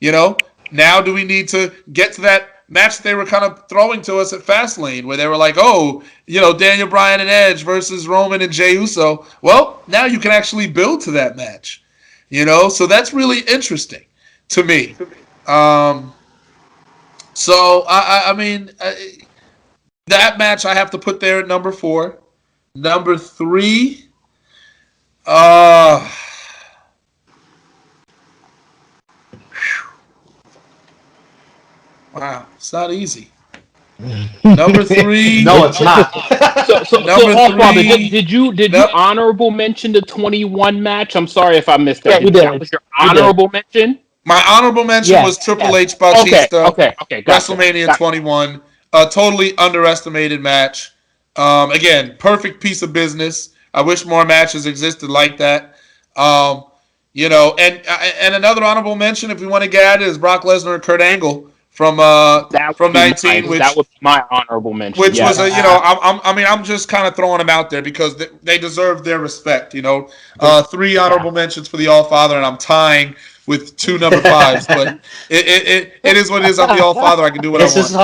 True. Now do we need to get to that match that they were kind of throwing to us at Fastlane, where they were like, Daniel Bryan and Edge versus Roman and Jey Uso. Well, now you can actually build to that match. So that's really interesting to me. That match I have to put there at number 4. Number 3, wow, it's not easy. Number 3. No, it's not. So Hawkfather, did you honorable mention the 21 match? I'm sorry if I missed that. Yeah, you did. That was your honorable mention? My honorable mention was Triple H Bautista. Okay. Gotcha. WrestleMania 21. A totally underestimated match. Again, perfect piece of business. I wish more matches existed like that. And another honorable mention, if we want to get at it, is Brock Lesnar and Kurt Angle from 19, which that would be my honorable mention. Which was I'm just kind of throwing them out there because they deserve their respect. 3 honorable mentions for the All Father, and I'm tying with 2 number 5s. But it is what it is. I'm the All Father. I can do what I want. This is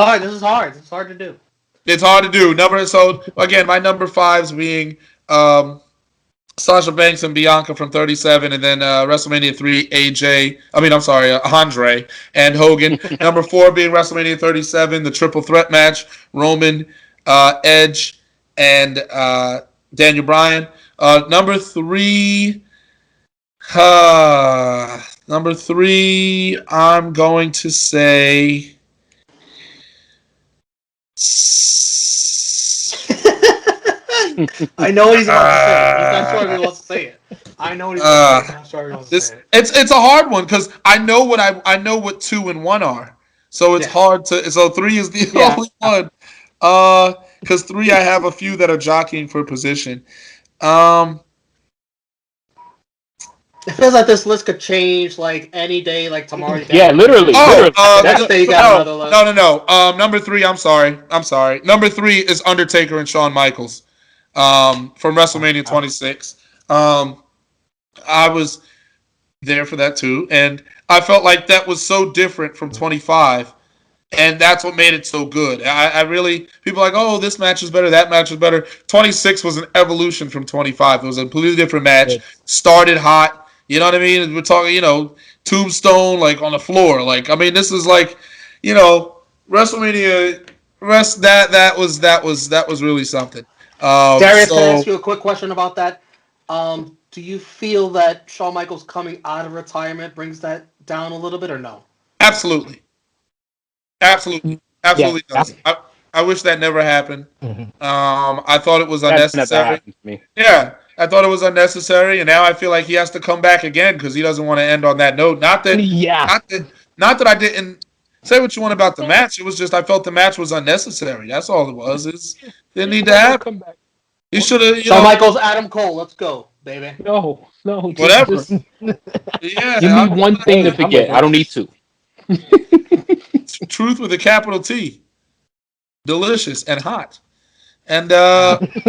hard. It's hard to do. It's hard to do. So again, my number 5s being Sasha Banks and Bianca from 37, and then WrestleMania 3, Andre and Hogan. Number 4 being WrestleMania 37, the triple threat match, Roman, Edge, and Daniel Bryan. Number 3, I'm going to say. I know he's about to say it. He's not sure if he wants to say it. I know what he's about to say it. I'm sure he wants to say it. It's a hard one because I know what 2 and 1 are. So it's hard to. So 3 is the only one. Because 3 I have a few that are jockeying for position. It feels like this list could change like any day, like tomorrow. Yeah, literally. That's the you got another list. No. Number 3. I'm sorry. Number 3 is Undertaker and Shawn Michaels. From WrestleMania 26. I was there for that too, and I felt like that was so different from 25, and that's what made it so good. I really, people are like, this match is better, that match is better. 26 was an evolution from 25. It was a completely different match. Started hot. You know what I mean? We're talking, tombstone, like on the floor. This is like, WrestleMania. That was really something. Darius, can I ask you a quick question about that? Do you feel that Shawn Michaels coming out of retirement brings that down a little bit, or no? Absolutely does. I wish that never happened. Mm-hmm. I thought it was unnecessary. Yeah, I thought it was unnecessary, and now I feel like he has to come back again because he doesn't want to end on that note. Not that I didn't say what you want about the match. It was just I felt the match was unnecessary. That's all it was. It didn't need to happen. He should have. Shawn Michaels, Adam Cole. Let's go, baby. No. Whatever. Give me one thing to forget. I don't need to. Truth with a capital T. Delicious and hot. And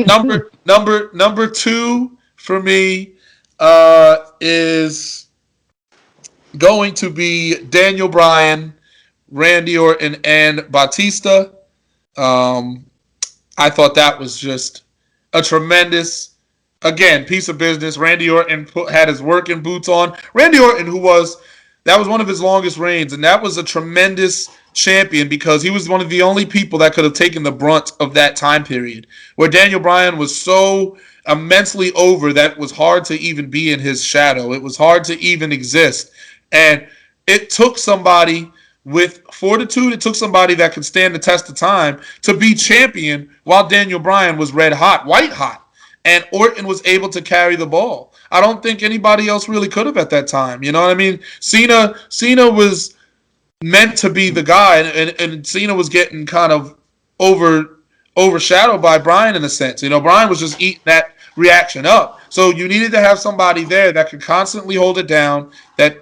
number 2 for me is going to be Daniel Bryan, Randy Orton, and Batista. I thought that was just a tremendous, again, piece of business. Randy Orton had his working boots on. Randy Orton, that was one of his longest reigns, and that was a tremendous champion because he was one of the only people that could have taken the brunt of that time period, where Daniel Bryan was so immensely over that it was hard to even be in his shadow. It was hard to even exist. And it took somebody with fortitude. It took somebody that could stand the test of time to be champion while Daniel Bryan was red hot, white hot, and Orton was able to carry the ball. I don't think anybody else really could have at that time. You know what I mean? Cena was meant to be the guy, and Cena was getting kind of overshadowed by Bryan in a sense. You know, Bryan was just eating that reaction up. So you needed to have somebody there that could constantly hold it down, that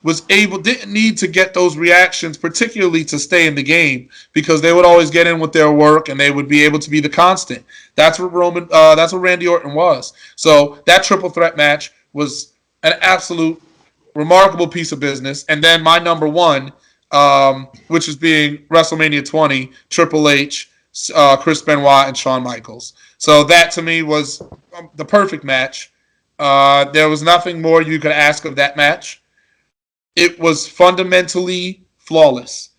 didn't need to get those reactions, particularly to stay in the game, because they would always get in with their work and they would be able to be the constant. That's what Randy Orton was. So that triple threat match was an absolute remarkable piece of business. And then my number one, which is being WrestleMania 20, Triple H, Chris Benoit, and Shawn Michaels. So that to me was the perfect match. There was nothing more you could ask of that match. It was fundamentally flawless.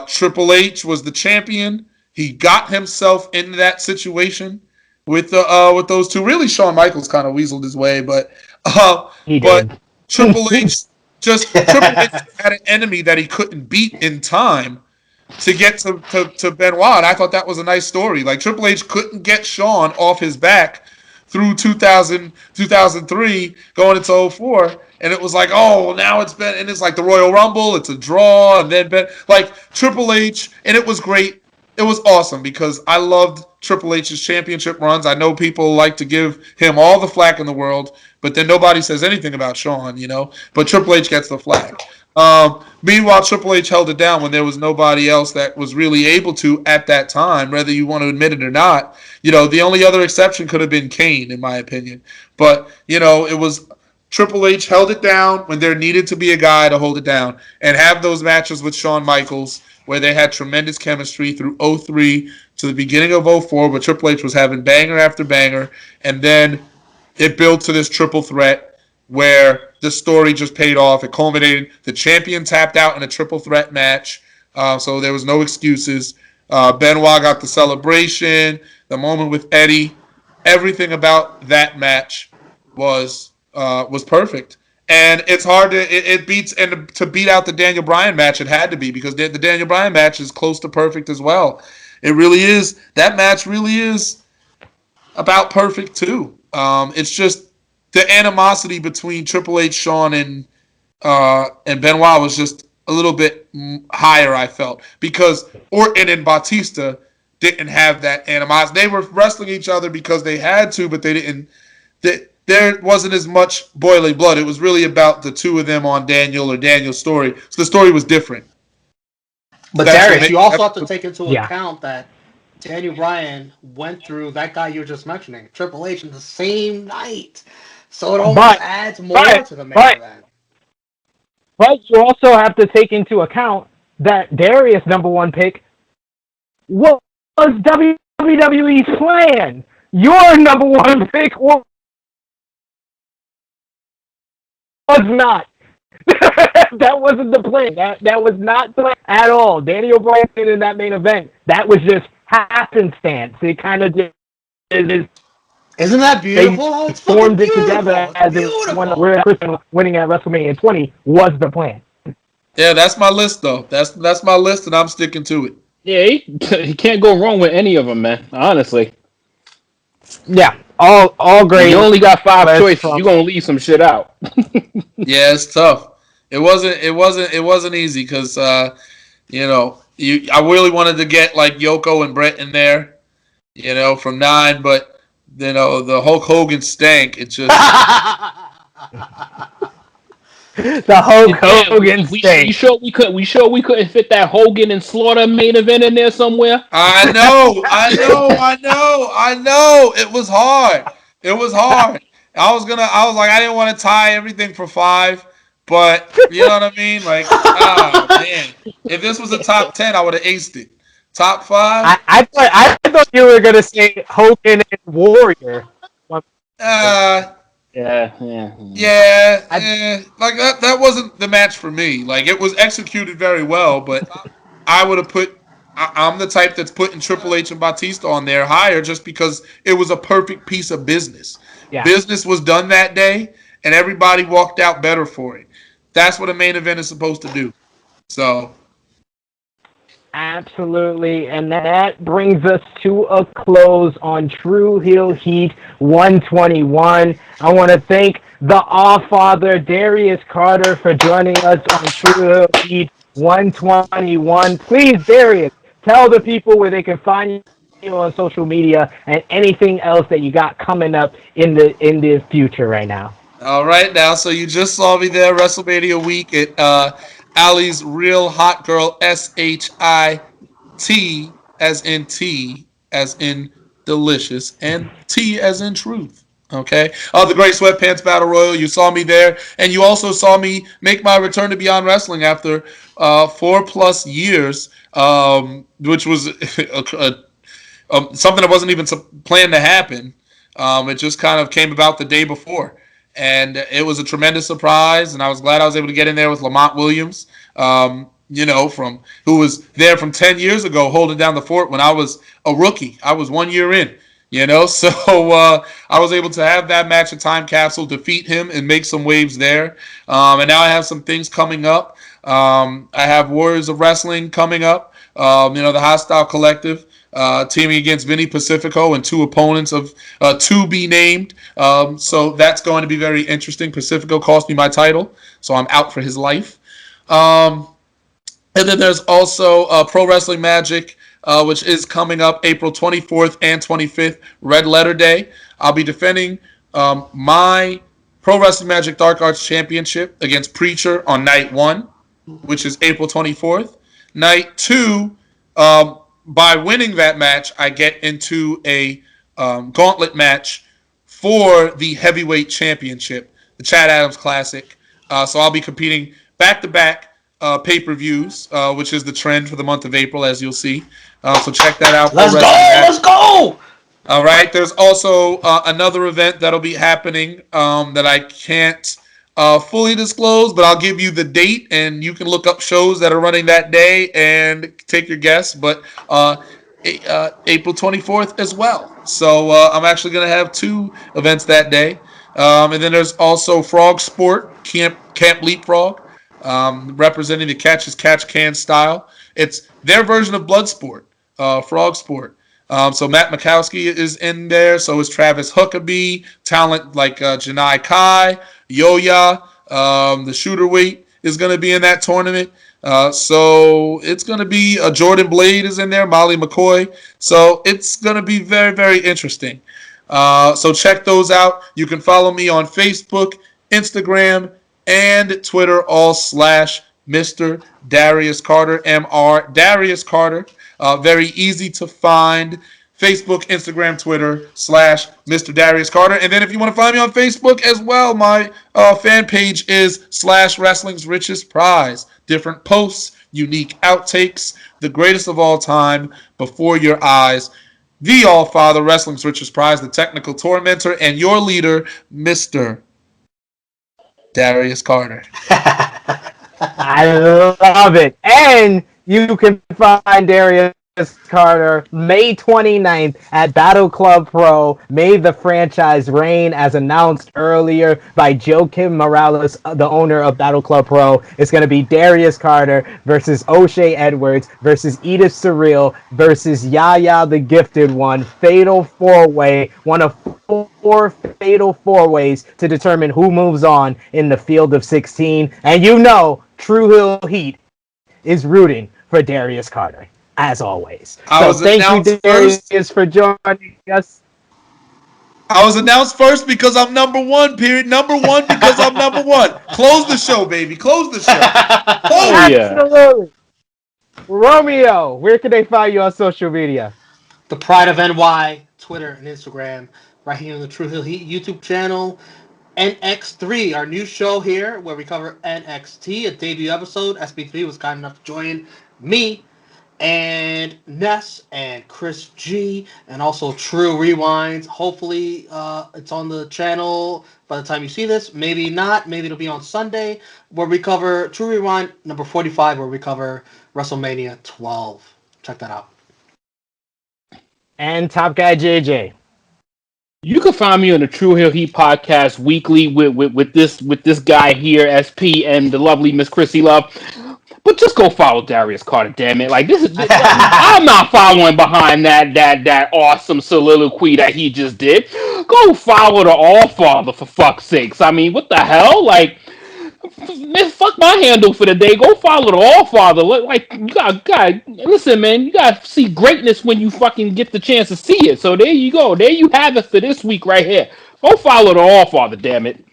Triple H was the champion. He got himself into that situation with those two. Really, Shawn Michaels kind of weaseled his way, but Triple H had an enemy that he couldn't beat in time to get to Benoit. And I thought that was a nice story. Like, Triple H couldn't get Shawn off his back through 2000, 2003, going into 04. And it was like, oh, now it's been, and it's like the Royal Rumble, it's a draw, and then like Triple H, and it was great. It was awesome because I loved Triple H's championship runs. I know people like to give him all the flack in the world, but then nobody says anything about Shawn, you know. But Triple H gets the flack. Meanwhile, Triple H held it down when there was nobody else that was really able to at that time, whether you want to admit it or not. You know, the only other exception could have been Kane, in my opinion. But, you know, it was Triple H held it down when there needed to be a guy to hold it down and have those matches with Shawn Michaels where they had tremendous chemistry through 03 to the beginning of 04, where Triple H was having banger after banger. And then it built to this triple threat where the story just paid off. It culminated. The champion tapped out in a triple threat match, so there was no excuses. Benoit got the celebration, the moment with Eddie. Everything about that match was perfect. And it's hard to beats, and to beat out the Daniel Bryan match, it had to be, because the Daniel Bryan match is close to perfect as well. It really is. That match really is about perfect too. It's just the animosity between Triple H, Shawn, and Benoit was just a little bit higher, I felt, because Orton and Batista didn't have that animosity. They were wrestling each other because they had to, but they didn't. There wasn't as much boiling blood. It was really about the two of them on Daniel or Daniel's story. So the story was different. But Darius, you also have to take into account that Daniel Bryan went through that guy you were just mentioning, Triple H, in the same night. So it almost adds more to the main event. But you also have to take into account that Darius' number one pick was WWE's plan. Your number one pick was not. That wasn't the plan. That was not the plan at all. Daniel Bryan in that main event, that was just happenstance. It kind of just isn't that beautiful? They formed it together as where Christian winning at WrestleMania 20 was the plan. Yeah, that's my list though. That's my list, and I'm sticking to it. Yeah, he can't go wrong with any of them, man. Honestly. Yeah, all great. You only got 5 choices. You're gonna leave some shit out. Yeah, it's tough. It wasn't easy because you know, I really wanted to get like Yoko and Brett in there, you know, from 9, but you know, the Hulk Hogan stank. It just the Hulk Hogan stank. We sure we couldn't fit that Hogan and Slaughter main event in there somewhere. I know. It was hard. I was like, I didn't want to tie everything for 5, but you know what I mean? Like, man, if this was a top 10, I would have aced it. Top 5? I thought you were gonna say Hogan and Warrior. Yeah. Like that wasn't the match for me. Like, it was executed very well, but I would have put. I'm the type that's putting Triple H and Batista on there higher just because it was a perfect piece of business. Yeah. Business was done that day, and everybody walked out better for it. That's what a main event is supposed to do. So. Absolutely, and that brings us to a close on Tru Heel Heat 121. I want to thank the All-Father, Darius Carter, for joining us on Tru Heel Heat 121. Please, Darius, tell the people where they can find you on social media and anything else that you got coming up in the future right now. All right, now, so you just saw me there WrestleMania week at Allie's Real Hot Girl, SHIT, as in T, as in delicious, and T as in truth. Okay. The Great Sweatpants Battle Royal, you saw me there, and you also saw me make my return to Beyond Wrestling after 4+ years, which was something that wasn't even planned to happen. It just kind of came about the day before. And it was a tremendous surprise, and I was glad I was able to get in there with Lamont Williams, from who was there from 10 years ago holding down the fort when I was a rookie. I was 1 year in, so I was able to have that match at Time Capsule, defeat him, and make some waves there. And now I have some things coming up. I have Warriors of Wrestling coming up, the Hostile Collective. Teaming against Vinny Pacifico and two opponents of to be named. So that's going to be very interesting. Pacifico cost me my title, so I'm out for his life. And then there's also Pro Wrestling Magic, which is coming up April 24th and 25th, Red Letter Day. I'll be defending my Pro Wrestling Magic Dark Arts Championship against Preacher on night 1, which is April 24th. Night 2, by winning that match, I get into a gauntlet match for the heavyweight championship, the Chad Adams Classic. So I'll be competing back-to-back pay-per-views, which is the trend for the month of April, as you'll see. So check that out. Let's go! All right. There's also another event that'll be happening that I can't fully disclose, but I'll give you the date, and you can look up shows that are running that day and take your guess. But April 24th as well. So I'm actually going to have 2 events that day. And then there's also Frog Sport, Camp Leapfrog, representing the Catch as Catch Can style. It's their version of Bloodsport, Frog Sport. So Matt Mikowski is in there. So is Travis Huckabee, talent like Janai Kai, Yoya, the Shooterweight is going to be in that tournament. So it's going to be Jordan Blade is in there, Molly McCoy. So it's going to be very, very interesting. So check those out. You can follow me on Facebook, Instagram, and Twitter, all / Mr. Darius Carter, Mr. Darius Carter. Very easy to find. Facebook, Instagram, Twitter / Mr. Darius Carter. And then if you want to find me on Facebook as well, my fan page is / Wrestling's Richest Prize. Different posts, unique outtakes, the greatest of all time before your eyes. The All-Father, Wrestling's Richest Prize, the technical tormentor, and your leader, Mr. Darius Carter. I love it. And you can find Darius Carter May 29th at Battle Club Pro. May the franchise reign, as announced earlier by Joakim Morales, the owner of Battle Club Pro. It's going to be Darius Carter versus O'Shea Edwards versus Edith Surreal versus Yaya the Gifted One. Fatal 4-way, one of 4 fatal 4-ways to determine who moves on in the field of 16. And Tru Heel Heat is rooting for Darius Carter, as always. So thank you, Darius, for joining us. I was announced first because I'm number 1, period. Number 1 because I'm number 1. Close the show, baby. Close the show. Absolutely. Romeo, where can they find you on social media? The Pride of NY, Twitter and Instagram, right here on the Tru Heel Heat YouTube channel. NX3, our new show here, where we cover NXT, a debut episode. SB3 was kind enough to join me and Ness and Chris G, and also True Rewinds. Hopefully it's on the channel by the time you see this. Maybe not. Maybe it'll be on Sunday, where we cover True Rewind number 45, where we cover WrestleMania 12. Check that out. And Top Guy JJ. You can find me on the Tru Heel Heat podcast weekly with this guy here, SP, and the lovely Miss Chrissy Love. But just go follow Darius Carter, damn it! Like I'm not following behind that awesome soliloquy that he just did. Go follow the All Father for fuck's sakes. I mean, what the hell? Like, man, fuck my handle for the day. Go follow the All Father. Like, you got listen, man. You gotta see greatness when you fucking get the chance to see it. So there you go. There you have it for this week right here. Go follow the All Father, damn it.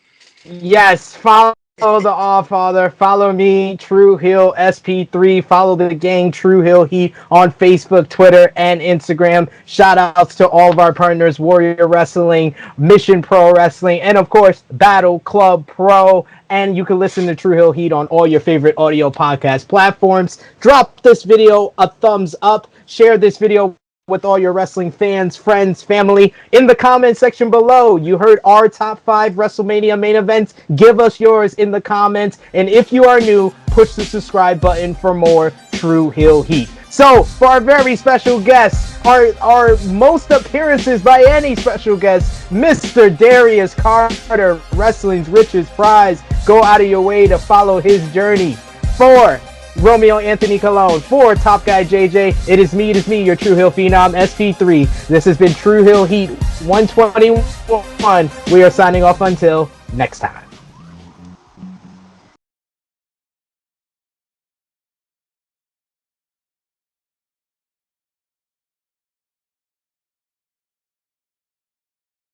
Yes, follow the All-Father. Follow me, Tru Heel SP3. Follow the gang, Tru Heel Heat, on Facebook, Twitter, and Instagram. Shout outs to all of our partners, Warrior Wrestling, Mission Pro Wrestling, and of course, Battle Club Pro. And you can listen to Tru Heel Heat on all your favorite audio podcast platforms. Drop this video a thumbs up. Share this video with all your wrestling fans, friends, family in the comment section below. You heard our top 5 WrestleMania main events. Give us yours in the comments. And if you are new, push the subscribe button for more Tru Heel Heat. So, for our very special guest, our most appearances by any special guest, Mr. Darius Carter, wrestling's richest prize. Go out of your way to follow his journey. For Romeo Anthony Colon, for Top Guy JJ, it is me, your Tru Heel Phenom, SP3. This has been Tru Heel Heat 121. We are signing off until next time.